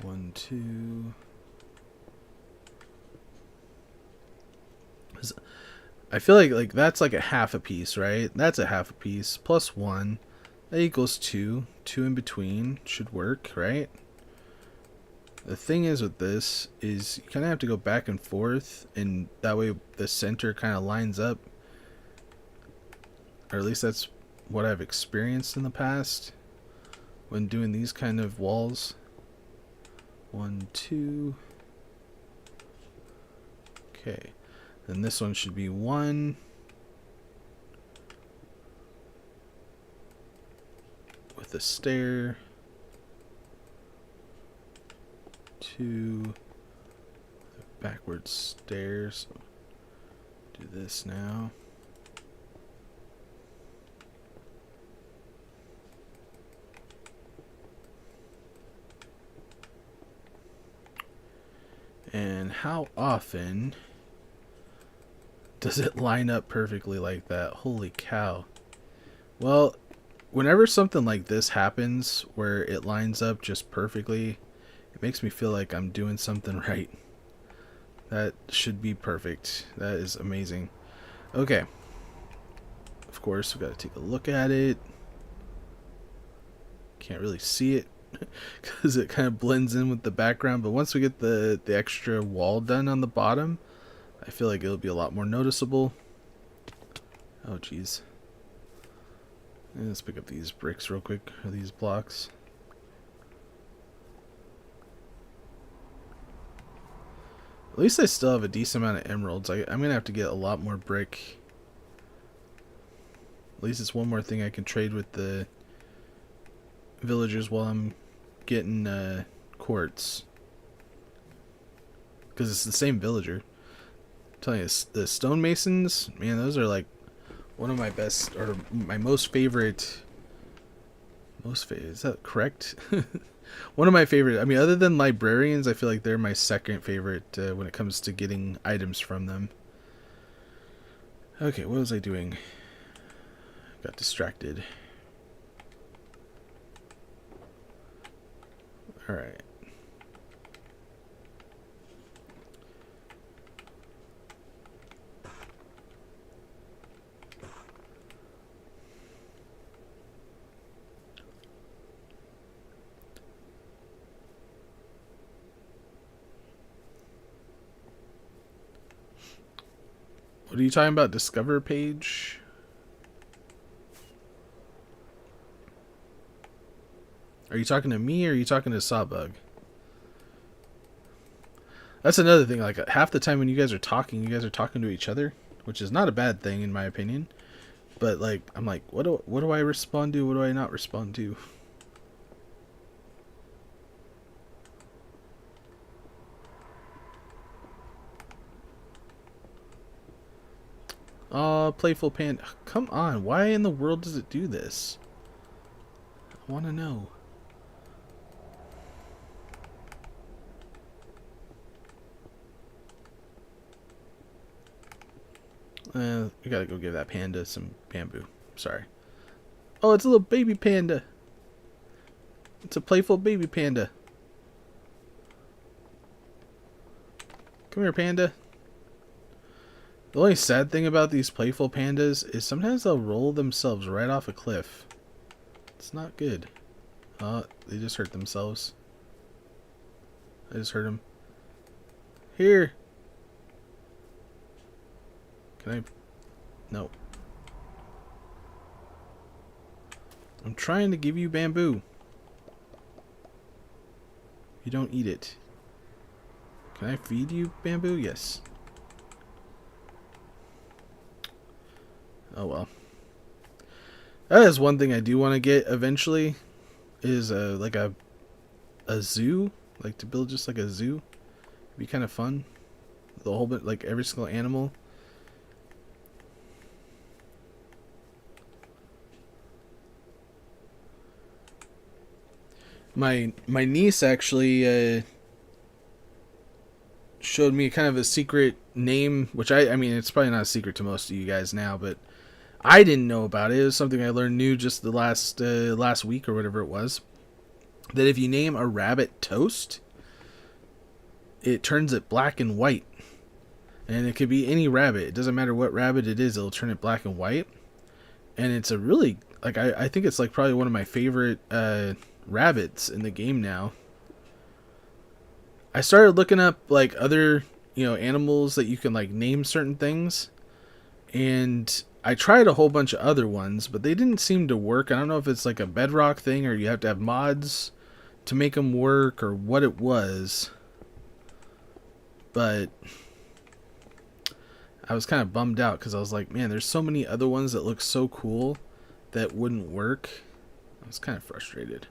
one, two. I feel like that's like a half a piece, right? That's a half a piece plus 1. That equals 2. 2 in between should work, right? The thing is with this is you kind of have to go back and forth, and that way the center kind of lines up. Or at least that's what I've experienced in the past when doing these kind of walls. 1, 2. Okay. Then this one should be 1. With a stair. 2. Backwards stairs. Do this now. And how often does it line up perfectly like that? Holy cow. Well, whenever something like this happens where it lines up just perfectly, it makes me feel like I'm doing something right. That should be perfect. That is amazing. Okay. Of course, we got to take a look at it. Can't really see it because it kind of blends in with the background, but once we get the extra wall done on the bottom, I feel like it'll be a lot more noticeable. Oh geez. Let's pick up these bricks real quick, or these blocks. At least I still have a decent amount of emeralds. I'm gonna have to get a lot more brick. At least it's one more thing I can trade with the villagers while I'm getting quartz. Because it's the same villager. telling you, the stonemasons, man, those are like one of my best, or my most favorite. Is that correct? One of my favorite. I mean, other than librarians, I feel like they're my second favorite when it comes to getting items from them. Okay, what was I doing? Got distracted. Alright. What are you talking about? Discover page? Are you talking to me or are you talking to Sawbug? That's another thing. Like half the time when you guys are talking to each other, which is not a bad thing in my opinion. But like, I'm like, what do I respond to? What do I not respond to? Playful Panda. Come on, why in the world does it do this? I want to know. We gotta go give that panda some bamboo. Sorry. Oh, it's a little baby panda. It's a playful baby panda. Come here, panda. The only sad thing about these playful pandas is sometimes they'll roll themselves right off a cliff. It's not good. They just hurt themselves. I just hurt them. Here. Can I? No. I'm trying to give you bamboo. You don't eat it. Can I feed you bamboo? Yes. Oh well. That is one thing I do want to get eventually. Is like a zoo, like to build just like a zoo. It'd be kind of fun. The whole bit, like every single animal. My niece actually showed me kind of a secret name, which I mean it's probably not a secret to most of you guys now, but I didn't know about it. It was something I learned new just the last week or whatever it was. That if you name a rabbit Toast, it turns it black and white. And it could be any rabbit. It doesn't matter what rabbit it is, it'll turn it black and white. And it's a really, like, I think it's like probably one of my favorite rabbits in the game now. I started looking up like other, animals that you can like name certain things. And I tried a whole bunch of other ones, but they didn't seem to work. I don't know if it's like a Bedrock thing or you have to have mods to make them work or what it was. But I was kind of bummed out because I was like, man, there's so many other ones that look so cool that wouldn't work. I was kind of frustrated.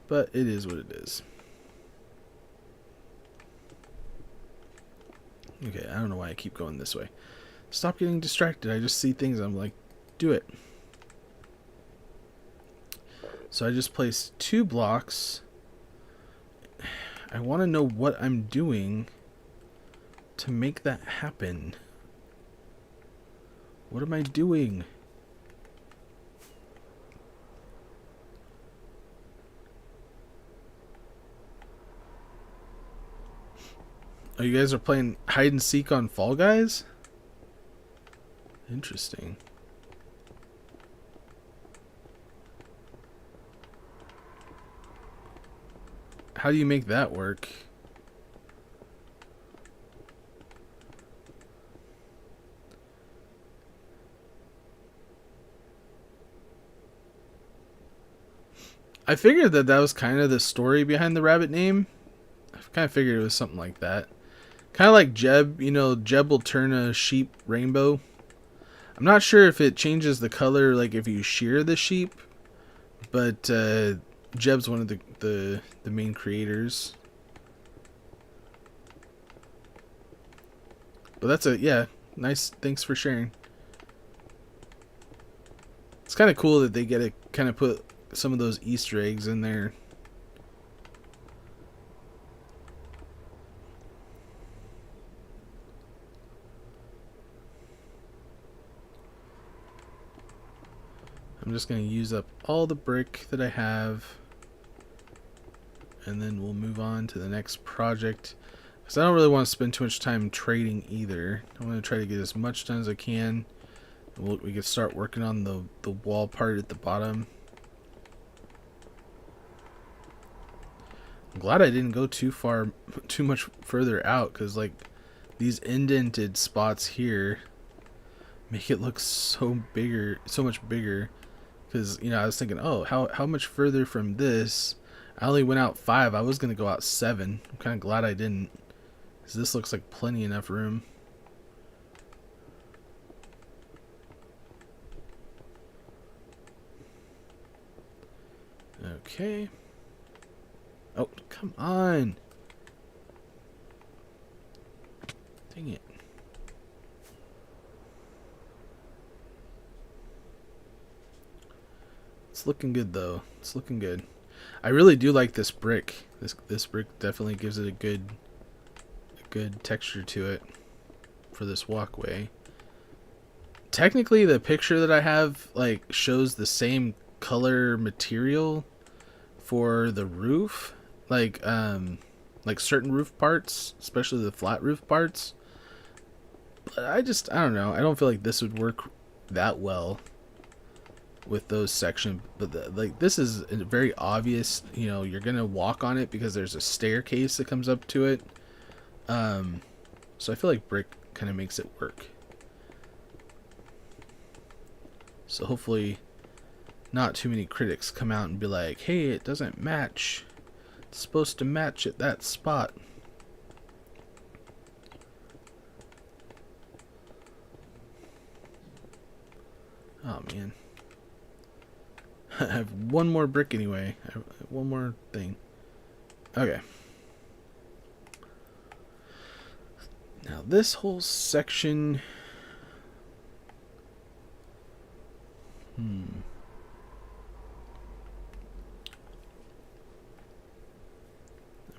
But it is what it is. Okay, I don't know why I keep going this way. Stop getting distracted. I just see things. I'm like, do it. So I just placed 2 blocks. I want to know what I'm doing to make that happen. What am I doing? Oh, you guys are playing hide and seek on Fall Guys? Interesting. How do you make that work? I figured that was kind of the story behind the rabbit name. I kind of figured it was something like that. Kind of like Jeb, Jeb will turn a sheep rainbow. I'm not sure if it changes the color, like if you shear the sheep, but Jeb's one of the main creators. But that's a, yeah, nice. Thanks for sharing. It's kind of cool that they get to kind of put some of those Easter eggs in there. I'm just going to use up all the brick that I have, and then we'll move on to the next project, because I don't really want to spend too much time trading either. I'm going to try to get as much done as I can. We can start working on the wall part at the bottom. I'm glad I didn't go too much further out, because like these indented spots here make it look so much bigger. Because, you know, I was thinking, oh, how much further from this? I only went out 5. I was going to go out 7. I'm kind of glad I didn't, because this looks like plenty enough room. Okay. Oh, come on. Dang it. It's looking good though. It's looking good. I really do like this brick. This brick definitely gives it a good texture to it for this walkway. Technically, the picture that I have like shows the same color material for the roof, like certain roof parts, especially the flat roof parts. But I don't know. I don't feel like this would work that well with those sections. But like this is very obvious. You know, you're gonna walk on it because there's a staircase that comes up to it. So I feel like brick kind of makes it work. So hopefully not too many critics come out and be like, hey, it doesn't match. It's supposed to match at that spot. Oh man. I have one more brick anyway. I have one more thing. Okay. Now this whole section. I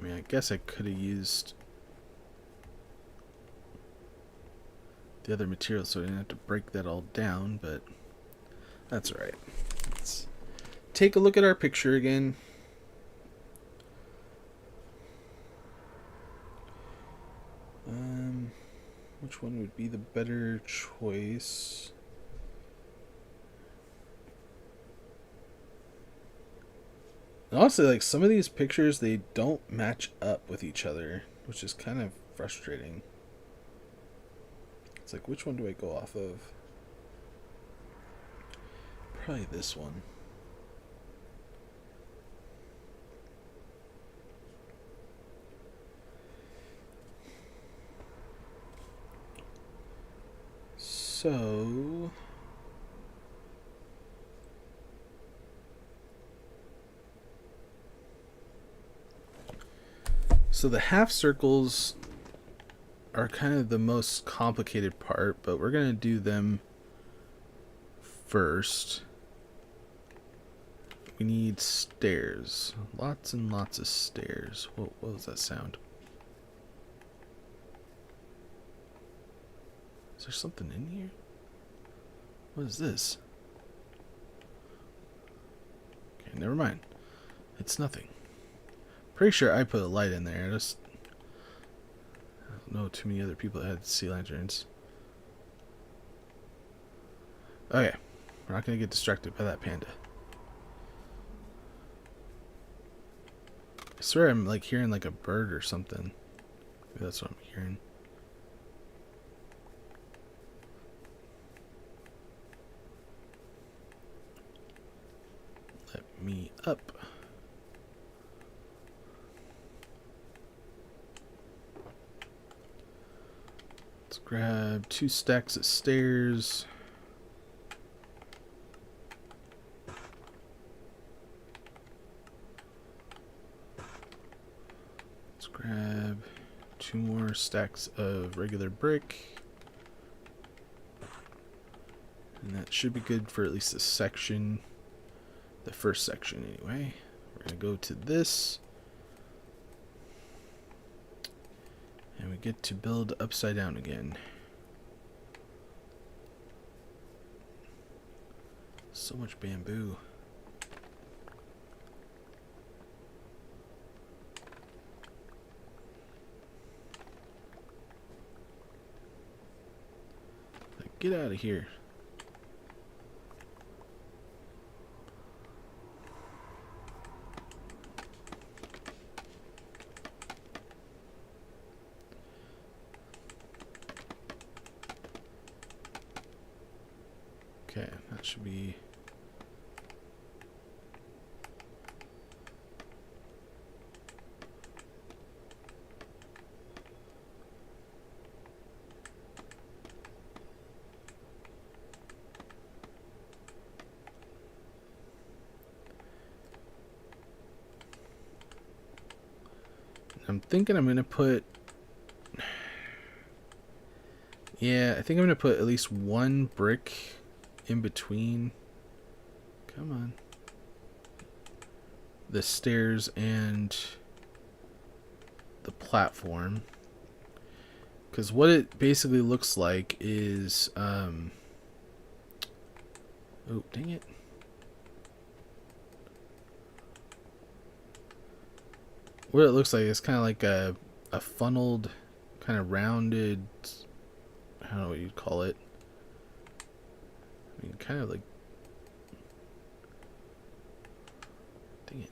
mean, I guess I could have used the other material so I didn't have to break that all down, but that's alright. Let's take a look at our picture again. Which one would be the better choice? And honestly, like some of these pictures, they don't match up with each other, which is kind of frustrating. It's like, which one do I go off of? Probably this one. So the half circles are kind of the most complicated part, but we're going to do them first. We need stairs. Lots and lots of stairs. What was that sound? Is there something in here? What is this? Okay, never mind. It's nothing. Pretty sure I put a light in there. I don't know too many other people that had sea lanterns. Okay. We're not going to get distracted by that panda. I swear I'm like hearing like a bird or something. Maybe that's what I'm hearing. Let me up. Let's grab 2 stacks of stairs. Let's grab 2 more stacks of regular brick. And that should be good for at least a section. The first section anyway. We're going to go to this. And we get to build upside down again. So much bamboo. Like, get out of here. Okay, that should be... I'm thinking I'm going to put... Yeah, I think I'm going to put at least 1 brick in between. Come on. The stairs and the platform. Because what it basically looks like is... Oh, dang it. What it looks like is kind of like a funneled, kind of rounded... I don't know what you'd call it. I mean, kind of like... Dang it.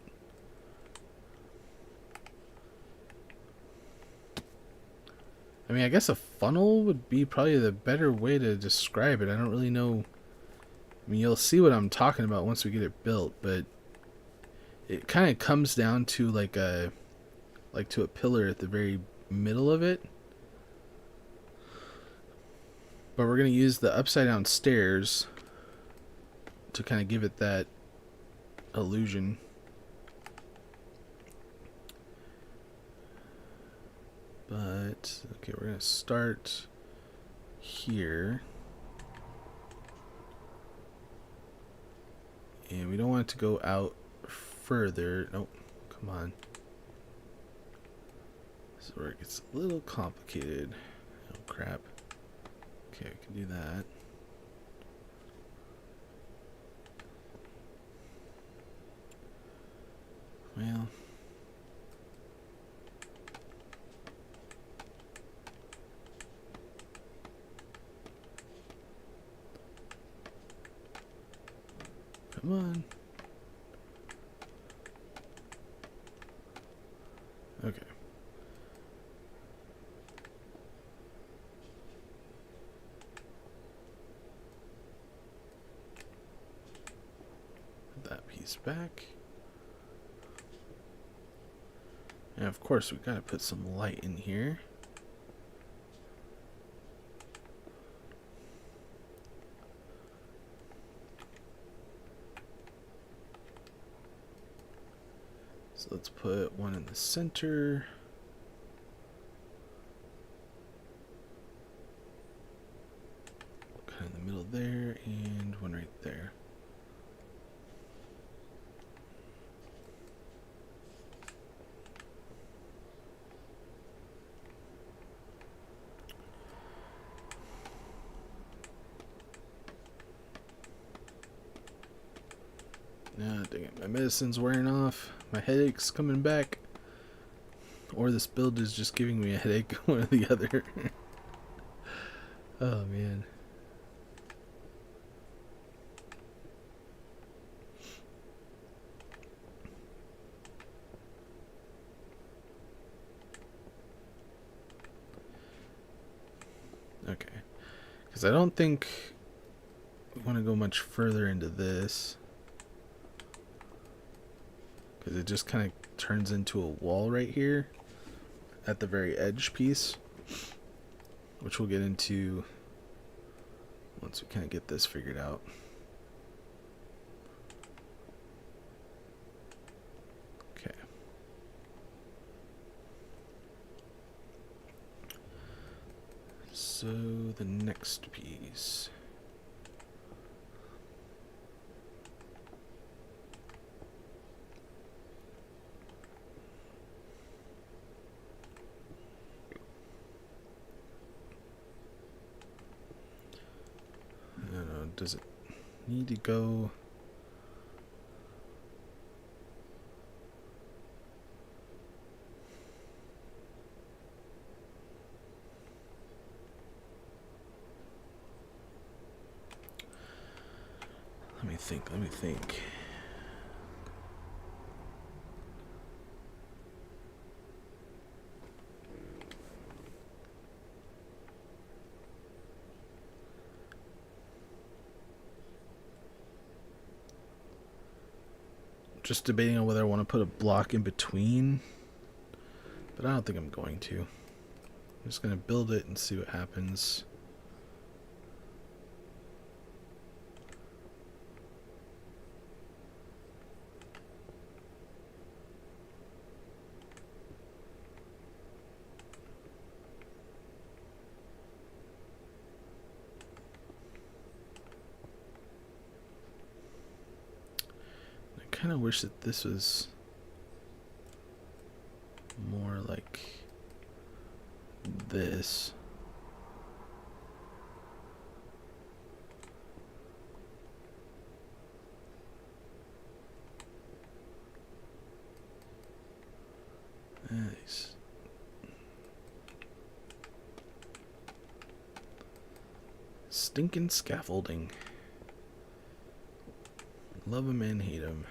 I mean, I guess a funnel would be probably the better way to describe it. I don't really know. I mean, you'll see what I'm talking about once we get it built, but it kind of comes down to like a pillar at the very middle of it. But we're going to use the upside down stairs to kind of give it that illusion. But, okay, we're going to start here. And we don't want it to go out further. Nope, come on. This is where it gets a little complicated. Oh, crap. Okay, we can do that. Well... Come on. Okay. Put that piece back. And of course, we gotta put some light in here. So let's put one in the center. Kind of in the middle there, and one right there. Ah, dang it. My medicine's wearing off. My headache's coming back. Or this build is just giving me a headache, one or the other. Oh, man. Okay. Because I don't think we want to go much further into this. Because it just kind of turns into a wall right here at the very edge piece, which we'll get into once we kind of get this figured out. Okay. So the next piece. I don't know, does it need to go? Let me think. Just debating on whether I want to put a block in between, but I don't think I'm going to. I'm just going to build it and see what happens. I kind of wish that this was more like this. Nice. Stinking scaffolding. Love 'em and hate 'em.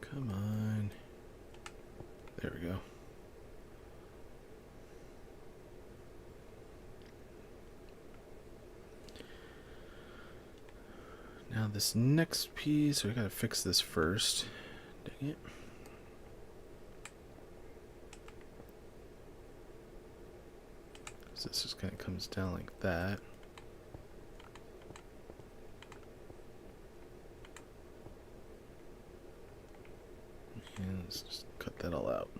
Come on. There we go. Now this next piece, we gotta fix this first. Dang it. So this just kind of comes down like that. And let's just cut that all out.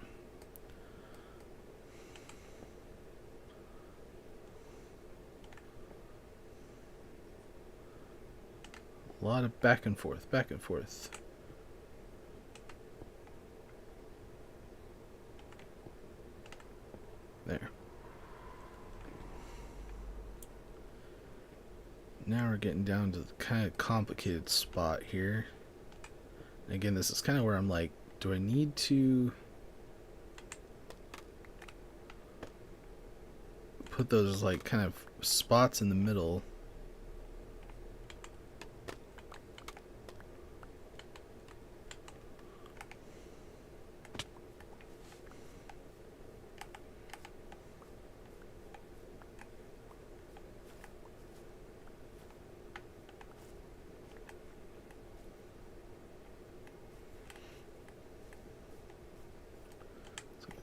A lot of back and forth, back and forth. There. Now we're getting down to the kind of complicated spot here. And again, this is kind of where I'm like, do I need to put those like kind of spots in the middle?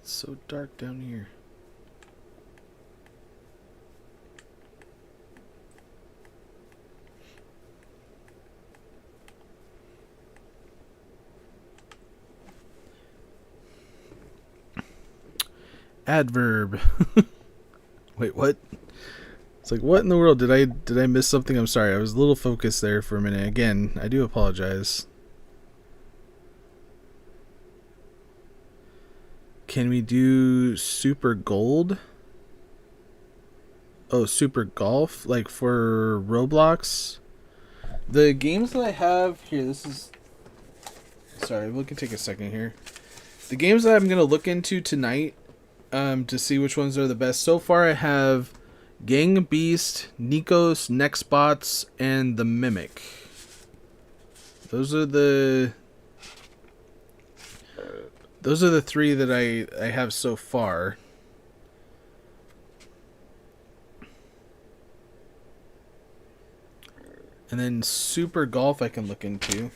It's so dark down here. Adverb. Wait, what? It's like, what in the world? Did I miss something? I'm sorry. I was a little focused there for a minute. Again, I do apologize. Can we do super gold? Oh, super golf? Like for Roblox? The games that I have here, this is... Sorry, we can take a second here. The games that I'm going to look into tonight to see which ones are the best. So far I have Gang Beast, Nikos, Nextbots, and the Mimic. Those are the three that I have so far. And then Super Golf I can look into.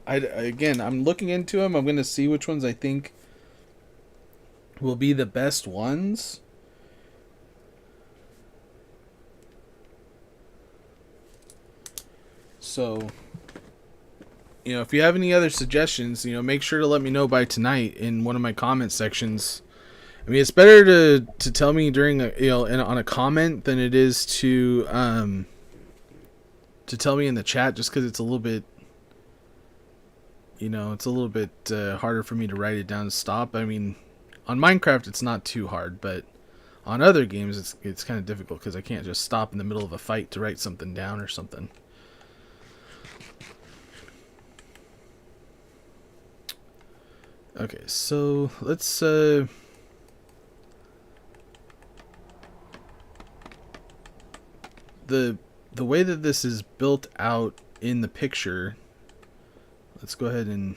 Again, I'm looking into them. I'm going to see which ones I think will be the best ones. So, if you have any other suggestions, make sure to let me know by tonight in one of my comment sections. I mean, it's better to tell me during on a comment than it is to tell me in the chat, just because it's a little bit harder for me to write it down and stop. I mean, on Minecraft it's not too hard, but on other games it's kind of difficult because I can't just stop in the middle of a fight to write something down or something. Okay, so let's the way that this is built out in the picture, let's go ahead and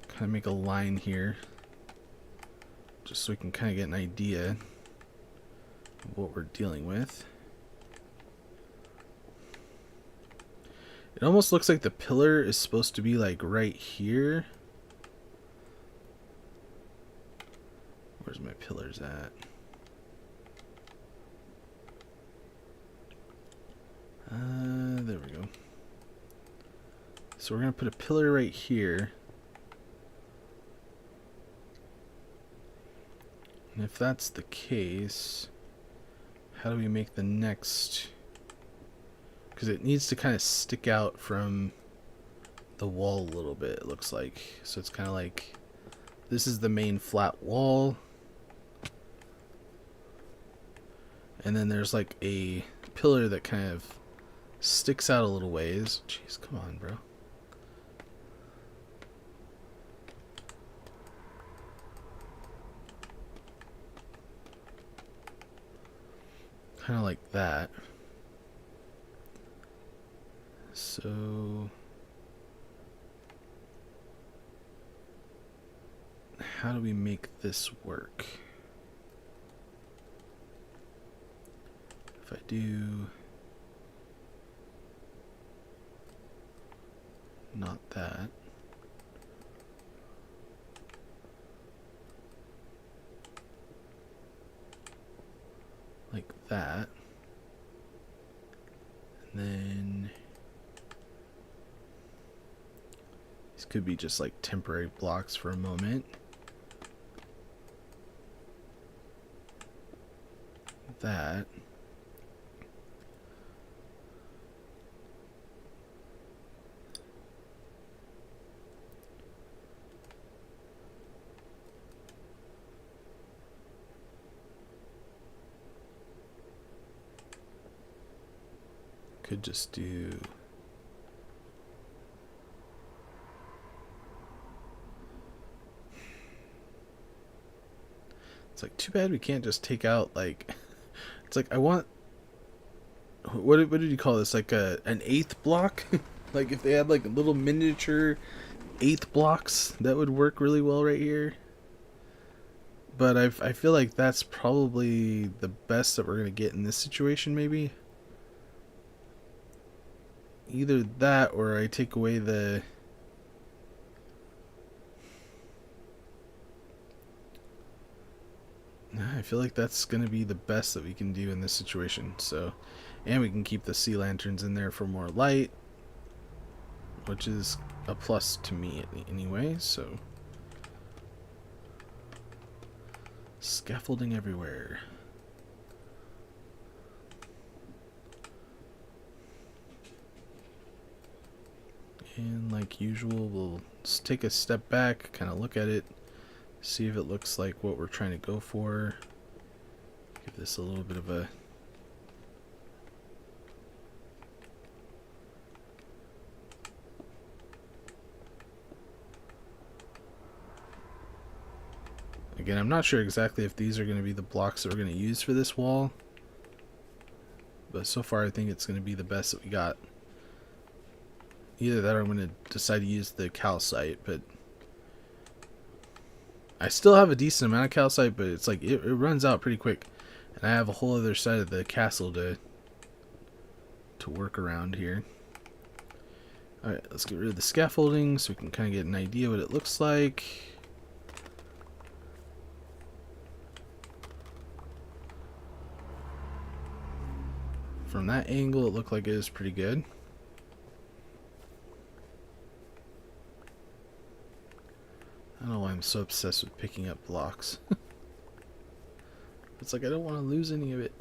kind of make a line here just so we can kind of get an idea of what we're dealing with. It almost looks like the pillar is supposed to be like right here. Where's my pillars at? There we go. So we're going to put a pillar right here. And if that's the case, how do we make the next? Because it needs to kind of stick out from the wall a little bit, it looks like. So it's kind of like, this is the main flat wall. And then there's like a pillar that kind of sticks out a little ways. Jeez, come on, bro. Kind of like that. So how do we make this work? If I do not that, like that, and then these could be just like temporary blocks for a moment. That. Could just do it's like too bad we can't just take out like it's like I want what did you call this, like an eighth block? Like if they had like little miniature eighth blocks, that would work really well right here. But I feel like that's probably the best that we're gonna get in this situation. Maybe either that or I take away the I feel like that's going to be the best that we can do in this situation. So, and we can keep the sea lanterns in there for more light, which is a plus to me anyway. So, scaffolding everywhere. And like usual, we'll just take a step back, kind of look at it, see if it looks like what we're trying to go for. Give this a little bit of a again, I'm not sure exactly if these are going to be the blocks that we're going to use for this wall, but so far I think it's going to be the best that we got. Either that or I'm going to decide to use the calcite, but I still have a decent amount of calcite, but it's like it runs out pretty quick, and I have a whole other side of the castle to work around here. Alright, let's get rid of the scaffolding so we can kind of get an idea what it looks like. From that angle, it looked like it was pretty good. I don't know why I'm so obsessed with picking up blocks. It's like I don't want to lose any of it.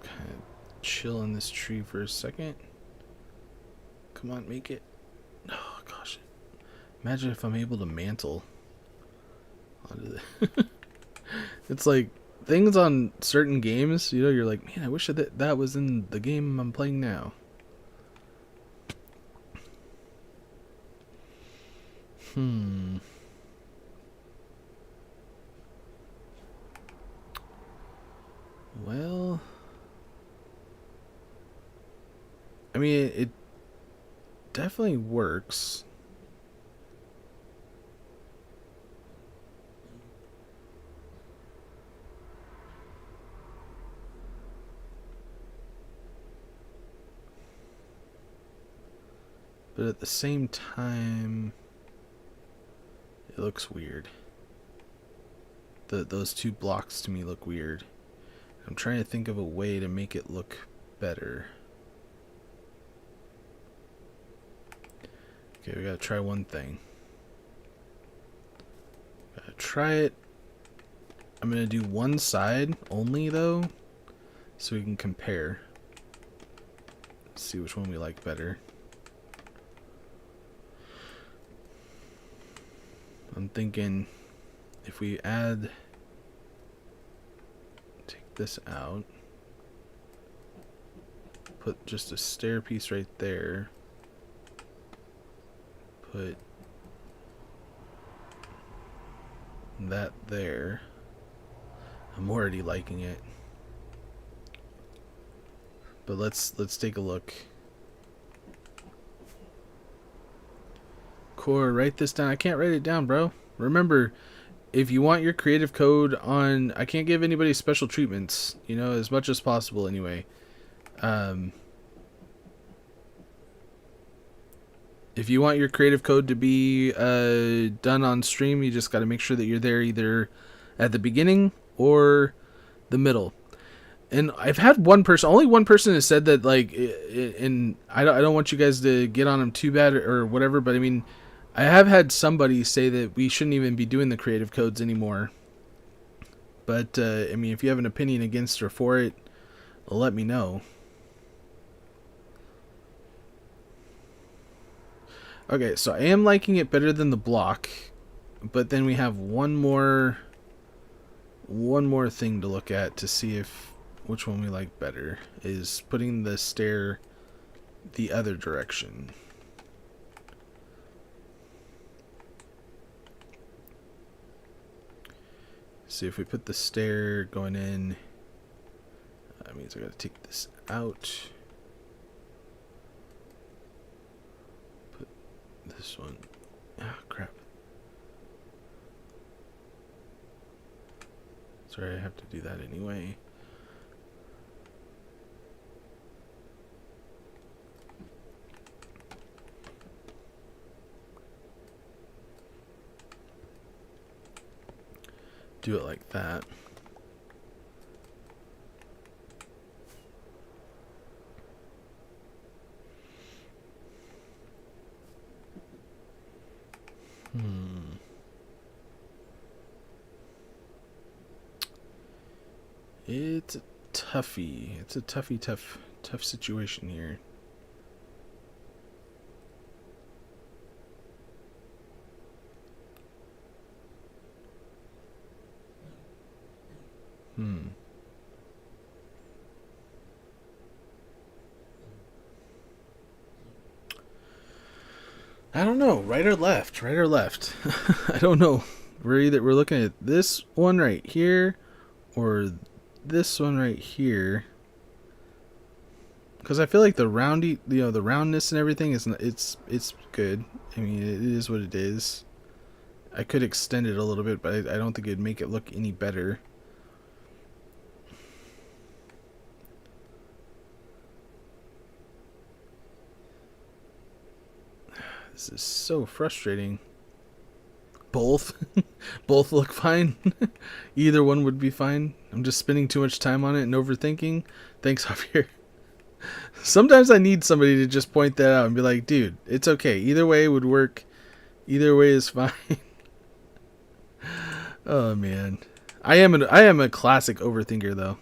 Kind of chill in this tree for a second. Come on, make it. Oh gosh. Imagine if I'm able to mantle onto the It's like things on certain games, you know, you're like, man, I wish that was in the game I'm playing now. Well, I mean, it definitely works. But at the same time, it looks weird. Those two blocks to me look weird. I'm trying to think of a way to make it look better. Okay, we gotta try one thing. Gotta try it. I'm gonna do one side only though, so we can compare. See which one we like better. I'm thinking if we take this out, put just a stair piece right there, put that there. I'm already liking it. But let's take a look. Core, write this down. I can't write it down, bro. Remember, if you want your creative code on, I can't give anybody special treatments, you know, as much as possible anyway. If you want your creative code to be done on stream, you just got to make sure that you're there either at the beginning or the middle. And I've had only one person has said that, like, and I don't want you guys to get on them too bad or whatever, but I mean, I have had somebody say that we shouldn't even be doing the creative codes anymore. But, I mean, if you have an opinion against or for it, let me know. Okay, so I am liking it better than the block, but then we have one more thing to look at to see which one we like better, is putting the stair the other direction. See, if we put the stair going in, that means I gotta take this out. Put this one. Ah, crap. Sorry, I have to do that anyway. Do it like that. It's a toughie. It's a tough situation here. I don't know, right or left, right or left. I don't know. We're looking at this one right here or this one right here. Because I feel like the the roundness and everything it's good. I mean, it is what it is. I could extend it a little bit, but I don't think it'd make it look any better. This is so frustrating. Both. Both look fine. Either one would be fine. I'm just spending too much time on it and overthinking. Thanks, Javier. Sometimes I need somebody to just point that out and be like, dude, it's okay. Either way would work. Either way is fine. Oh man. I am a classic overthinker though.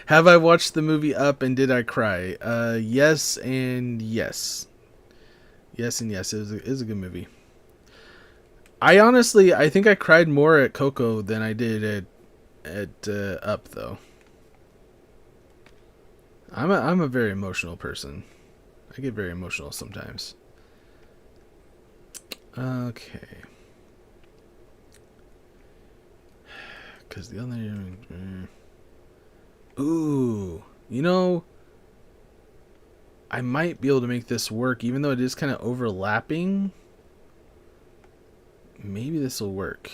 Have I watched the movie Up and did I cry? Yes and yes. Yes and yes. It was a good movie. I think I cried more at Coco than I did at Up though. I'm a very emotional person. I get very emotional sometimes. Okay. Because the other... Ooh. You know, I might be able to make this work, even though it is kind of overlapping. Maybe this will work.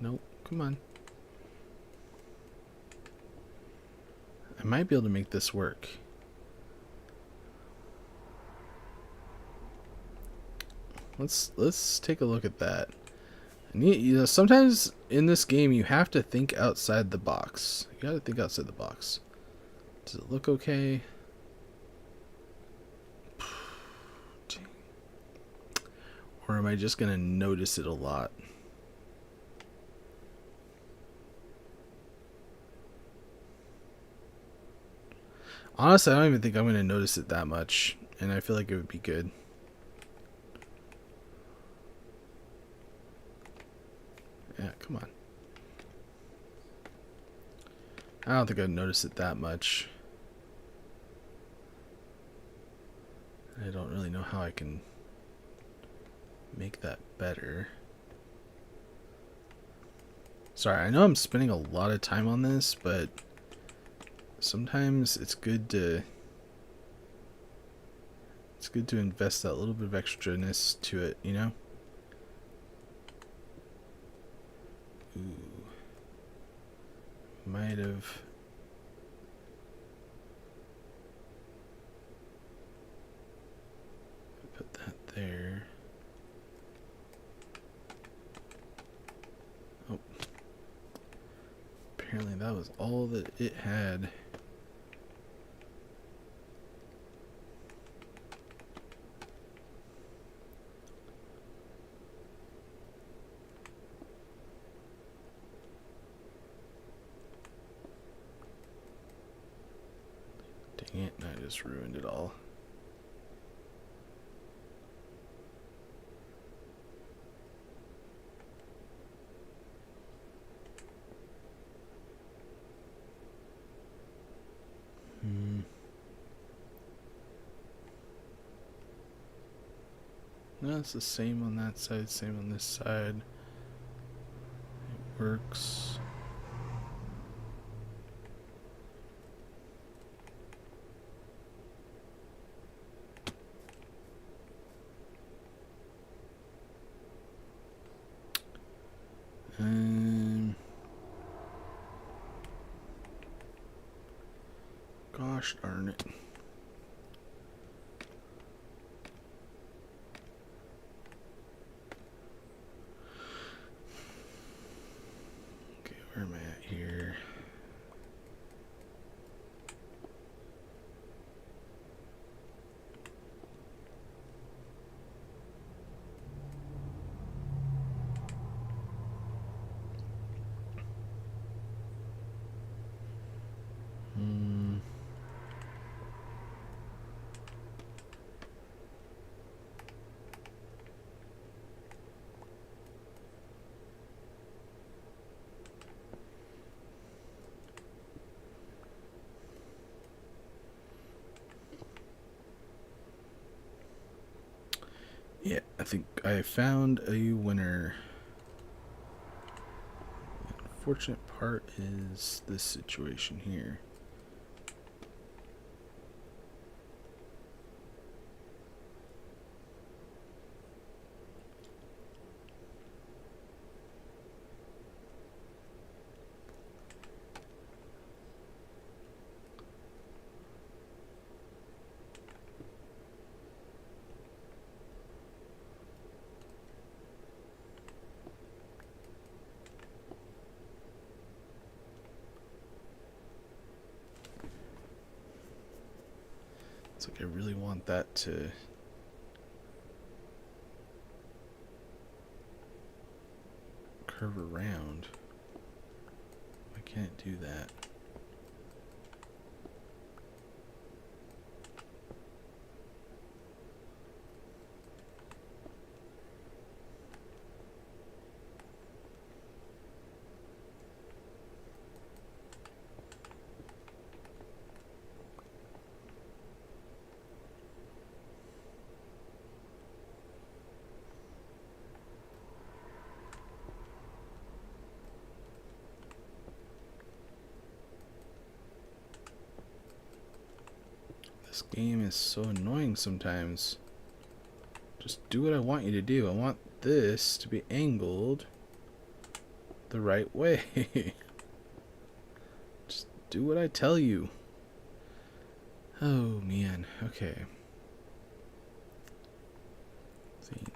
Nope. Come on. I might be able to make this work. Let's take a look at that. You know, sometimes in this game you have to think outside the box. You got to think outside the box. Does it look okay? Or am I just gonna notice it a lot? Honestly, I don't even think I'm gonna notice it that much, and I feel like it would be good. Yeah, come on. I don't think I'd notice it that much. I don't really know how I can make that better. Sorry, I know I'm spending a lot of time on this, but sometimes it's good to invest that little bit of extraness to it, you know? Ooh. Might have... put that there. Oh. Apparently that was all that it had. Dang it, I just ruined it all. No, it's the same on that side, same on this side. It works. Gosh darn it. Okay, where am I at here? Yeah, I think I found a winner. The unfortunate part is this situation here. It's like I really want that to curve around. I can't do that. This game is so annoying sometimes. Just do what I want you to do. I want this to be angled the right way. Just do what I tell you. Oh man, okay. Think.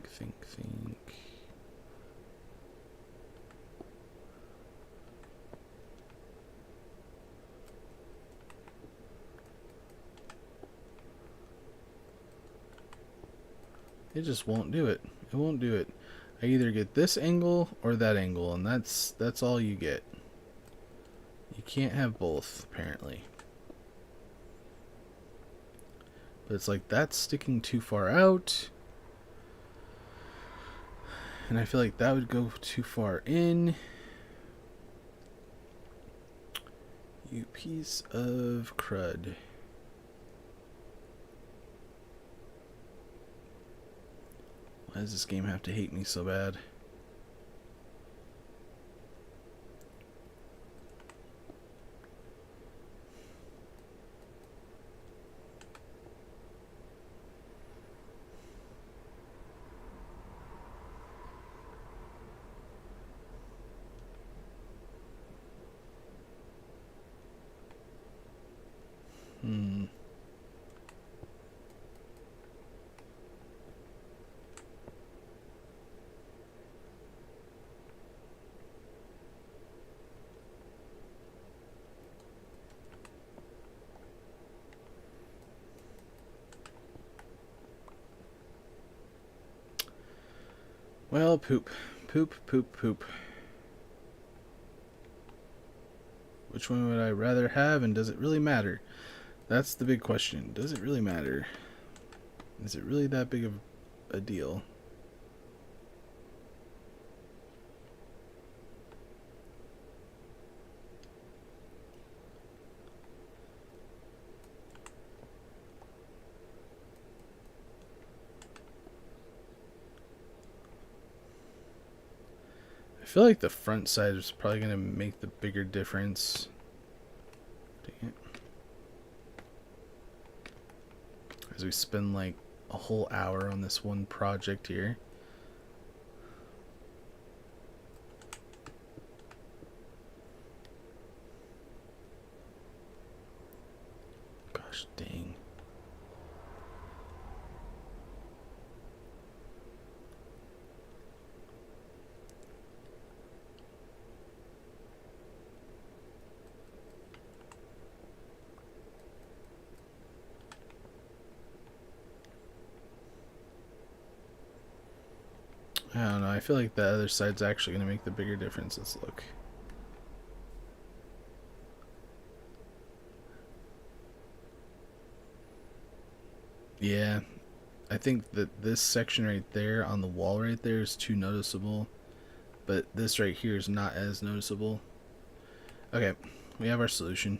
It just won't do it. It won't do it. I either get this angle or that angle, and that's all you get. You can't have both, apparently. But it's like that's sticking too far out. And I feel like that would go too far in. You piece of crud. Why does this game have to hate me so bad? Well, poop. Poop. Which one would I rather have, and does it really matter? That's the big question. Does it really matter? Is it really that big of a deal? I feel like the front side is probably going to make the bigger difference. Dang it. As we spend like a whole hour on this one project here. Gosh dang. I don't know. I feel like the other side's actually going to make the bigger difference. Let's look. Yeah. I think that this section right there on the wall right there is too noticeable. But this right here is not as noticeable. Okay. We have our solution.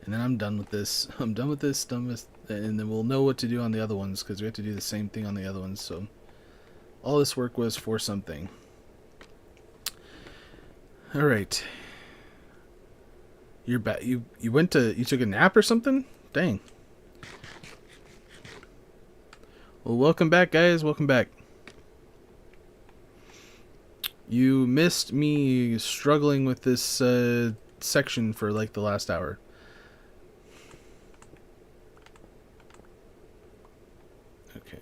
And then I'm done with this. I'm done with this. And then we'll know what to do on the other ones. Because we have to do the same thing on the other ones. So all this work was for something. All right. You're back. You took a nap or something? Dang. Well, welcome back, guys. Welcome back. You missed me struggling with this section for like the last hour. Okay.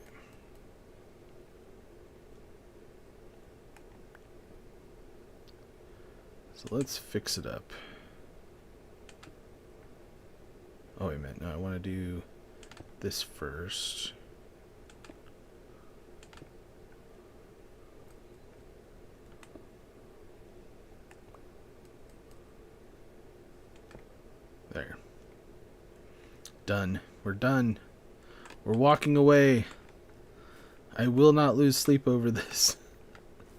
So let's fix it up. Oh, wait a minute. No, I want to do this first. There. Done. We're done. We're walking away. I will not lose sleep over this.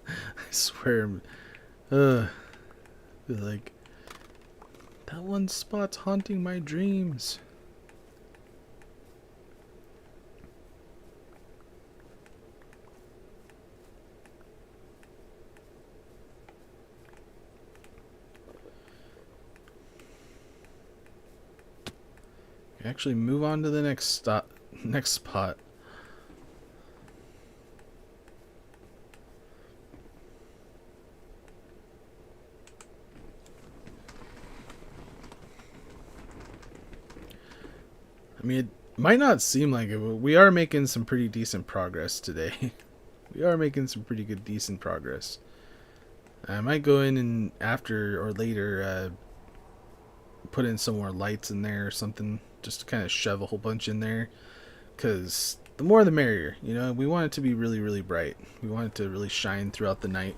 I swear. Like, that one spot's haunting my dreams. Actually, move on to the next spot. I mean, it might not seem like it, but we are making some pretty decent progress today. We are making some pretty good, decent progress. I might go in and after or later put in some more lights in there or something, just to kind of shove a whole bunch in there. Because the more the merrier, you know. We want it to be really, really bright. We want it to really shine throughout the night.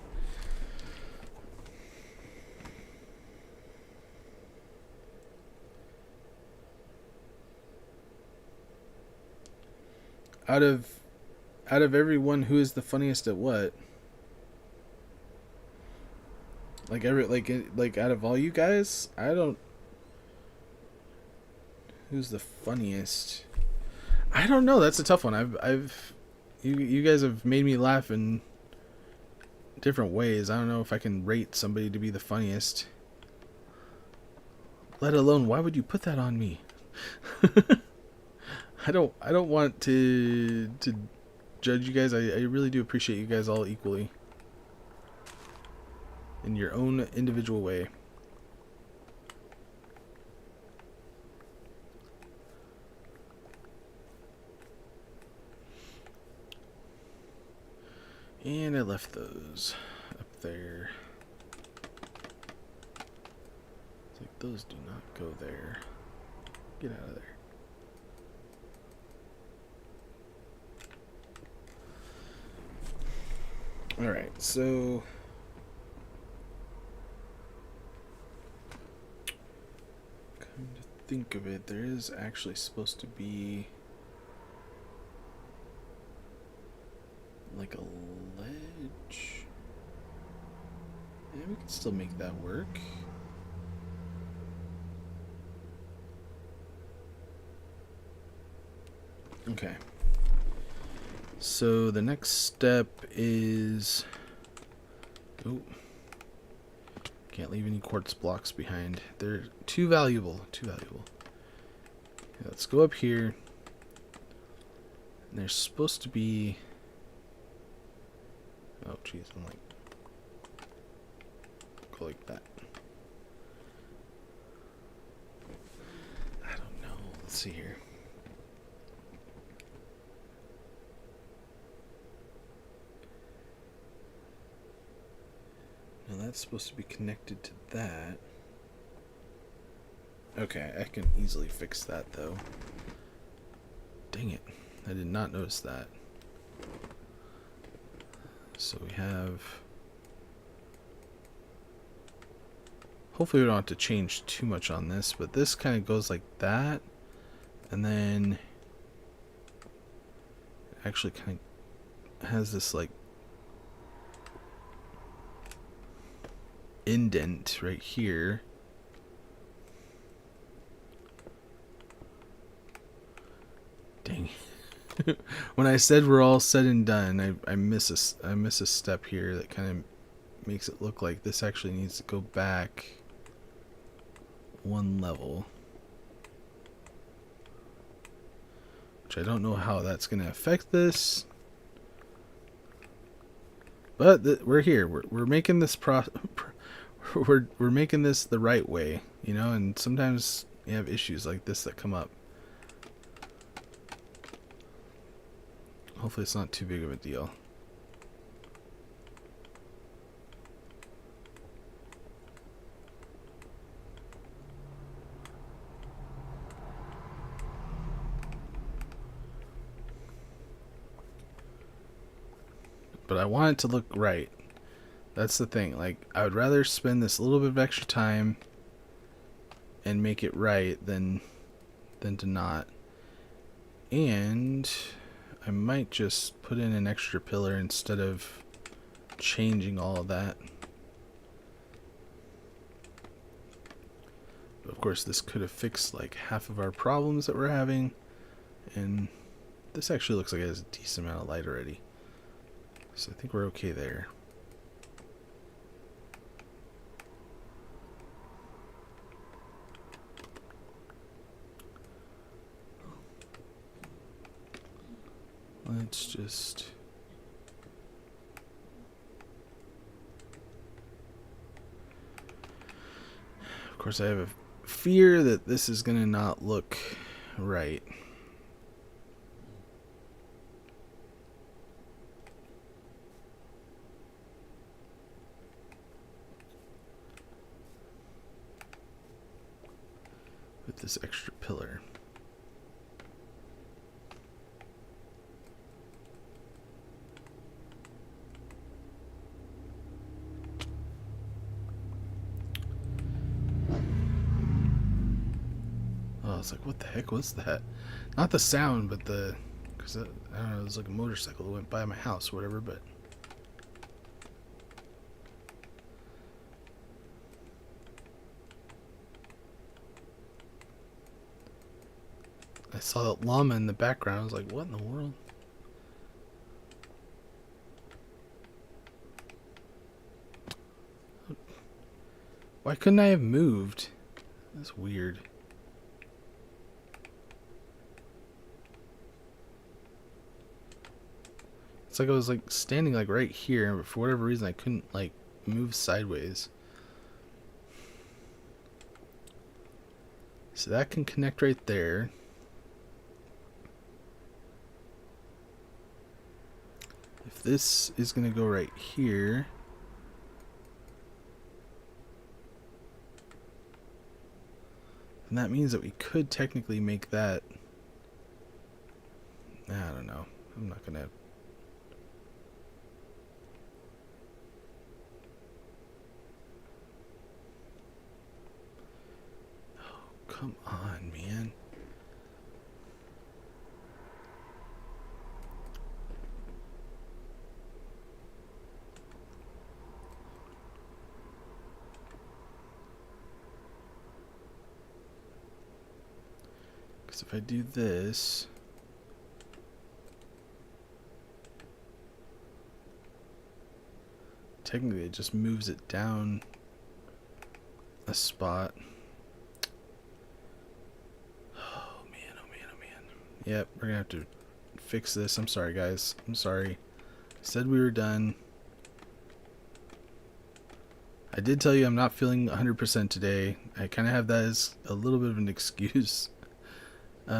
Out of everyone, who is the funniest at what? Like out of all you guys, I don't. Who's the funniest? I don't know. That's a tough one. You guys have made me laugh in different ways. I don't know if I can rate somebody to be the funniest. Let alone, why would you put that on me? I don't want to judge you guys. I really do appreciate you guys all equally in your own individual way. And I left those up there. It's like, those do not go there. Get out of there. Alright, so come to think of it, there is actually supposed to be like a ledge. Yeah, we can still make that work. Okay. So the next step is... Oh. Can't leave any quartz blocks behind. They're too valuable. Too valuable. Okay, let's go up here. And there's supposed to be... Oh, jeez. I'm like... Go like that. I don't know. Let's see here. Now that's supposed to be connected to that. Okay, I can easily fix that though. Dang it. I did not notice that. So we have... Hopefully we don't have to change too much on this, but this kind of goes like that. And then... Actually kind of has this like... indent right here. Dang. When I said we're all said and done, I miss a step here that kind of makes it look like this actually needs to go back one level, which I don't know how that's going to affect this, but we're here. We're making this we're making this the right way, you know. And sometimes you have issues like this that come up. Hopefully it's not too big of a deal. but I want it to look right. That's the thing. Like, I would rather spend this little bit of extra time and make it right than to not. And I might just put in an extra pillar instead of changing all of that. But of course, this could have fixed like half of our problems that we're having. And this actually looks like it has a decent amount of light already. So I think we're okay there. Let's just... Of course, I have a fear that this is going to not look right. With this extra pillar. I was like, what the heck was that? Not the sound, but the... Because, I don't know, it was like a motorcycle that went by my house or whatever, but... I saw that llama in the background. I was like, what in the world? Why couldn't I have moved? That's weird. It's like I was like standing like right here, but for whatever reason I couldn't like move sideways. So that can connect right there. If this is going to go right here, then that means that we could technically make that... I don't know. I'm not going to... Come on, man. Because if I do this... Technically, it just moves it down a spot. Yep, we're gonna have to fix this. I'm sorry, guys. I'm sorry. I said we were done. I did tell you I'm not feeling 100% today. I kind of have that as a little bit of an excuse. Which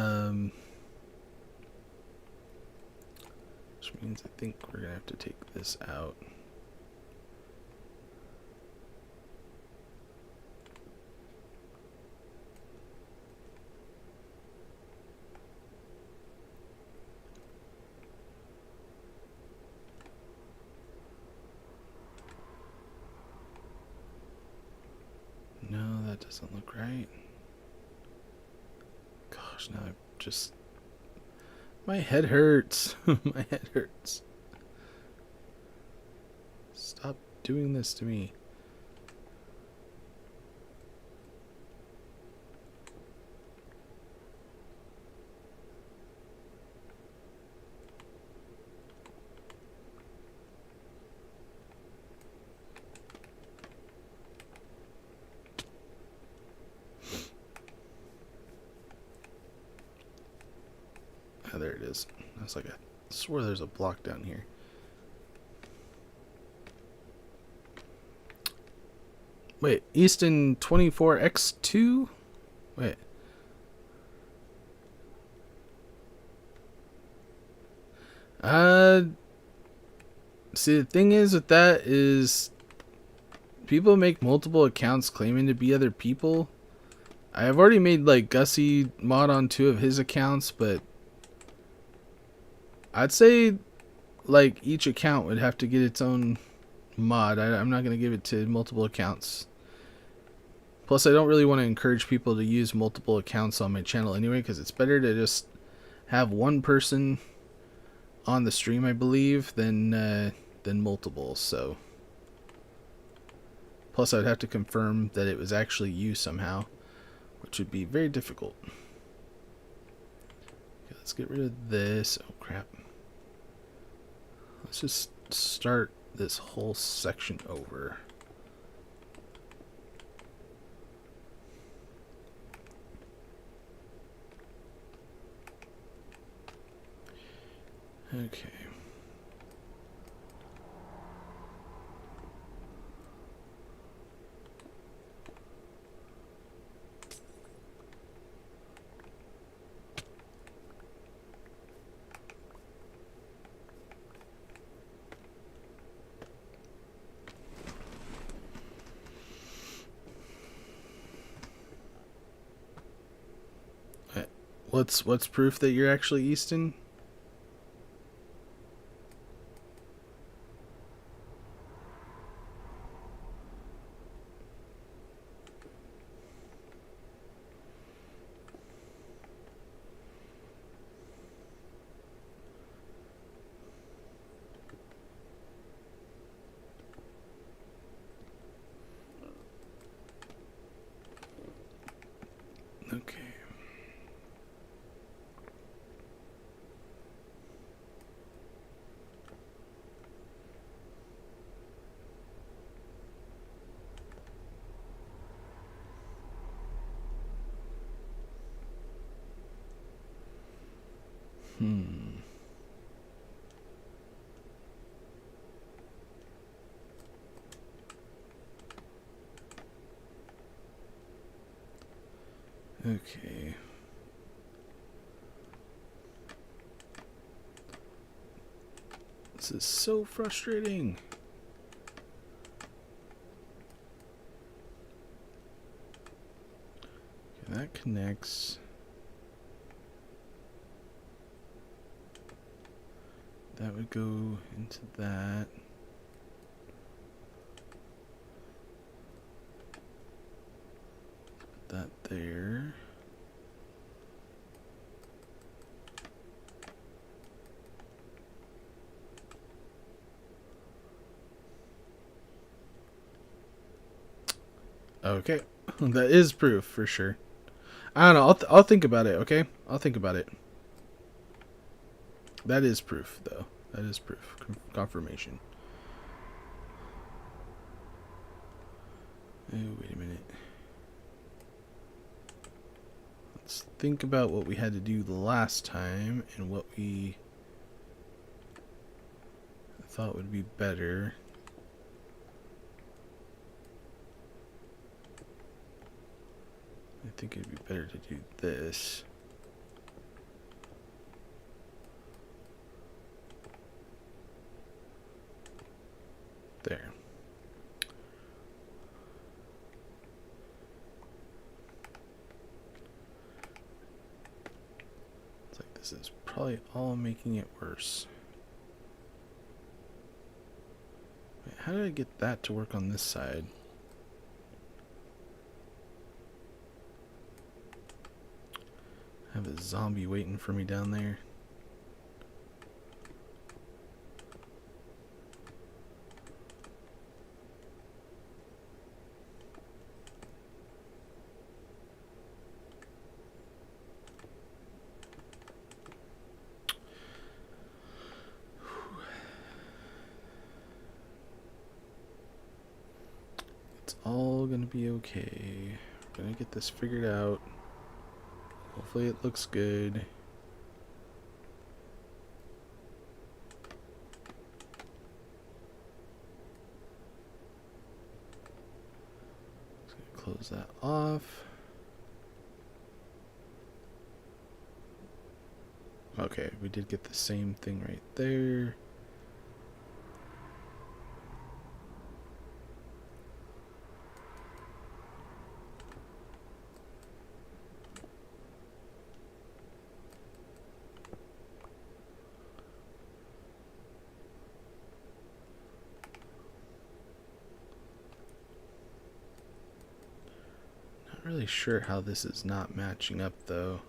means I think we're gonna have to take this out. No, that doesn't look right. Gosh, now I just... My head hurts. My head hurts. Stop doing this to me. Oh, there it is. I was like, I swear there's a block down here. Wait, Easton 24X2? Wait. See, the thing is with that is people make multiple accounts claiming to be other people. I have already made like Gussie mod on 2 of his accounts, but I'd say like each account would have to get its own mod. I'm not going to give it to multiple accounts. Plus, I don't really want to encourage people to use multiple accounts on my channel anyway, because it's better to just have one person on the stream, I believe, than multiple. So, plus, I'd have to confirm that it was actually you somehow, which would be very difficult. Okay, let's get rid of this. Oh crap! Let's just start this whole section over. Okay. What's proof that you're actually Easton? Okay. Okay. This is so frustrating. Okay, that connects. That would go into that. Put that there. Okay, that is proof for sure. I don't know. I'll think about it. Okay, I'll think about it. That is proof, though. That is proof. Confirmation. Oh, wait a minute. Let's think about what we had to do the last time and what we thought would be better. I think it'd be better to do this. There. It's like this is probably all making it worse. Wait, how did I get that to work on this side? I have a zombie waiting for me down there. It's all gonna be okay. We're gonna get this figured out. Hopefully it looks good. Just gonna close that off. Okay, we did get the same thing right there. really sure how this is not matching up though.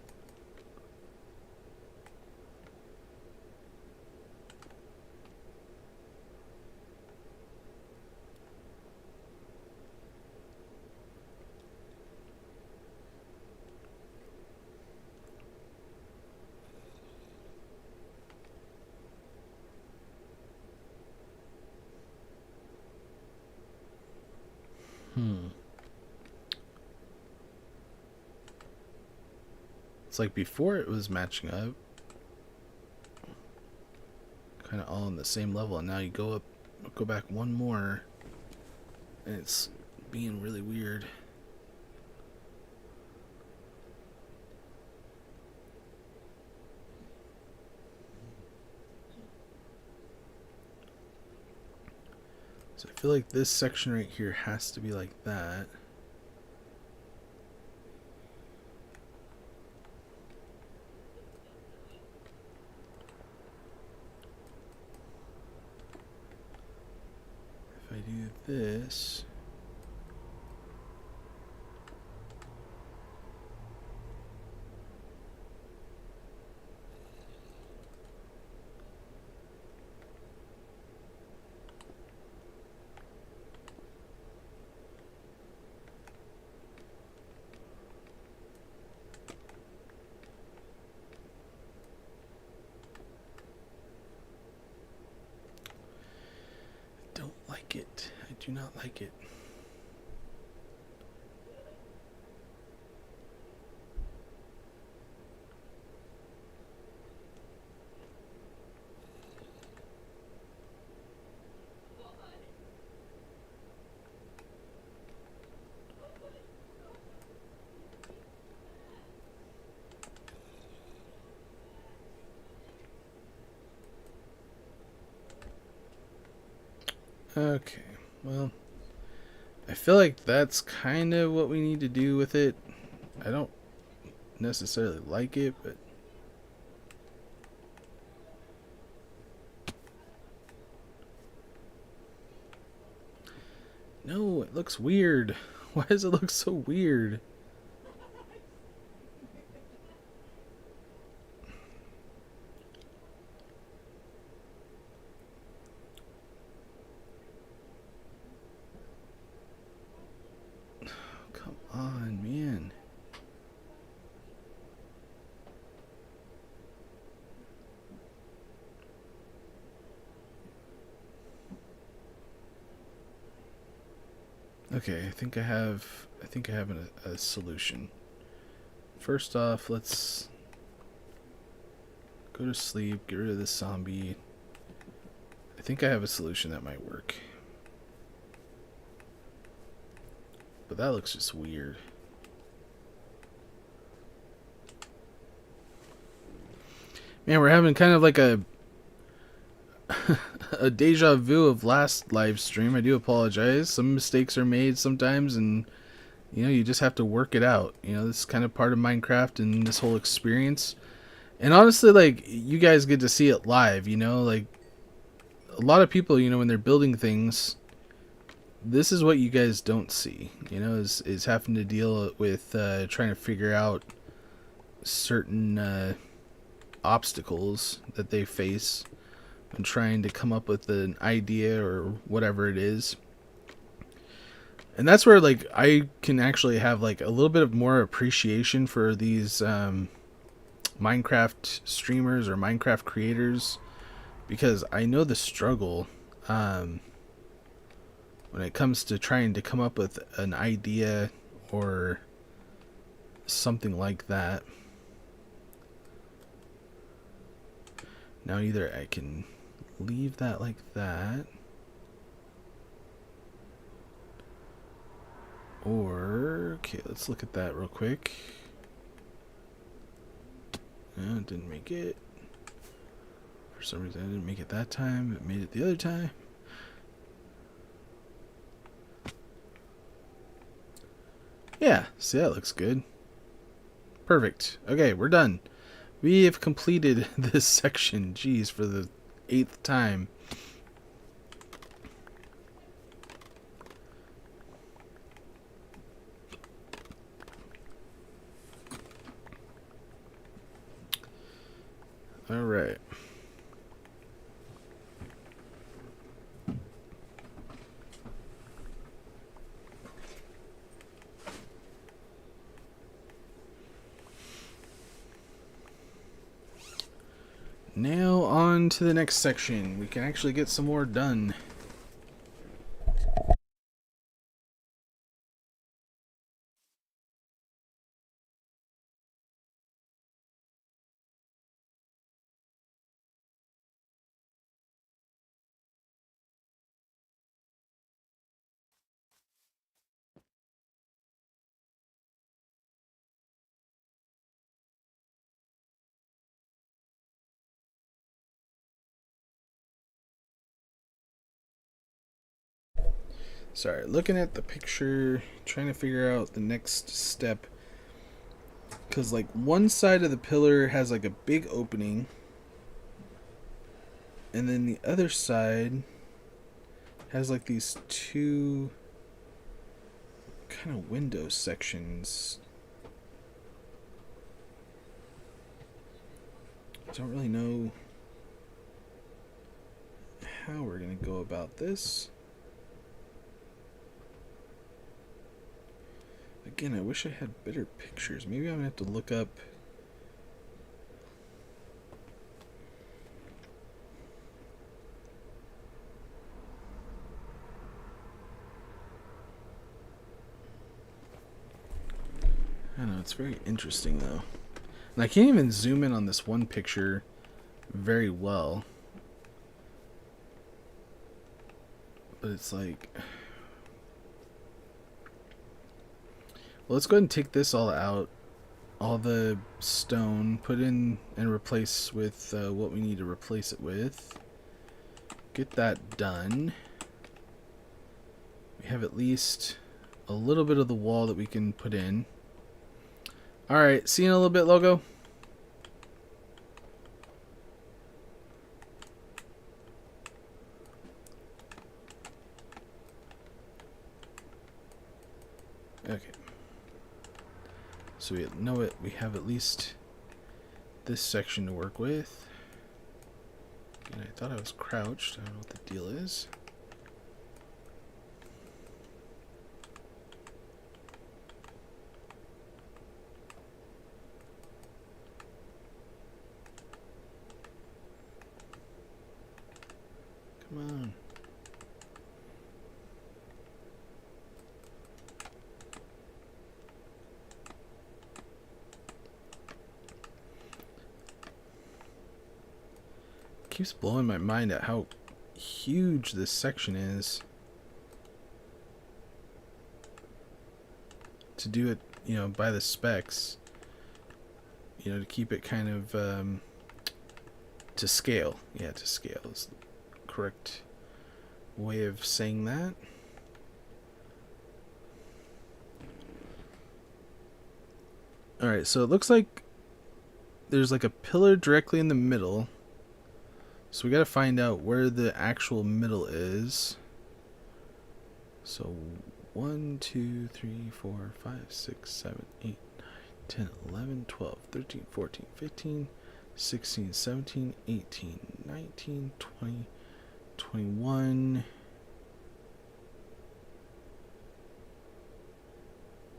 It's like before it was matching up, kind of all on the same level, and now you go back one more, and it's being really weird. So I feel like this section right here has to be like that. If I do this, don't like it. I do not like it. Okay, well, I feel like that's kind of what we need to do with it. I don't necessarily like it, but no, it looks weird. Why does it look so weird? Come on, man. Okay, I think I have a solution. First off, let's go to sleep, get rid of this zombie. I think I have a solution that might work. But that looks just weird. Man, we're having kind of like a a deja vu of last live stream. I do apologize. Some mistakes are made sometimes, and you just have to work it out. This is kind of part of Minecraft and this whole experience. And honestly, like, you guys get to see it live, like a lot of people, when they're building things, this is what you guys don't see, is having to deal with trying to figure out certain obstacles that they face and trying to come up with an idea or whatever it is. And that's where, like, I can actually have like a little bit of more appreciation for these Minecraft streamers or Minecraft creators, because I know the struggle when it comes to trying to come up with an idea or something like that. Now either I can leave that like that, or okay, let's look at that real quick. No, it didn't make it. For some reason I didn't make it that time. It made it the other time. Yeah, see, that looks good. Perfect. Okay, we're done. We have completed this section. Jeez, for the 8th time. All right. Now on to the next section. We can actually get some more done. Sorry, looking at the picture, trying to figure out the next step. Because, like, one side of the pillar has, like, a big opening. And then the other side has, like, these two kind of window sections. I don't really know how we're going to go about this. Again, I wish I had better pictures. Maybe I'm going to have to look up. I don't know, it's very interesting though. And I can't even zoom in on this one picture very well. But it's like... Well, let's go ahead and take this all out. All the stone, put in and replace with what we need to replace it with. Get that done. We have at least a little bit of the wall that we can put in. Alright, see you in a little bit, Logo. Okay. So we know it. We have at least this section to work with. And I thought I was crouched. I don't know what the deal is. Come on. Keeps blowing my mind at how huge this section is. To do it, you know, by the specs. You know, to keep it kind of to scale. Yeah, to scale is the correct way of saying that. Alright, so it looks like there's like a pillar directly in the middle. So we gotta find out where the actual middle is. So 1, 2, 3, 4, 5, 6, 7, 8, 9, 10, 11, 12, 13, 14, 15, 16, 17, 18, 19, 20, 21.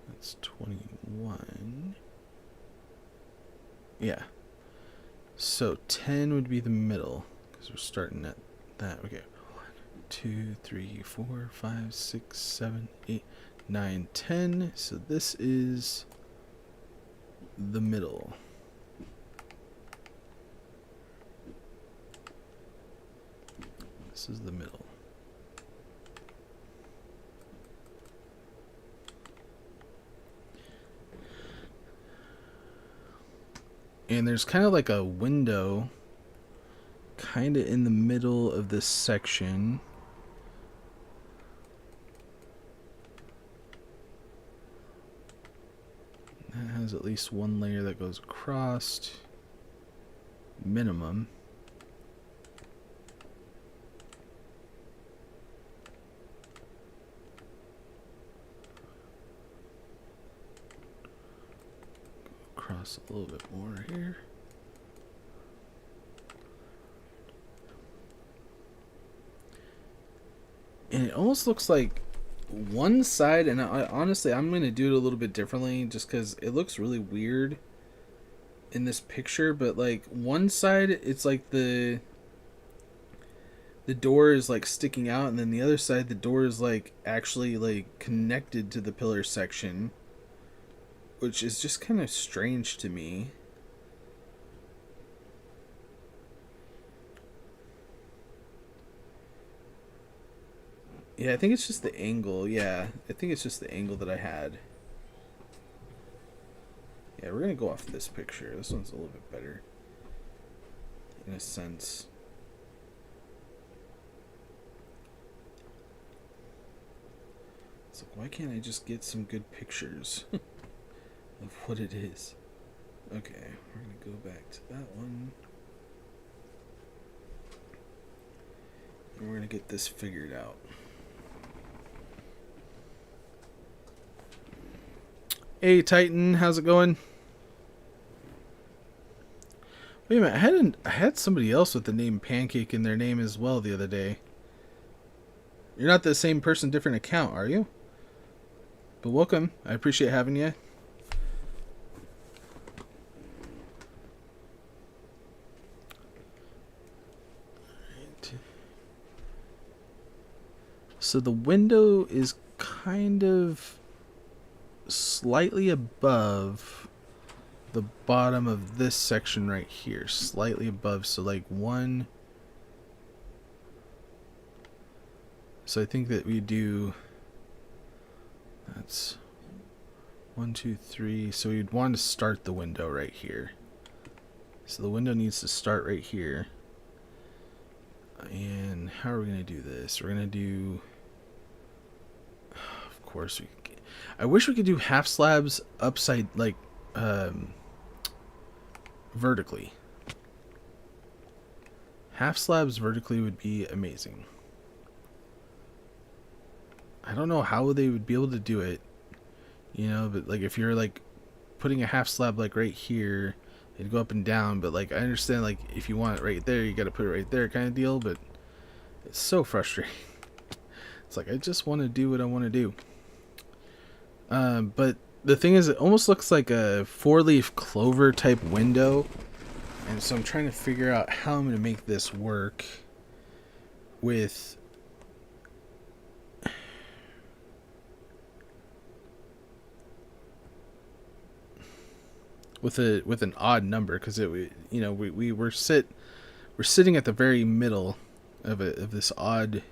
That's 21. Yeah. So 10 would be the middle. Because we're starting at that. Okay. 1, 2, 3, 4, 5, 6, 7, 8, 9, 10. So this is the middle. This is the middle. And there's kind of like a window kind of in the middle of this section. That has at least one layer that goes across. Minimum. Across a little bit more here. And it almost looks like one side, and honestly, I'm going to do it a little bit differently just because it looks really weird in this picture. But like one side, it's like the door is like sticking out, and then the other side, the door is like actually like connected to the pillar section, which is just kind of strange to me. Yeah, I think it's just the angle. Yeah, I think it's just the angle that I had. Yeah, we're gonna go off this picture. This one's a little bit better, in a sense. It's like, why can't I just get some good pictures of what it is? Okay, we're gonna go back to that one. And we're gonna get this figured out. Hey Titan, how's it going? Wait a minute, I had somebody else with the name Pancake in their name as well the other day. You're not the same person, different account, are you? But welcome. I appreciate having you. So the window is kind of slightly above the bottom of this section right here. Slightly above. So like one. So I think that we do. That's 1, 2, 3. So we'd want to start the window right here. So the window needs to start right here. And how are we going to do this? We're going to do. Of course we. I wish we could do half slabs upside, like, vertically. Half slabs vertically would be amazing. I don't know how they would be able to do it, you know, but like if you're like putting a half slab like right here, it'd go up and down, but like I understand like if you want it right there, you got to put it right there kind of deal, but it's so frustrating. It's like I just want to do what I want to do. But the thing is, it almost looks like a 4-leaf clover type window, and so I'm trying to figure out how I'm going to make this work with an odd number, because we're sitting at the very middle of this odd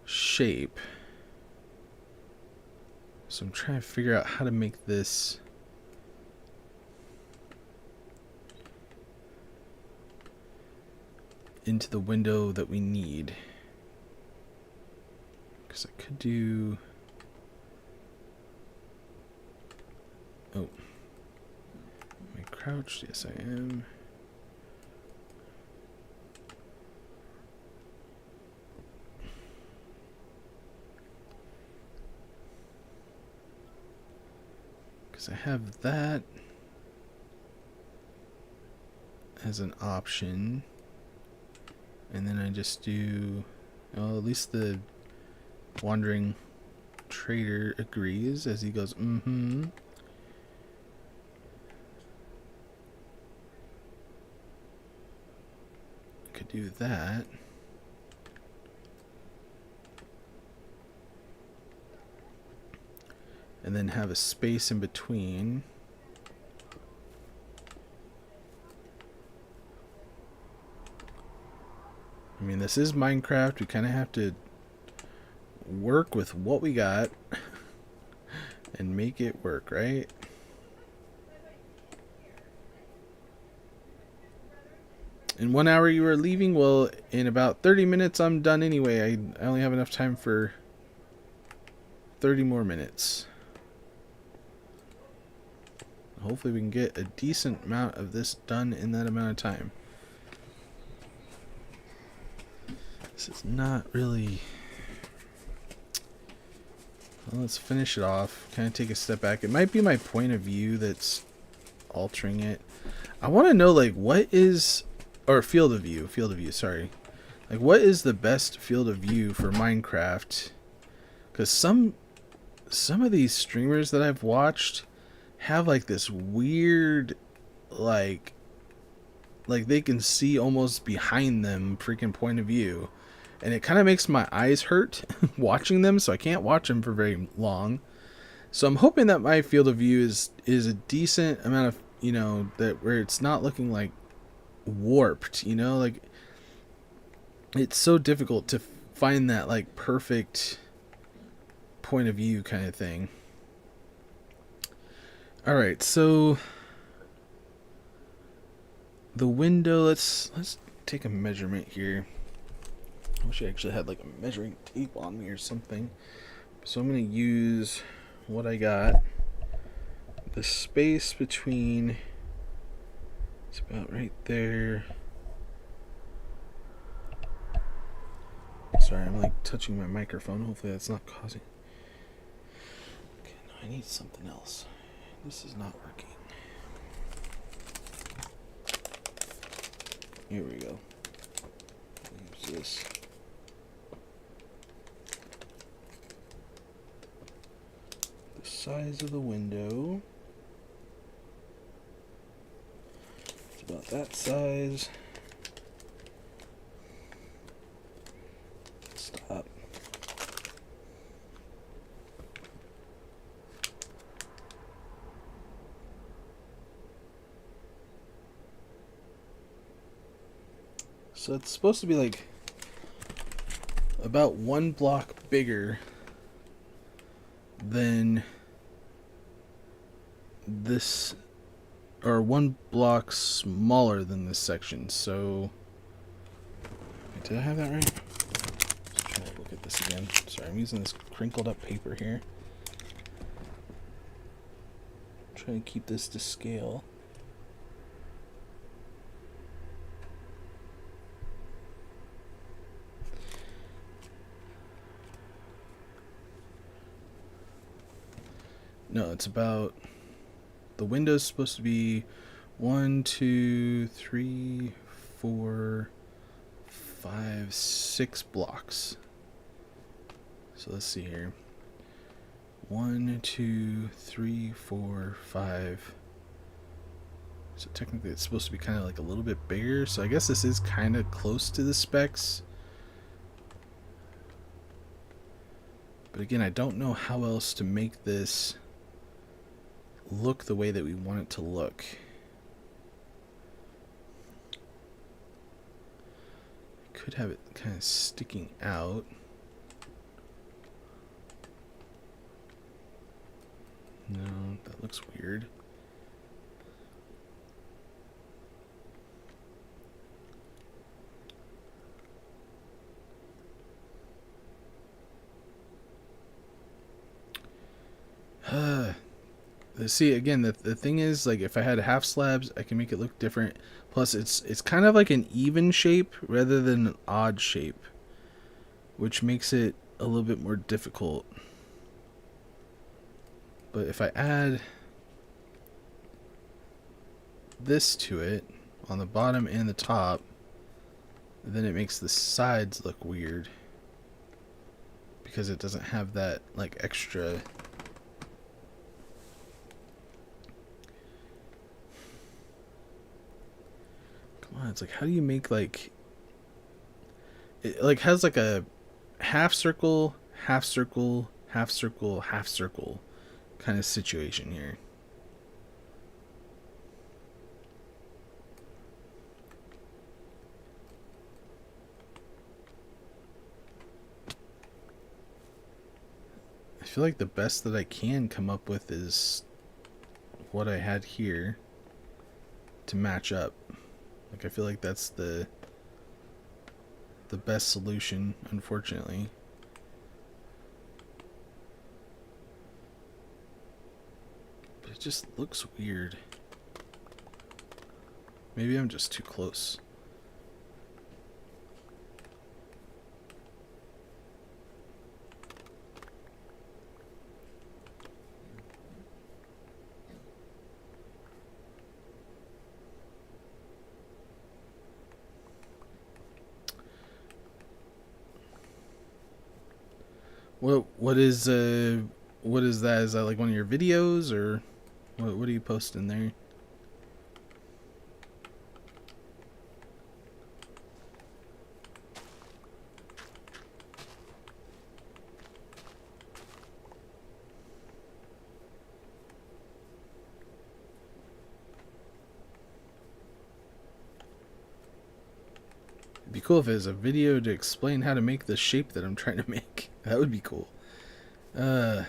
shape. So I'm trying to figure out how to make this into the window that we need. Because I could do... Oh. Am I crouched? Yes, I am. Because I have that as an option. And then I just do... Well, at least the wandering trader agrees as he goes, mm-hmm. Could do that. And then have a space in between. I mean, this is Minecraft. We kind of have to work with what we got and make it work, right? In 1 hour you are leaving? Well, in about 30 minutes I'm done anyway. I only have enough time for 30 more minutes. Hopefully we can get a decent amount of this done in that amount of time. This is not really... Well, let's finish it off. Kind of take a step back. It might be my point of view that's altering it. I want to know, like, what is... Or field of view, sorry. Like, what is the best field of view for Minecraft? Because some of these streamers that I've watched have like this weird, like they can see almost behind them freaking point of view, and it kind of makes my eyes hurt watching them, so I can't watch them for very long. So I'm hoping that my field of view is a decent amount of, that where it's not looking like warped, like it's so difficult to find that like perfect point of view kind of thing. All right, so the window, let's take a measurement here. I wish I actually had like a measuring tape on me or something. So I'm going to use what I got. The space between, it's about right there. Sorry, I'm like touching my microphone. Hopefully that's not causing. Okay, no, I need something else. This is not working. Here we go. Use this. The size of the window. It's about that size. Stop. So it's supposed to be like about 1 block bigger than this, or 1 block smaller than this section. So did I have that right? Let's try to look at this again. Sorry, I'm using this crinkled up paper here. Try to keep this to scale. No, it's about, the window's supposed to be 1, 2, 3, 4, 5, 6 blocks. So let's see here. 1, 2, 3, 4, 5. So technically it's supposed to be kind of like a little bit bigger. So I guess this is kind of close to the specs. But again, I don't know how else to make this look the way that we want it to look. Could have it kind of sticking out. No, that looks weird. See, again, the thing is, like, if I had half slabs, I can make it look different. Plus, it's kind of like an even shape rather than an odd shape, which makes it a little bit more difficult. But if I add this to it on the bottom and the top, then it makes the sides look weird because it doesn't have that like extra. Come on, it's like, how do you make like it like has like a half circle, half circle, half circle, half circle kind of situation here. I feel like the best that I can come up with is what I had here to match up. Like, I feel like that's the best solution, unfortunately. But it just looks weird. Maybe I'm just too close. what is that? Is that like one of your videos, or what do you post in there? It'd be cool if it was a video to explain how to make the shape that I'm trying to make. That would be cool. I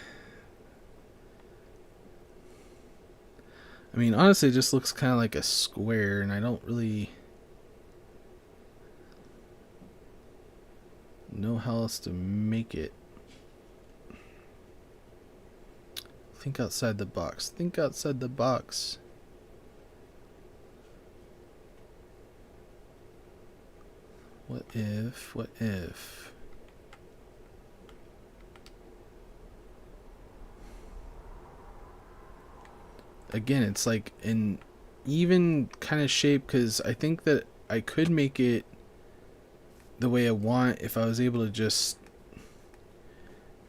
mean, honestly, it just looks kind of like a square, and I don't really know how else to make it. Think outside the box. Think outside the box. What if? What if? Again, it's like an even kind of shape, because I think that I could make it the way I want if I was able to just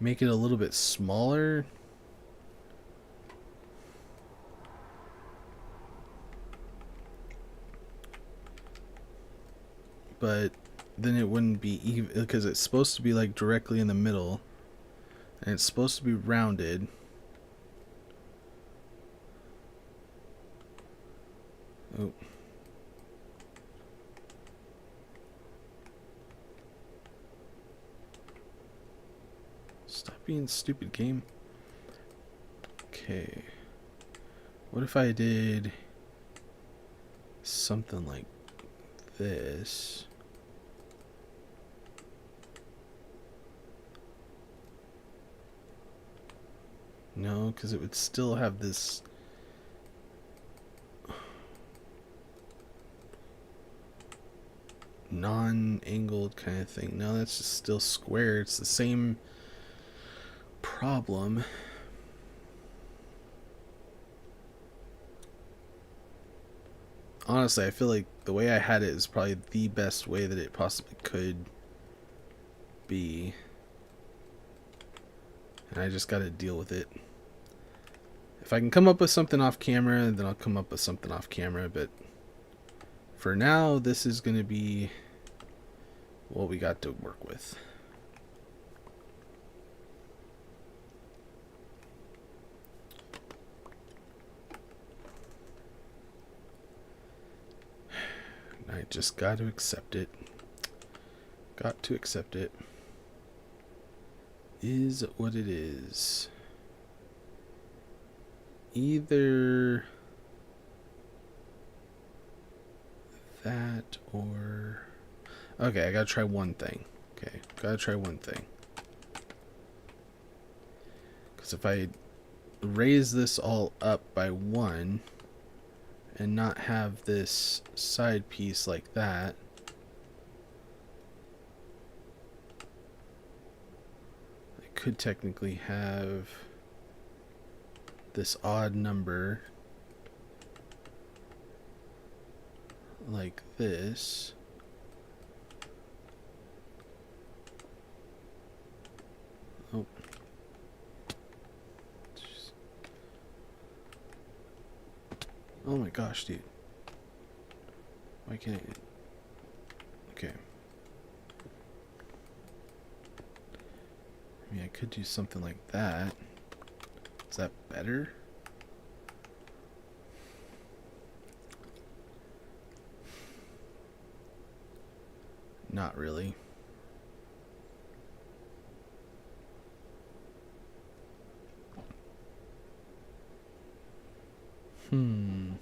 make it a little bit smaller. But then it wouldn't be even, because it's supposed to be like directly in the middle, and it's supposed to be rounded. Oh. Stop being stupid, game. Okay. What if I did something like this? No, because it would still have this non-angled kind of thing. No, that's just still square. It's the same problem. Honestly, I feel like the way I had it is probably the best way that it possibly could be. And I just gotta deal with it. If I can come up with something off camera, then I'll come up with something off camera, but for now, this is gonna be what we got to work with. I just got to accept it. Got to accept it. Is what it is. Either that or... Okay, I gotta try one thing. Okay, gotta try one thing. Because if I raise this all up by 1 and not have this side piece like that, I could technically have this odd number like this. Oh. Oh my gosh, dude. Why can't I... Okay. I mean, I could do something like that. Is that better? Not really. Do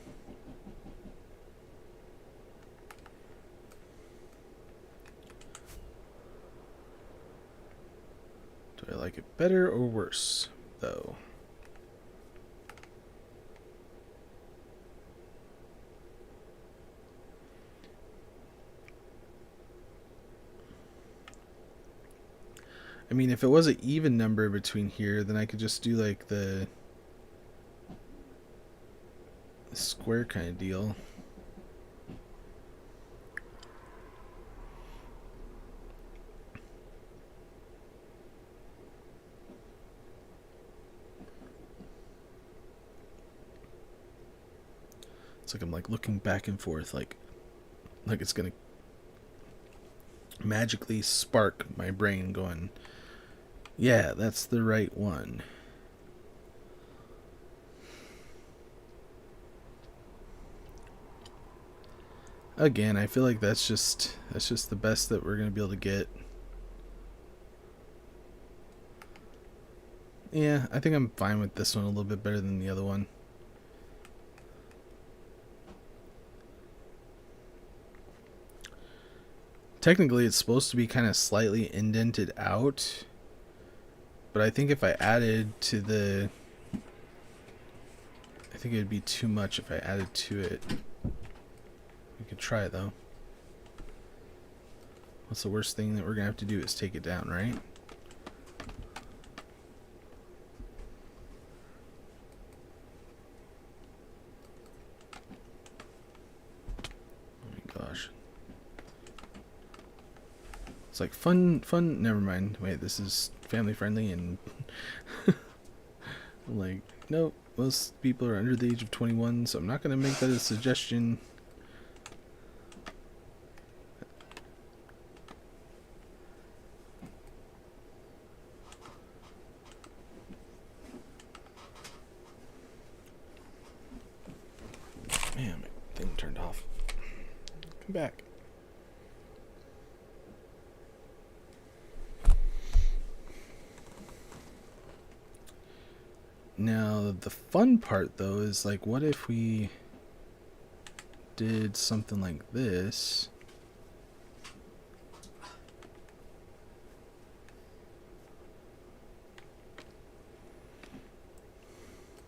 I like it better or worse, though? I mean, if it was an even number between here, then I could just do like the square kind of deal. It's like I'm like looking back and forth, like it's gonna magically spark my brain, going, "Yeah, that's the right one." Again, I feel like that's just the best that we're gonna be able to get. Yeah, I think I'm fine with this one a little bit better than the other one. Technically, it's supposed to be kind of slightly indented out, but I think if I added to the... I think it would be too much if I added to it. We could try it, though. What's the worst thing that we're going to have to do is take it down, right? Oh my gosh. It's like fun, never mind. Wait, this is family friendly and... I'm like, nope, most people are under the age of 21, so I'm not going to make that a suggestion. Man, my thing turned off. Come back. Now, the fun part, though, is like, what if we did something like this?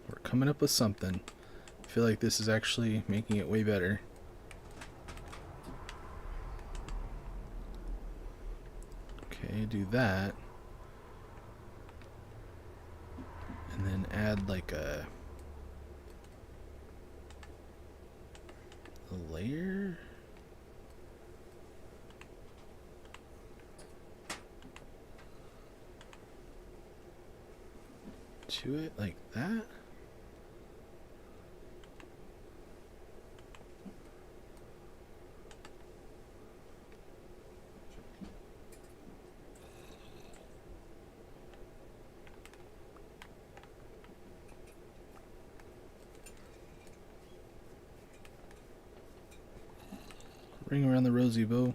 We're coming up with something. I feel like this is actually making it way better. Okay, do that. And then add like a layer. To it like that. Ring around the rosy bow.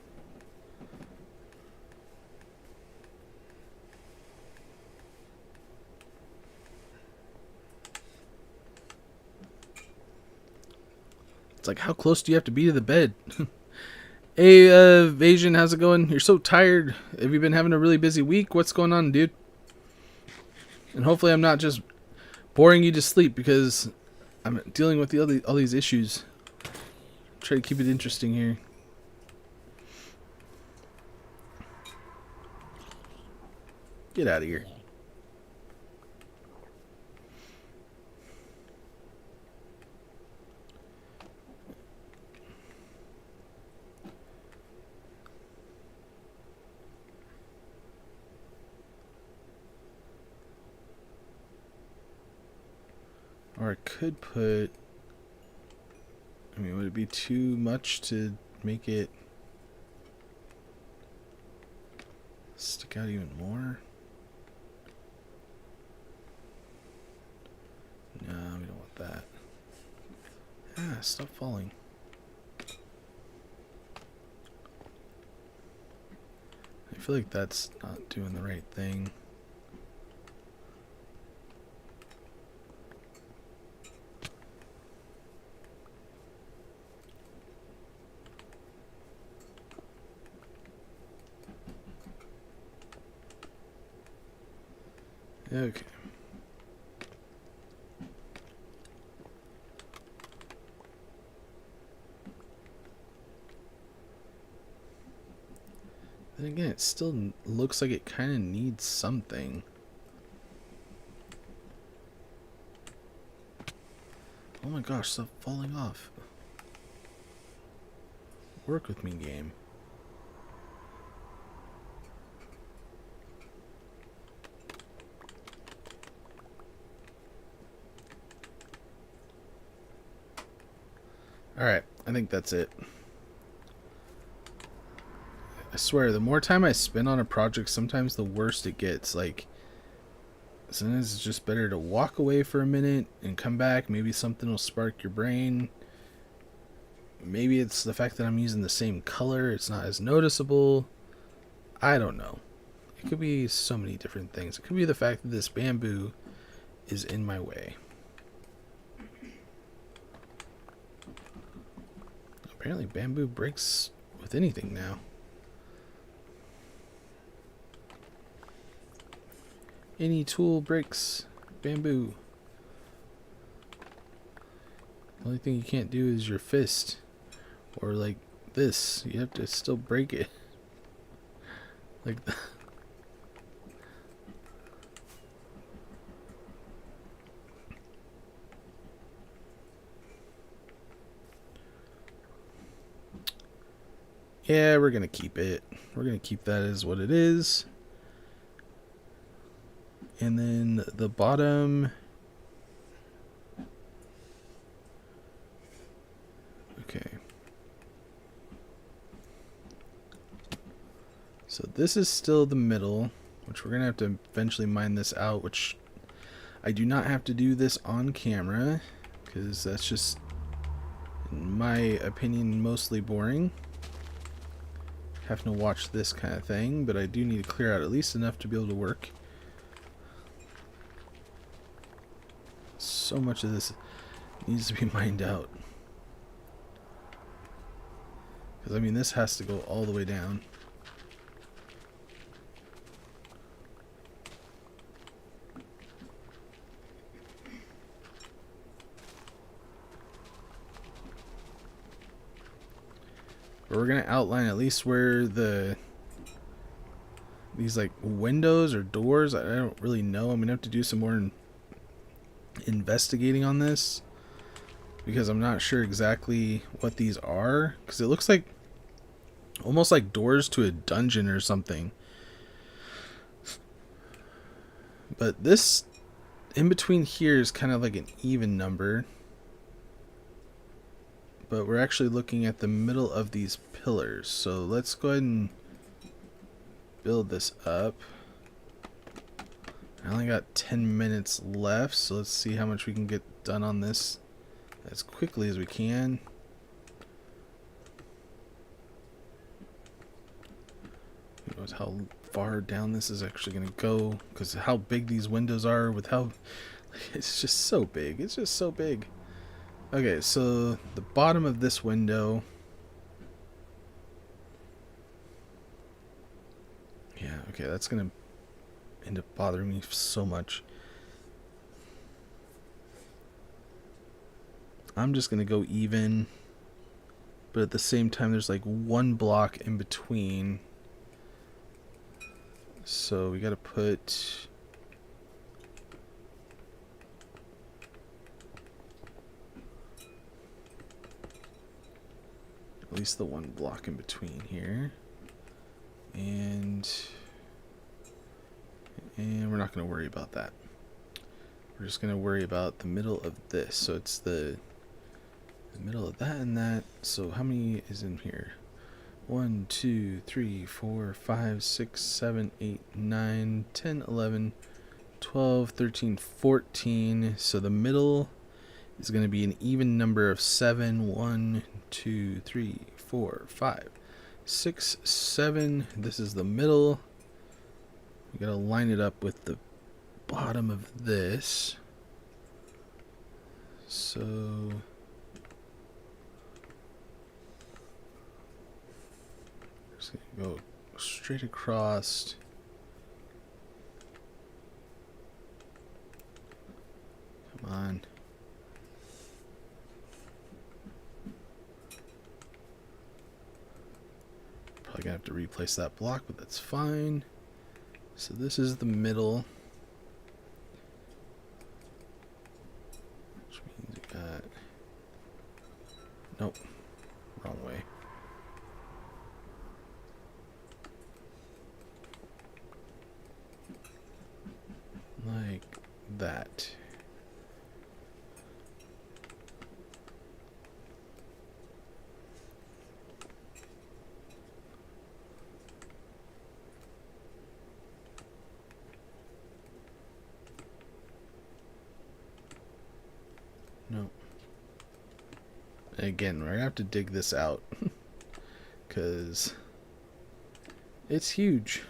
It's like, how close do you have to be to the bed? Hey, Asian, how's it going? You're so tired. Have you been having a really busy week? What's going on, dude? And hopefully I'm not just boring you to sleep, because I'm dealing with all these issues. Try to keep it interesting here. Get out of here. Or I could put... I mean, would it be too much to make it stick out even more? No, we don't want that. Ah, stop falling. I feel like that's not doing the right thing. Okay. Then again, it still looks like it kind of needs something. Oh my gosh, stop falling off. Work with me, game. Alright, I think that's it. I swear, the more time I spend on a project, sometimes the worse it gets. Like, sometimes it's just better to walk away for a minute and come back. Maybe something will spark your brain. Maybe it's the fact that I'm using the same color. It's not as noticeable. I don't know. It could be so many different things. It could be the fact that this bamboo is in my way. Apparently bamboo breaks with anything now. Any tool breaks bamboo. The only thing you can't do is your fist. Or like this. You have to still break it. Like that. Yeah, we're gonna keep it. We're gonna keep that as what it is. And then the bottom. Okay. So this is still the middle, which we're gonna have to eventually mine this out, which I do not have to do this on camera, because that's just, in my opinion, mostly boring. Having to watch this kind of thing, but I do need to clear out at least enough to be able to work. So much of this needs to be mined out. Because, I mean, this has to go all the way down. But we're going to outline at least where these like windows or doors, I don't really know. I'm going to have to do some more investigating on this, because I'm not sure exactly what these are, because it looks like almost like doors to a dungeon or something. But this in between here is kind of like an even number, but we're actually looking at the middle of these pillars. So let's go ahead and build this up. I only got 10 minutes left, so let's see how much we can get done on this as quickly as we can. Who knows how far down this is actually going to go, because how big these windows are with how it's just so big. It's just so big. Okay, so the bottom of this window. Yeah, okay, that's going to end up bothering me so much. I'm just going to go even, but at the same time there's like one block in between. So we got to put at least the one block in between here. And we're not going to worry about that. We're just going to worry about the middle of this. So it's the middle of that and that. So how many is in here? 1, 2, 3, 4, 5, 6, 7, 8, 9, 10, 11, 12, 13, 14. So the middle is going to be an even number of 7. 1, 2, 3, 4, 5, 6, 7. This is the middle. We got to line it up with the bottom of this. So just gonna go straight across. Come on. Probably gonna have to replace that block, but that's fine. So this is the middle, which means we got, nope, wrong way. Like that. No. Again, we're gonna have to dig this out because it's huge.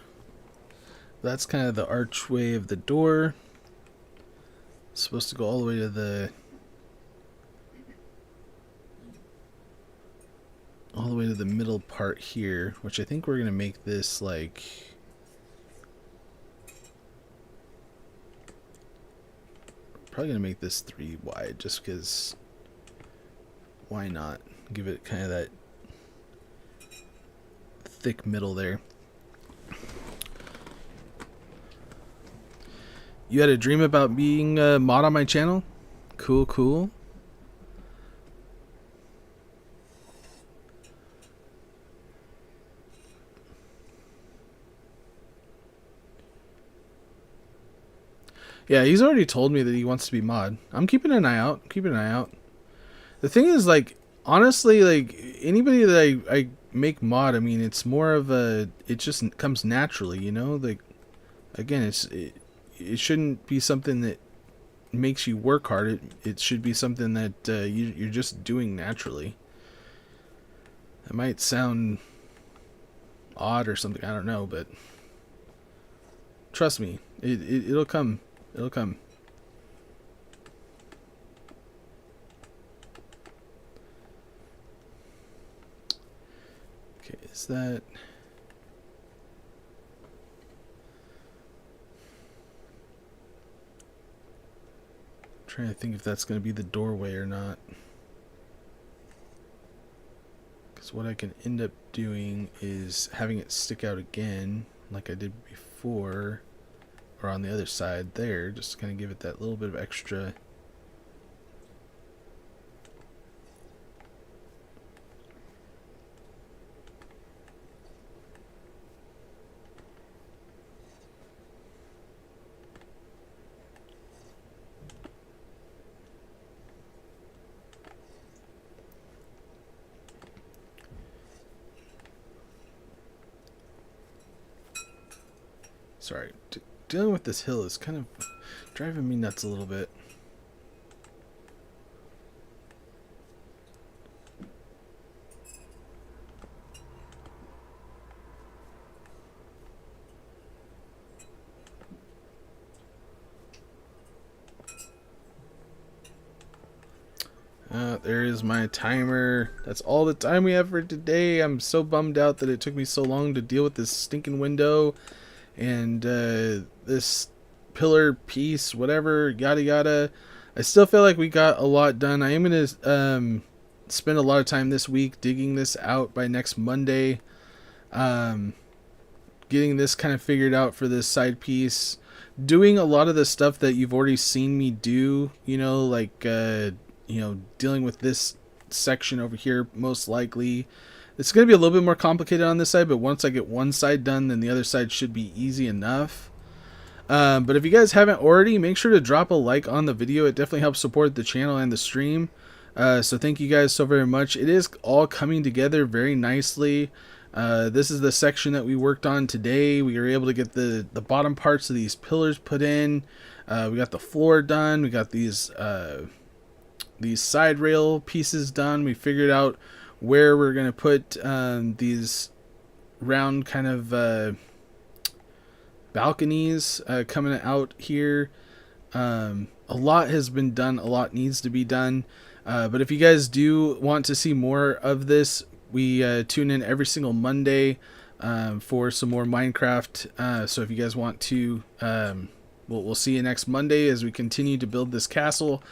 That's kind of the archway of the door. It's supposed to go all the way to the middle part here, which I think we're gonna make this like probably gonna make this 3 wide just because why not give it kind of that thick middle there. You had a dream about being a mod on my channel? Cool, cool. Yeah, he's already told me that he wants to be mod. I'm keeping an eye out. Keeping an eye out. The thing is, like, honestly, like, anybody that I make mod, I mean, it's more of a, it just comes naturally, you know? Like, again, it shouldn't be something that makes you work hard. It should be something that you're just doing naturally. It might sound odd or something, I don't know, but trust me, it'll come. It'll come. Okay, is that... I'm trying to think if that's going to be the doorway or not. Because what I can end up doing is having it stick out again, like I did before, or on the other side there, just to kind of give it that little bit of extra. Sorry, dealing with this hill is kind of driving me nuts a little bit. There is my timer. That's all the time we have for today. I'm so bummed out that it took me so long to deal with this stinking window and this pillar piece, whatever, yada yada. I still feel like we got a lot done. I am going to spend a lot of time this week digging this out by next Monday. Getting this kind of figured out for this side piece. Doing a lot of the stuff that you've already seen me do, you know, like, you know, dealing with this section over here, most likely. It's going to be a little bit more complicated on this side, but once I get one side done, then the other side should be easy enough. But if you guys haven't already, make sure to drop a like on the video. It definitely helps support the channel and the stream. So thank you guys so very much. It is all coming together very nicely. This is the section that we worked on today. We were able to get the bottom parts of these pillars put in. We got the floor done. We got these side rail pieces done. We figured out where we're going to put these round kind of balconies coming out here. A lot has been done. A lot needs to be done. But if you guys do want to see more of this, we tune in every single Monday for some more Minecraft. So if you guys want to, we'll see you next Monday as we continue to build this castle.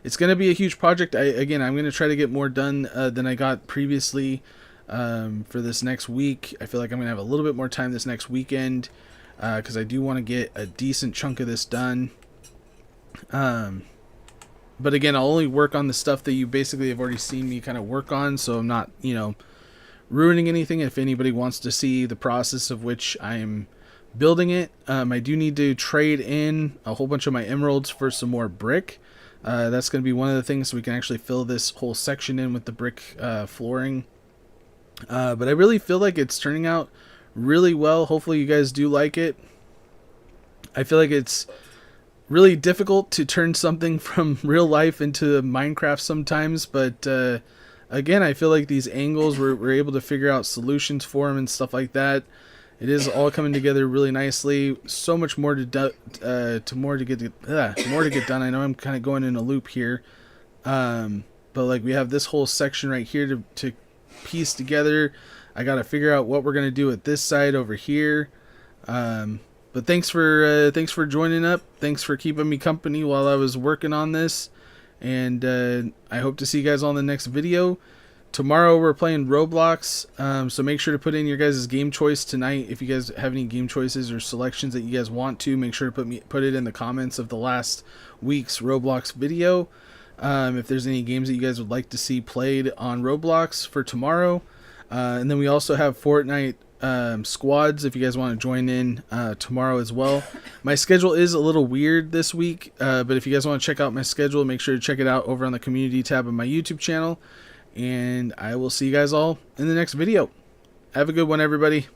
It's going to be a huge project. I'm going to try to get more done than I got previously for this next week. I feel like I'm going to have a little bit more time this next weekend because I do want to get a decent chunk of this done. But again, I'll only work on the stuff that you basically have already seen me kind of work on, so I'm not, you know, ruining anything. If anybody wants to see the process of which I am building it, I do need to trade in a whole bunch of my emeralds for some more brick. That's going to be one of the things so we can actually fill this whole section in with the brick flooring. But I really feel like it's turning out really well. Hopefully you guys do like it. I feel like it's really difficult to turn something from real life into Minecraft sometimes, but again, I feel like these angles we're able to figure out solutions for them and stuff like that. It is all coming together really nicely. So much more more to get done. I know I'm kind of going in a loop here, but like we have this whole section right here to piece together. I got to figure out what we're gonna do with this side over here. But thanks for joining up. Thanks for keeping me company while I was working on this, and I hope to see you guys on the next video. Tomorrow we're playing Roblox, so make sure to put in your guys' game choice tonight. If you guys have any game choices or selections that you guys want to, make sure to put it in the comments of the last week's Roblox video. If there's any games that you guys would like to see played on Roblox for tomorrow. And then we also have Fortnite squads if you guys want to join in tomorrow as well. My schedule is a little weird this week, but if you guys want to check out my schedule, make sure to check it out over on the community tab of my YouTube channel. And I will see you guys all in the next video. Have a good one, everybody.